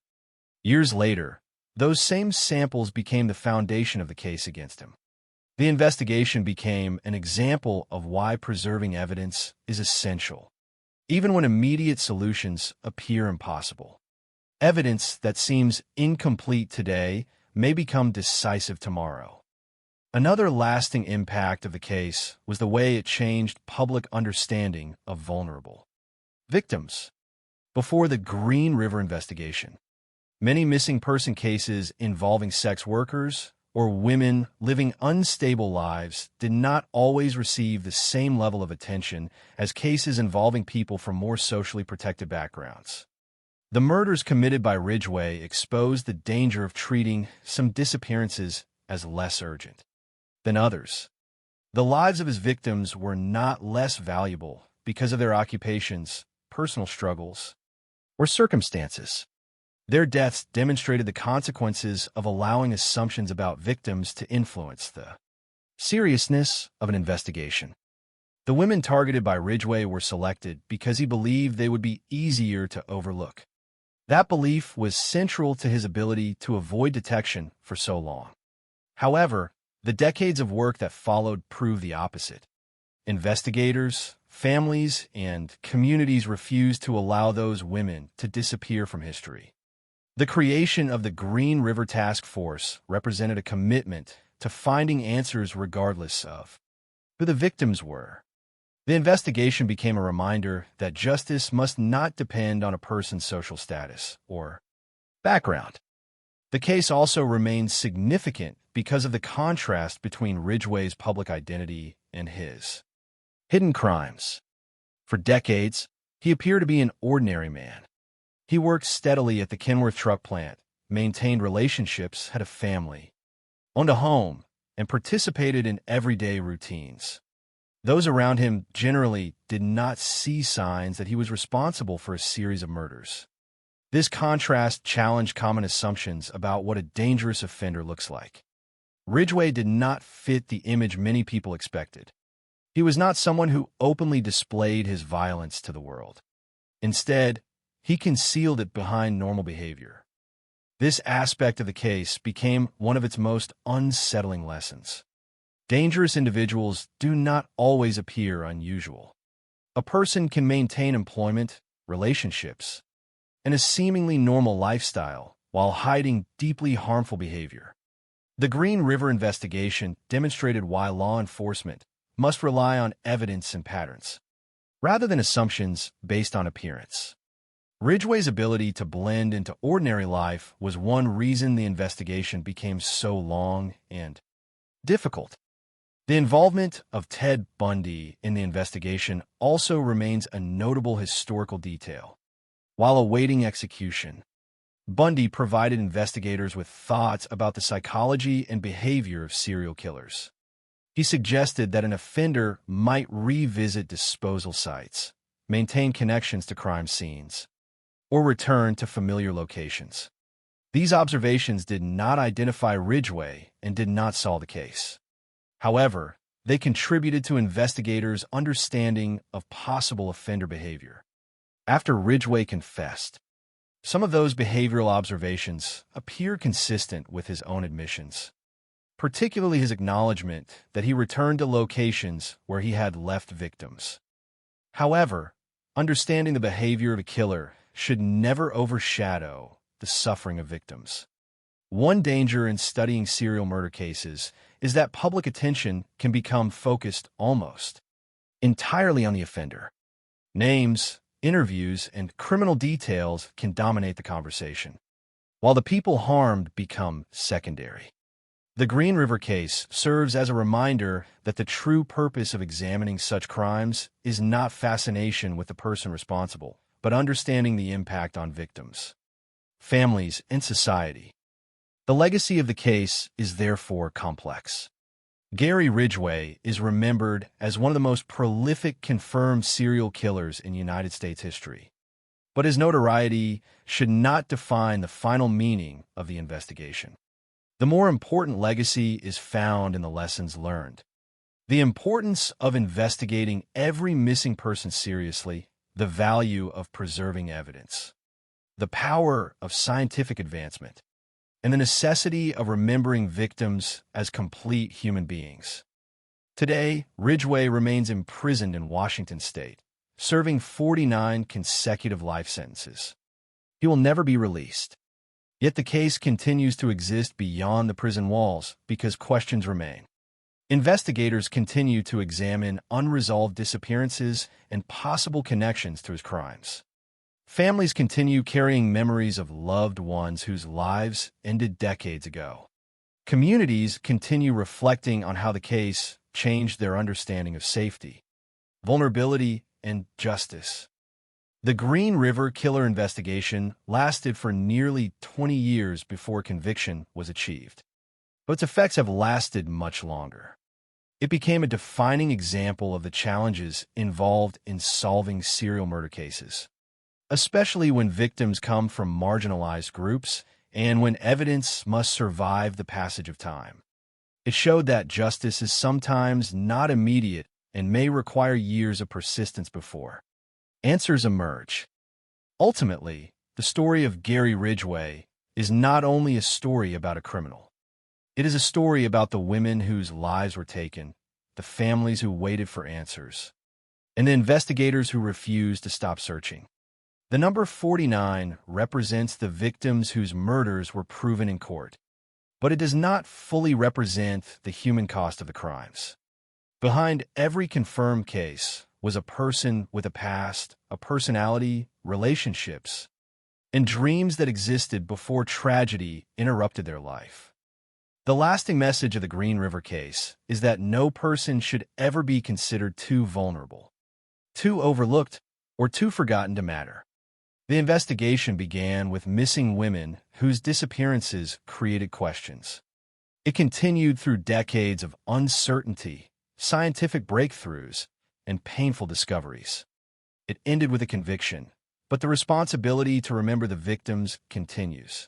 Years later, those same samples became the foundation of the case against him. The investigation became an example of why preserving evidence is essential, even when immediate solutions appear impossible. Evidence that seems incomplete today may become decisive tomorrow. Another lasting impact of the case was the way it changed public understanding of vulnerable victims. Before the Green River investigation, many missing person cases involving sex workers or women living unstable lives did not always receive the same level of attention as cases involving people from more socially protected backgrounds. The murders committed by Ridgway exposed the danger of treating some disappearances as less urgent than others. The lives of his victims were not less valuable because of their occupations, personal struggles, or circumstances. Their deaths demonstrated the consequences of allowing assumptions about victims to influence the seriousness of an investigation. The women targeted by Ridgway were selected because he believed they would be easier to overlook. That belief was central to his ability to avoid detection for so long. However, the decades of work that followed proved the opposite. Investigators, families, and communities refused to allow those women to disappear from history. The creation of the Green River Task Force represented a commitment to finding answers regardless of who the victims were. The investigation became a reminder that justice must not depend on a person's social status or background. The case also remains significant because of the contrast between Ridgway's public identity and his hidden crimes. For decades, he appeared to be an ordinary man. He worked steadily at the Kenworth truck plant, maintained relationships, had a family, owned a home, and participated in everyday routines. Those around him generally did not see signs that he was responsible for a series of murders. This contrast challenged common assumptions about what a dangerous offender looks like. Ridgway did not fit the image many people expected. He was not someone who openly displayed his violence to the world. Instead, he concealed it behind normal behavior. This aspect of the case became one of its most unsettling lessons. Dangerous individuals do not always appear unusual. A person can maintain employment, relationships, and a seemingly normal lifestyle while hiding deeply harmful behavior. The Green River investigation demonstrated why law enforcement must rely on evidence and patterns, rather than assumptions based on appearance. Ridgway's ability to blend into ordinary life was one reason the investigation became so long and difficult. The involvement of Ted Bundy in the investigation also remains a notable historical detail. While awaiting execution, Bundy provided investigators with thoughts about the psychology and behavior of serial killers. He suggested that an offender might revisit disposal sites, maintain connections to crime scenes, or return to familiar locations. These observations did not identify Ridgway and did not solve the case. However, they contributed to investigators' understanding of possible offender behavior. After Ridgway confessed, some of those behavioral observations appear consistent with his own admissions. particularly his acknowledgement that he returned to locations where he had left victims. However, understanding the behavior of a killer should never overshadow the suffering of victims. One danger in studying serial murder cases is that public attention can become focused almost entirely on the offender. Names, interviews, and criminal details can dominate the conversation, while the people harmed become secondary. The Green River case serves as a reminder that the true purpose of examining such crimes is not fascination with the person responsible, but understanding the impact on victims, families, and society. The legacy of the case is therefore complex. Gary Ridgway is remembered as one of the most prolific confirmed serial killers in United States history. But his notoriety should not define the final meaning of the investigation. The more important legacy is found in the lessons learned. The importance of investigating every missing person seriously, the value of preserving evidence, the power of scientific advancement, and the necessity of remembering victims as complete human beings. Today, Ridgway remains imprisoned in Washington state, serving 49 consecutive life sentences. He will never be released. Yet the case continues to exist beyond the prison walls because questions remain. Investigators continue to examine unresolved disappearances and possible connections to his crimes. Families continue carrying memories of loved ones whose lives ended decades ago. Communities continue reflecting on how the case changed their understanding of safety, vulnerability, and justice. The Green River killer investigation lasted for nearly 20 years before conviction was achieved, but its effects have lasted much longer. It became a defining example of the challenges involved in solving serial murder cases, especially when victims come from marginalized groups and when evidence must survive the passage of time. It showed that justice is sometimes not immediate and may require years of persistence before answers emerge. Ultimately, the story of Gary Ridgway is not only a story about a criminal. It is a story about the women whose lives were taken, the families who waited for answers, and the investigators who refused to stop searching. The number 49 represents the victims whose murders were proven in court, but it does not fully represent the human cost of the crimes. Behind every confirmed case was a person with a past, a personality, relationships, and dreams that existed before tragedy interrupted their life. The lasting message of the Green River case is that no person should ever be considered too vulnerable, too overlooked, or too forgotten to matter. The investigation began with missing women whose disappearances created questions. It continued through decades of uncertainty, scientific breakthroughs, and painful discoveries. It ended with a conviction, but the responsibility to remember the victims continues.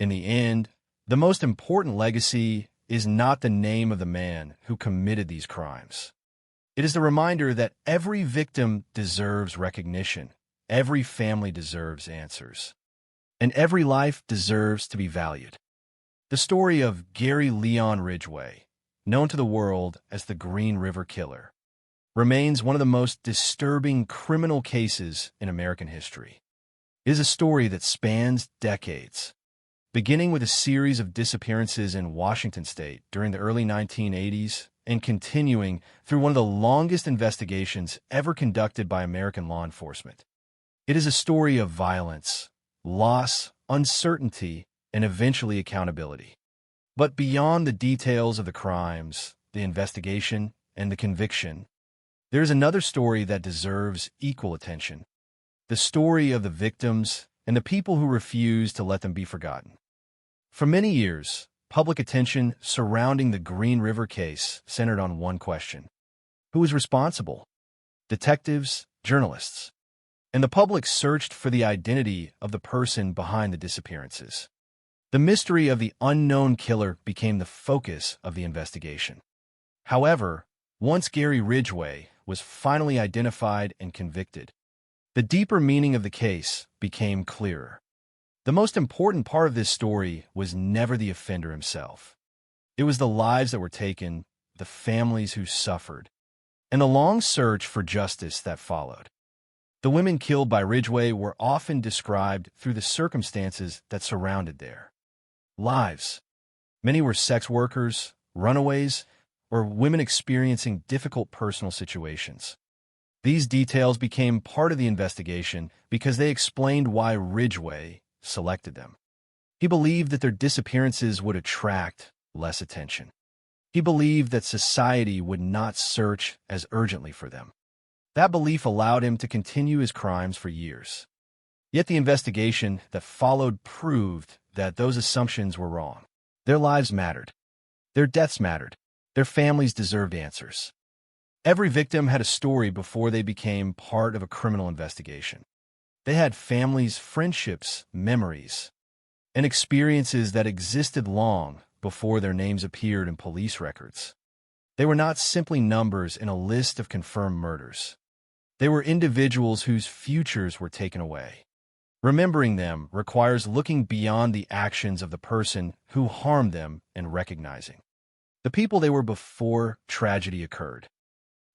In the end, the most important legacy is not the name of the man who committed these crimes. It is the reminder that every victim deserves recognition, every family deserves answers, and every life deserves to be valued. The story of Gary Leon Ridgway, known to the world as the Green River Killer, remains one of the most disturbing criminal cases in American history. It is a story that spans decades, beginning with a series of disappearances in Washington state during the early 1980s and continuing through one of the longest investigations ever conducted by American law enforcement. It is a story of violence, loss, uncertainty, and eventually accountability. But beyond the details of the crimes, the investigation, and the conviction, there is another story that deserves equal attention. The story of the victims and the people who refuse to let them be forgotten. For many years, public attention surrounding the Green River case centered on one question: who was responsible? Detectives, journalists, and the public searched for the identity of the person behind the disappearances. The mystery of the unknown killer became the focus of the investigation. However, once Gary Ridgway was finally identified and convicted, the deeper meaning of the case became clearer. The most important part of this story was never the offender himself. It was the lives that were taken, the families who suffered, and the long search for justice that followed. The women killed by Ridgway were often described through the circumstances that surrounded their lives. Many were sex workers, runaways, or women experiencing difficult personal situations. These details became part of the investigation because they explained why Ridgway selected them. He believed that their disappearances would attract less attention. He believed that society would not search as urgently for them. That belief allowed him to continue his crimes for years. Yet the investigation that followed proved that those assumptions were wrong. Their lives mattered. Their deaths mattered. Their families deserved answers. Every victim had a story before they became part of a criminal investigation. They had families, friendships, memories, and experiences that existed long before their names appeared in police records. They were not simply numbers in a list of confirmed murders. They were individuals whose futures were taken away. Remembering them requires looking beyond the actions of the person who harmed them and recognizing the people they were before tragedy occurred.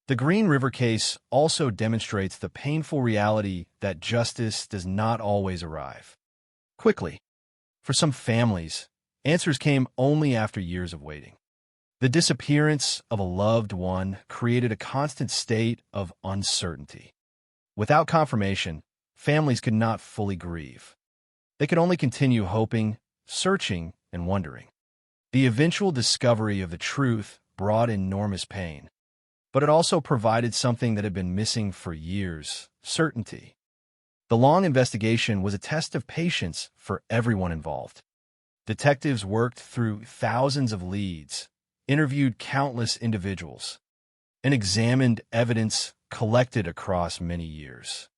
The Green River case also demonstrates the painful reality that justice does not always arrive quickly. For some families, answers came only after years of waiting. The disappearance of a loved one created a constant state of uncertainty. Without confirmation, families could not fully grieve. They could only continue hoping, searching, and wondering. The eventual discovery of the truth brought enormous pain, but it also provided something that had been missing for years: certainty. The long investigation was a test of patience for everyone involved. Detectives worked through thousands of leads, interviewed countless individuals, and examined evidence collected across many years.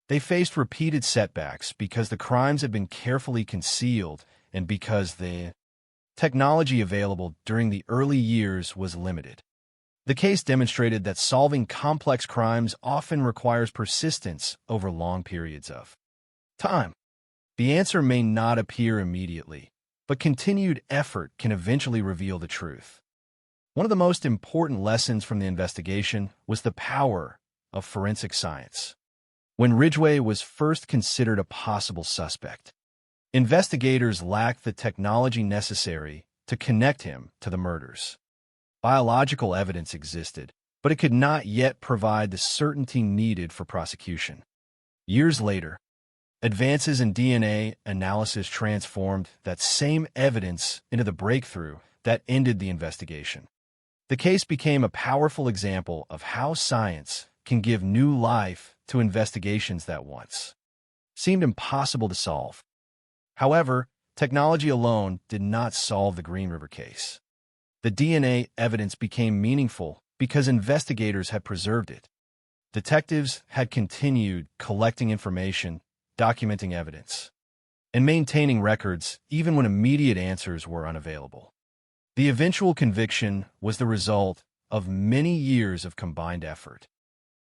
They faced repeated setbacks because the crimes had been carefully concealed and because the technology available during the early years was limited. The case demonstrated that solving complex crimes often requires persistence over long periods of time. The answer may not appear immediately, but continued effort can eventually reveal the truth. One of the most important lessons from the investigation was the power of forensic science. When Ridgway was first considered a possible suspect, investigators lacked the technology necessary to connect him to the murders. Biological evidence existed, but it could not yet provide the certainty needed for prosecution. Years later, advances in DNA analysis transformed that same evidence into the breakthrough that ended the investigation. The case became a powerful example of how science can give new life to investigations that once seemed impossible to solve. However, technology alone did not solve the Green River case. The DNA evidence became meaningful because investigators had preserved it. Detectives had continued collecting information, documenting evidence, and maintaining records even when immediate answers were unavailable. The eventual conviction was the result of many years of combined effort.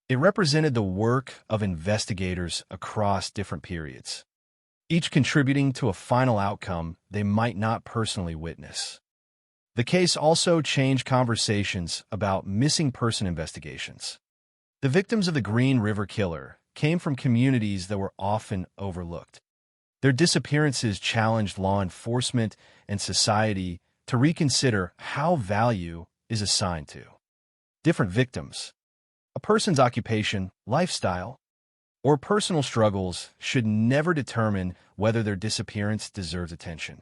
It represented the work of investigators across different periods, each contributing to a final outcome they might not personally witness. The case also changed conversations about missing person investigations. The victims of the Green River Killer came from communities that were often overlooked. Their disappearances challenged law enforcement and society to reconsider how value is assigned to different victims. A person's occupation, lifestyle, or personal struggles should never determine whether their disappearance deserves attention.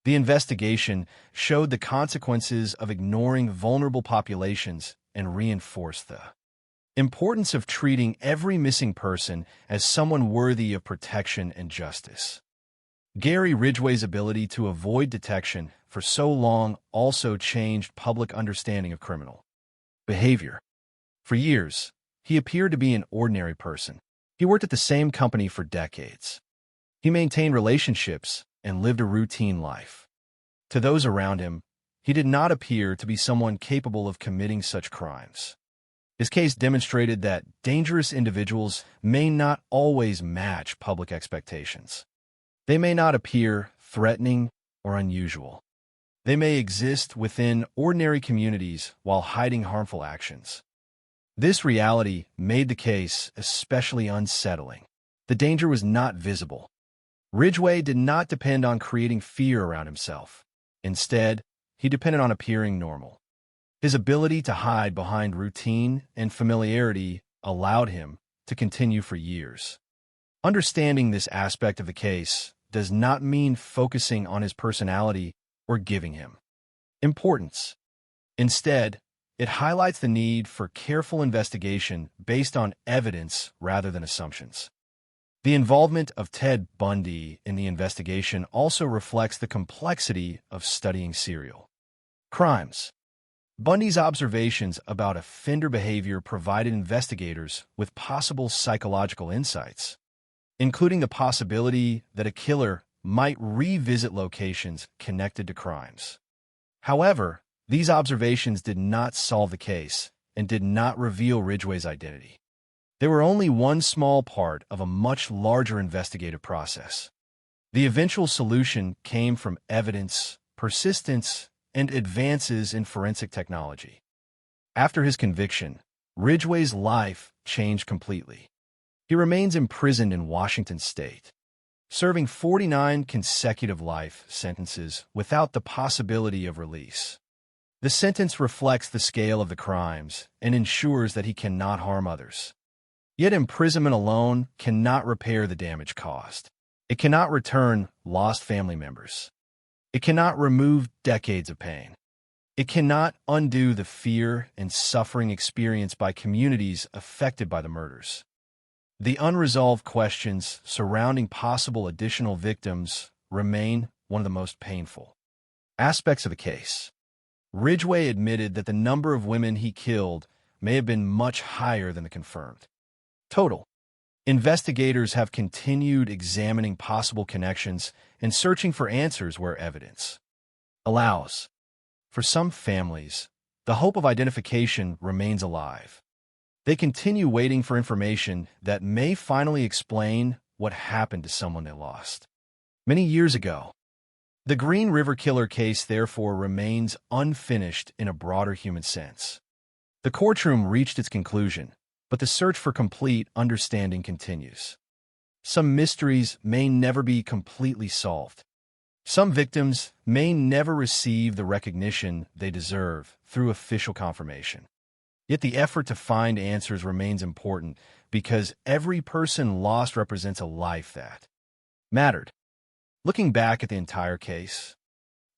The investigation showed the consequences of ignoring vulnerable populations and reinforced the importance of treating every missing person as someone worthy of protection and justice. Gary Ridgway's ability to avoid detection for so long also changed public understanding of criminal behavior. For years, he appeared to be an ordinary person. He worked at the same company for decades. He maintained relationships and lived a routine life. To those around him, he did not appear to be someone capable of committing such crimes. His case demonstrated that dangerous individuals may not always match public expectations. They may not appear threatening or unusual, They may exist within ordinary communities while hiding harmful actions. This reality made the case especially unsettling. The danger was not visible. Ridgway did not depend on creating fear around himself. Instead, he depended on appearing normal. His ability to hide behind routine and familiarity allowed him to continue for years. Understanding this aspect of the case does not mean focusing on his personality or giving him importance. Instead, it highlights the need for careful investigation based on evidence rather than assumptions. The involvement of Ted Bundy in the investigation also reflects the complexity of studying serial crimes. Bundy's observations about offender behavior provided investigators with possible psychological insights, including the possibility that a killer might revisit locations connected to crimes. However, these observations did not solve the case and did not reveal Ridgway's identity. They were only one small part of a much larger investigative process. The eventual solution came from evidence, persistence, and advances in forensic technology. After his conviction, Ridgway's life changed completely. He remains imprisoned in Washington state, serving 49 consecutive life sentences without the possibility of release. The sentence reflects the scale of the crimes and ensures that he cannot harm others. Yet imprisonment alone cannot repair the damage caused. It cannot return lost family members. It cannot remove decades of pain. It cannot undo the fear and suffering experienced by communities affected by the murders. The unresolved questions surrounding possible additional victims remain one of the most painful aspects of the case. Ridgway admitted that the number of women he killed may have been much higher than the confirmed total. Investigators have continued examining possible connections and searching for answers where evidence allows. For some families, the hope of identification remains alive. They continue waiting for information that may finally explain what happened to someone they lost many years ago. The Green River Killer case, therefore, remains unfinished in a broader human sense. The courtroom reached its conclusion, but the search for complete understanding continues. Some mysteries may never be completely solved. Some victims may never receive the recognition they deserve through official confirmation. Yet the effort to find answers remains important because every person lost represents a life that mattered. Looking back at the entire case,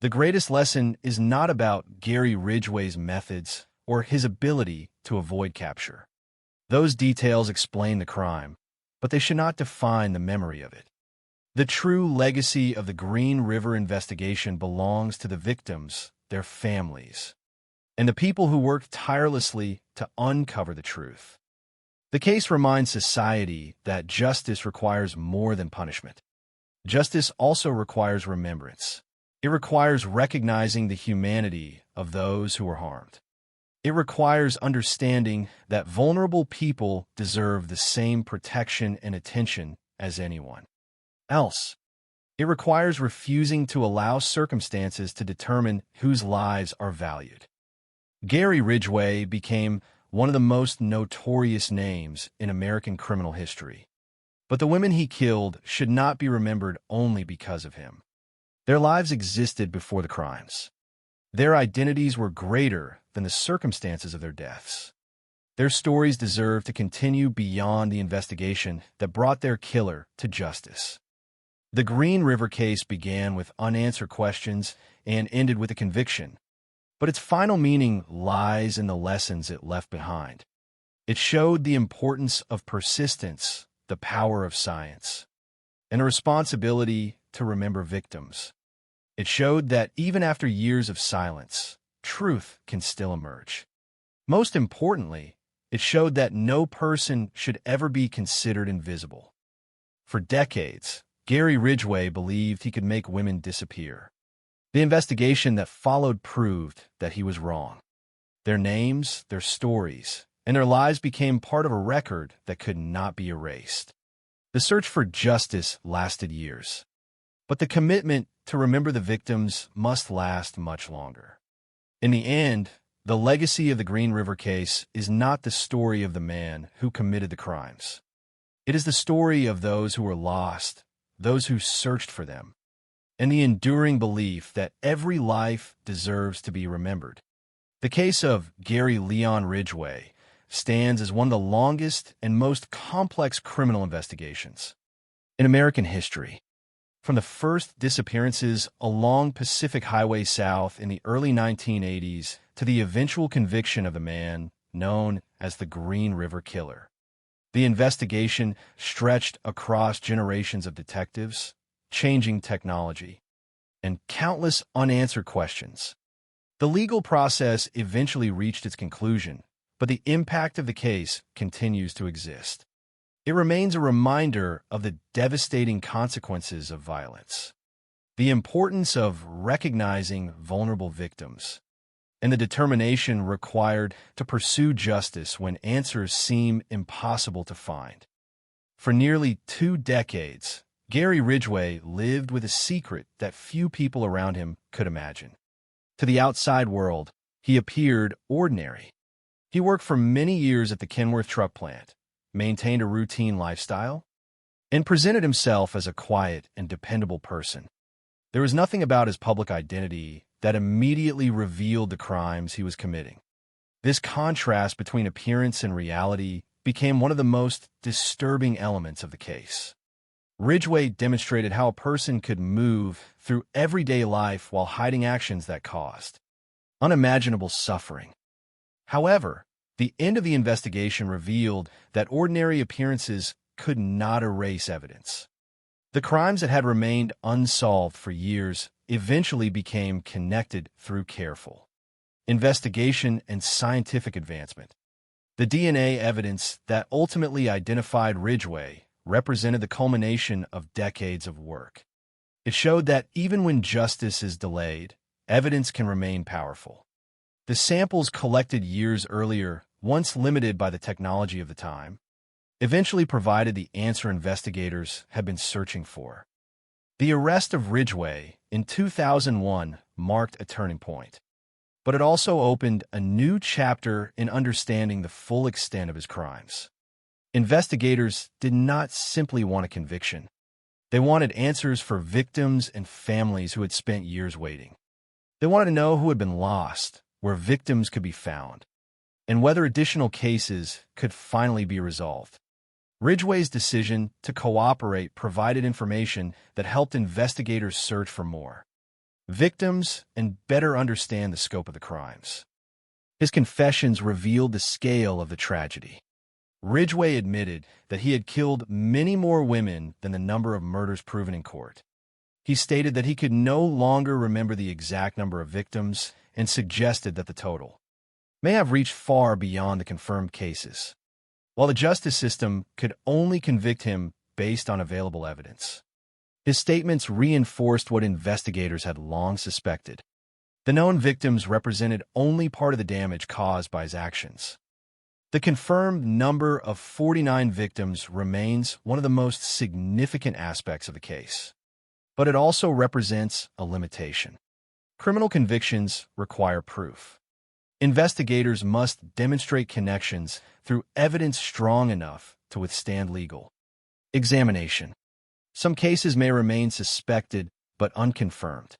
the greatest lesson is not about Gary Ridgway's methods or his ability to avoid capture. Those details explain the crime, but they should not define the memory of it. The true legacy of the Green River investigation belongs to the victims, their families, and the people who worked tirelessly to uncover the truth. The case reminds society that justice requires more than punishment. Justice also requires remembrance. It requires recognizing the humanity of those who were harmed. It requires understanding that vulnerable people deserve the same protection and attention as anyone else. It requires refusing to allow circumstances to determine whose lives are valued. Gary Ridgway became one of the most notorious names in American criminal history. But the women he killed should not be remembered only because of him. Their lives existed before the crimes. Their identities were greater than the circumstances of their deaths. Their stories deserve to continue beyond the investigation that brought their killer to justice. The Green River case began with unanswered questions and ended with a conviction, but its final meaning lies in the lessons it left behind. It showed the importance of persistence, the power of science, and a responsibility to remember victims. It showed that even after years of silence, truth can still emerge. Most importantly, it showed that no person should ever be considered invisible. For decades, Gary Ridgway believed he could make women disappear. The investigation that followed proved that he was wrong. Their names, their stories, and their lives became part of a record that could not be erased. The search for justice lasted years, But the commitment to remember the victims must last much longer. In the end, the legacy of the Green River case is not the story of the man who committed the crimes. It is the story of those who were lost, those who searched for them, and the enduring belief that every life deserves to be remembered. The case of Gary Leon Ridgway stands as one of the longest and most complex criminal investigations in American history. From the first disappearances along Pacific Highway South in the early 1980s to the eventual conviction of the man known as the Green River Killer, the investigation stretched across generations of detectives, changing technology, and countless unanswered questions. The legal process eventually reached its conclusion, but the impact of the case continues to exist. It remains a reminder of the devastating consequences of violence, the importance of recognizing vulnerable victims, and the determination required to pursue justice when answers seem impossible to find. For nearly 2 decades, Gary Ridgway lived with a secret that few people around him could imagine. To the outside world, he appeared ordinary. He worked for many years at the Kenworth truck plant, maintained a routine lifestyle, and presented himself as a quiet and dependable person. There was nothing about his public identity that immediately revealed the crimes he was committing. This contrast between appearance and reality became one of the most disturbing elements of the case. Ridgway demonstrated how a person could move through everyday life while hiding actions that caused unimaginable suffering. However, the end of the investigation revealed that ordinary appearances could not erase evidence. The crimes that had remained unsolved for years eventually became connected through careful investigation and scientific advancement. The DNA evidence that ultimately identified Ridgway represented the culmination of decades of work. It showed that even when justice is delayed, evidence can remain powerful. The samples collected years earlier, once limited by the technology of the time, eventually provided the answer investigators had been searching for. The arrest of Ridgway in 2001 marked a turning point, but it also opened a new chapter in understanding the full extent of his crimes. Investigators did not simply want a conviction. They wanted answers for victims and families who had spent years waiting. They wanted to know who had been lost, where victims could be found, and whether additional cases could finally be resolved. Ridgway's decision to cooperate provided information that helped investigators search for more victims and better understand the scope of the crimes. His confessions revealed the scale of the tragedy. Ridgway admitted that he had killed many more women than the number of murders proven in court. He stated that he could no longer remember the exact number of victims and suggested that the total may have reached far beyond the confirmed cases, while the justice system could only convict him based on available evidence. His statements reinforced what investigators had long suspected. The known victims represented only part of the damage caused by his actions. The confirmed number of 49 victims remains one of the most significant aspects of the case, but it also represents a limitation. Criminal convictions require proof. Investigators must demonstrate connections through evidence strong enough to withstand legal examination. Some cases may remain suspected but unconfirmed.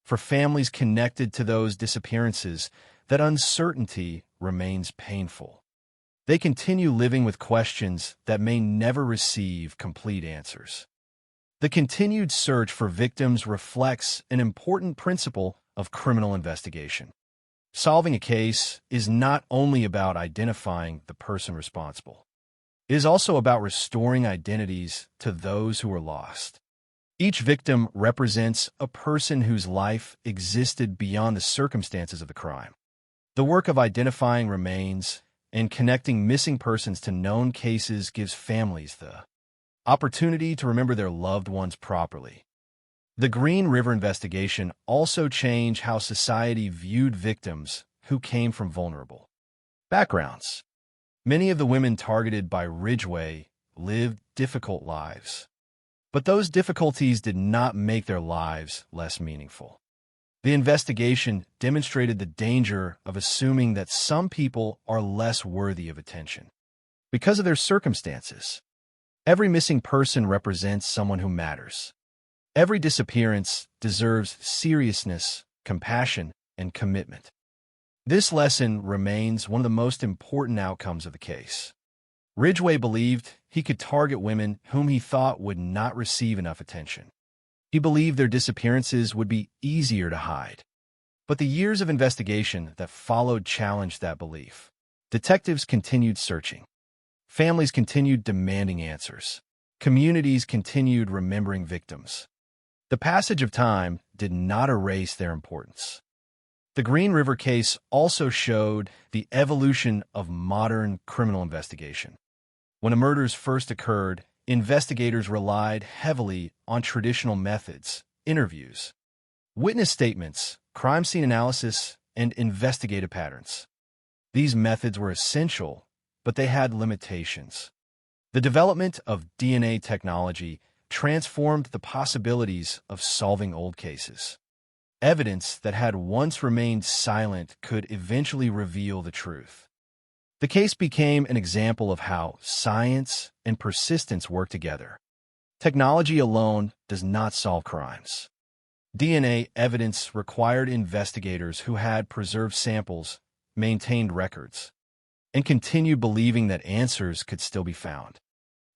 For families connected to those disappearances, that uncertainty remains painful. They continue living with questions that may never receive complete answers. The continued search for victims reflects an important principle of criminal investigation. Solving a case is not only about identifying the person responsible. It is also about restoring identities to those who were lost. Each victim represents a person whose life existed beyond the circumstances of the crime. The work of identifying remains and connecting missing persons to known cases gives families the opportunity to remember their loved ones properly. The Green River investigation also changed how society viewed victims who came from vulnerable backgrounds. Many of the women targeted by Ridgway lived difficult lives. But those difficulties did not make their lives less meaningful. The investigation demonstrated the danger of assuming that some people are less worthy of attention because of their circumstances. Every missing person represents someone who matters. Every disappearance deserves seriousness, compassion, and commitment. This lesson remains one of the most important outcomes of the case. Ridgway believed he could target women whom he thought would not receive enough attention. He believed their disappearances would be easier to hide. But the years of investigation that followed challenged that belief. Detectives continued searching. Families continued demanding answers. Communities continued remembering victims. The passage of time did not erase their importance. The Green River case also showed the evolution of modern criminal investigation. When the murders first occurred, investigators relied heavily on traditional methods, interviews, witness statements, crime scene analysis, and investigative patterns. These methods were essential, but they had limitations. The development of DNA technology transformed the possibilities of solving old cases. Evidence that had once remained silent could eventually reveal the truth. The case became an example of how science and persistence work together. Technology alone does not solve crimes. DNA evidence required investigators who had preserved samples, maintained records, and continued believing that answers could still be found.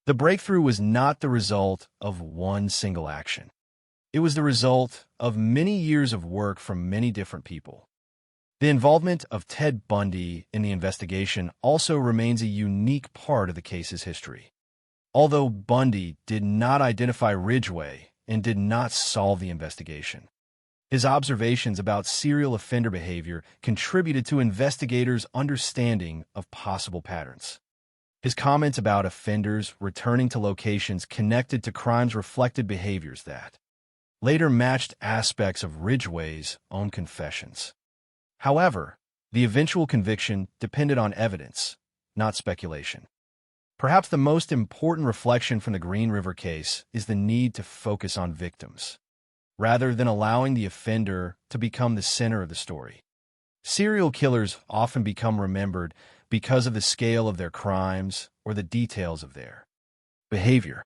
The breakthrough was not the result of one single action. It was the result of many years of work from many different people. The involvement of Ted Bundy in the investigation also remains a unique part of the case's history. Although Bundy did not identify Ridgway and did not solve the investigation, his observations about serial offender behavior contributed to investigators' understanding of possible patterns. His comments about offenders returning to locations connected to crimes reflected behaviors that later matched aspects of Ridgway's own confessions. However, the eventual conviction depended on evidence, not speculation. Perhaps the most important reflection from the Green River case is the need to focus on victims, rather than allowing the offender to become the center of the story. Serial killers often become remembered because of the scale of their crimes or the details of their behavior.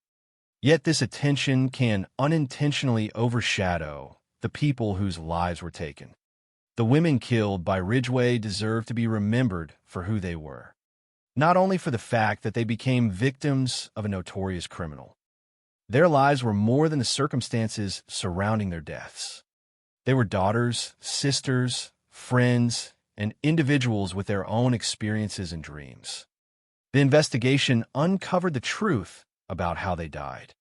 Yet this attention can unintentionally overshadow the people whose lives were taken. The women killed by Ridgway deserve to be remembered for who they were, not only for the fact that they became victims of a notorious criminal. Their lives were more than the circumstances surrounding their deaths. They were daughters, sisters, friends, and individuals with their own experiences and dreams. The investigation uncovered the truth about how they died.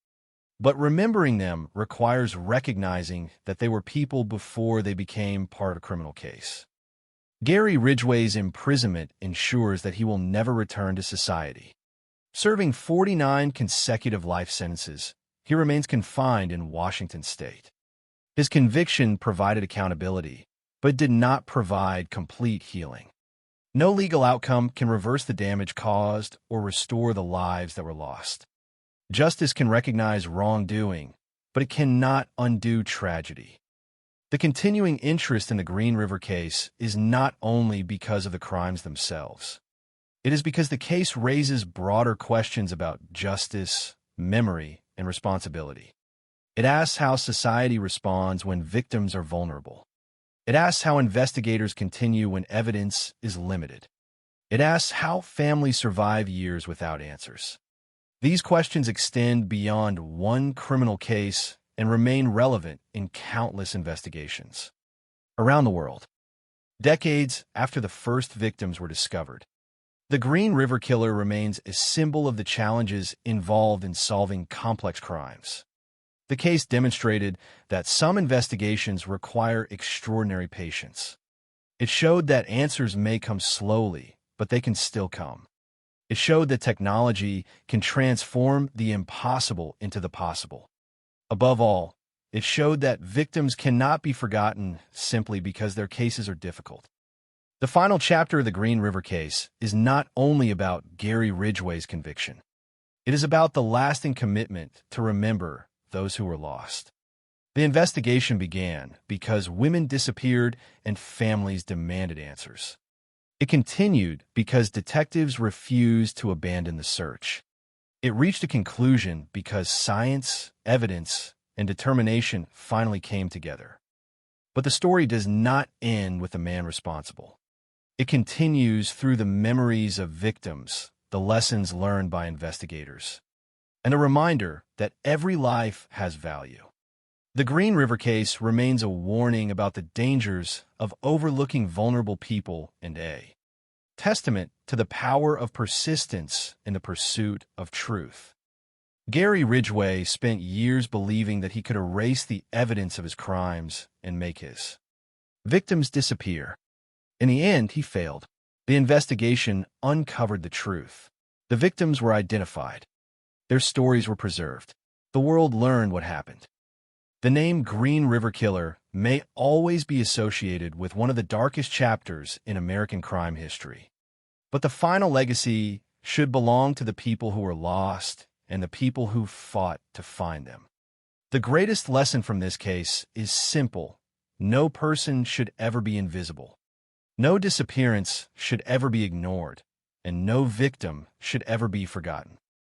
But remembering them requires recognizing that they were people before they became part of a criminal case. Gary Ridgway's imprisonment ensures that he will never return to society. Serving 49 consecutive life sentences, he remains confined in Washington state. His conviction provided accountability, but did not provide complete healing. No legal outcome can reverse the damage caused or restore the lives that were lost. Justice can recognize wrongdoing, but it cannot undo tragedy. The continuing interest in the Green River case is not only because of the crimes themselves. It is because the case raises broader questions about justice, memory, and responsibility. It asks how society responds when victims are vulnerable. It asks how investigators continue when evidence is limited. It asks how families survive years without answers. These questions extend beyond one criminal case and remain relevant in countless investigations around the world. Decades after the first victims were discovered, the Green River Killer remains a symbol of the challenges involved in solving complex crimes. The case demonstrated that some investigations require extraordinary patience. It showed that answers may come slowly, but they can still come. It showed that technology can transform the impossible into the possible. Above all, it showed that victims cannot be forgotten simply because their cases are difficult. The final chapter of the Green River case is not only about Gary Ridgway's conviction. It is about the lasting commitment to remember, those who were lost. The investigation began because women disappeared and families demanded answers. It continued because detectives refused to abandon the search. It reached a conclusion because science, evidence, and determination finally came together. But the story does not end with the man responsible. It continues through the memories of victims, the lessons learned by investigators, and a reminder that every life has value. The Green River case remains a warning about the dangers of overlooking vulnerable people and a testament to the power of persistence in the pursuit of truth. Gary Ridgway spent years believing that he could erase the evidence of his crimes and make his victims disappear. In the end, he failed. The investigation uncovered the truth. The victims were identified. Their stories were preserved. The world learned what happened. The name Green River Killer may always be associated with one of the darkest chapters in American crime history. But the final legacy should belong to the people who were lost and the people who fought to find them. The greatest lesson from this case is simple. No person should ever be invisible. No disappearance should ever be ignored, and no victim should ever be forgotten.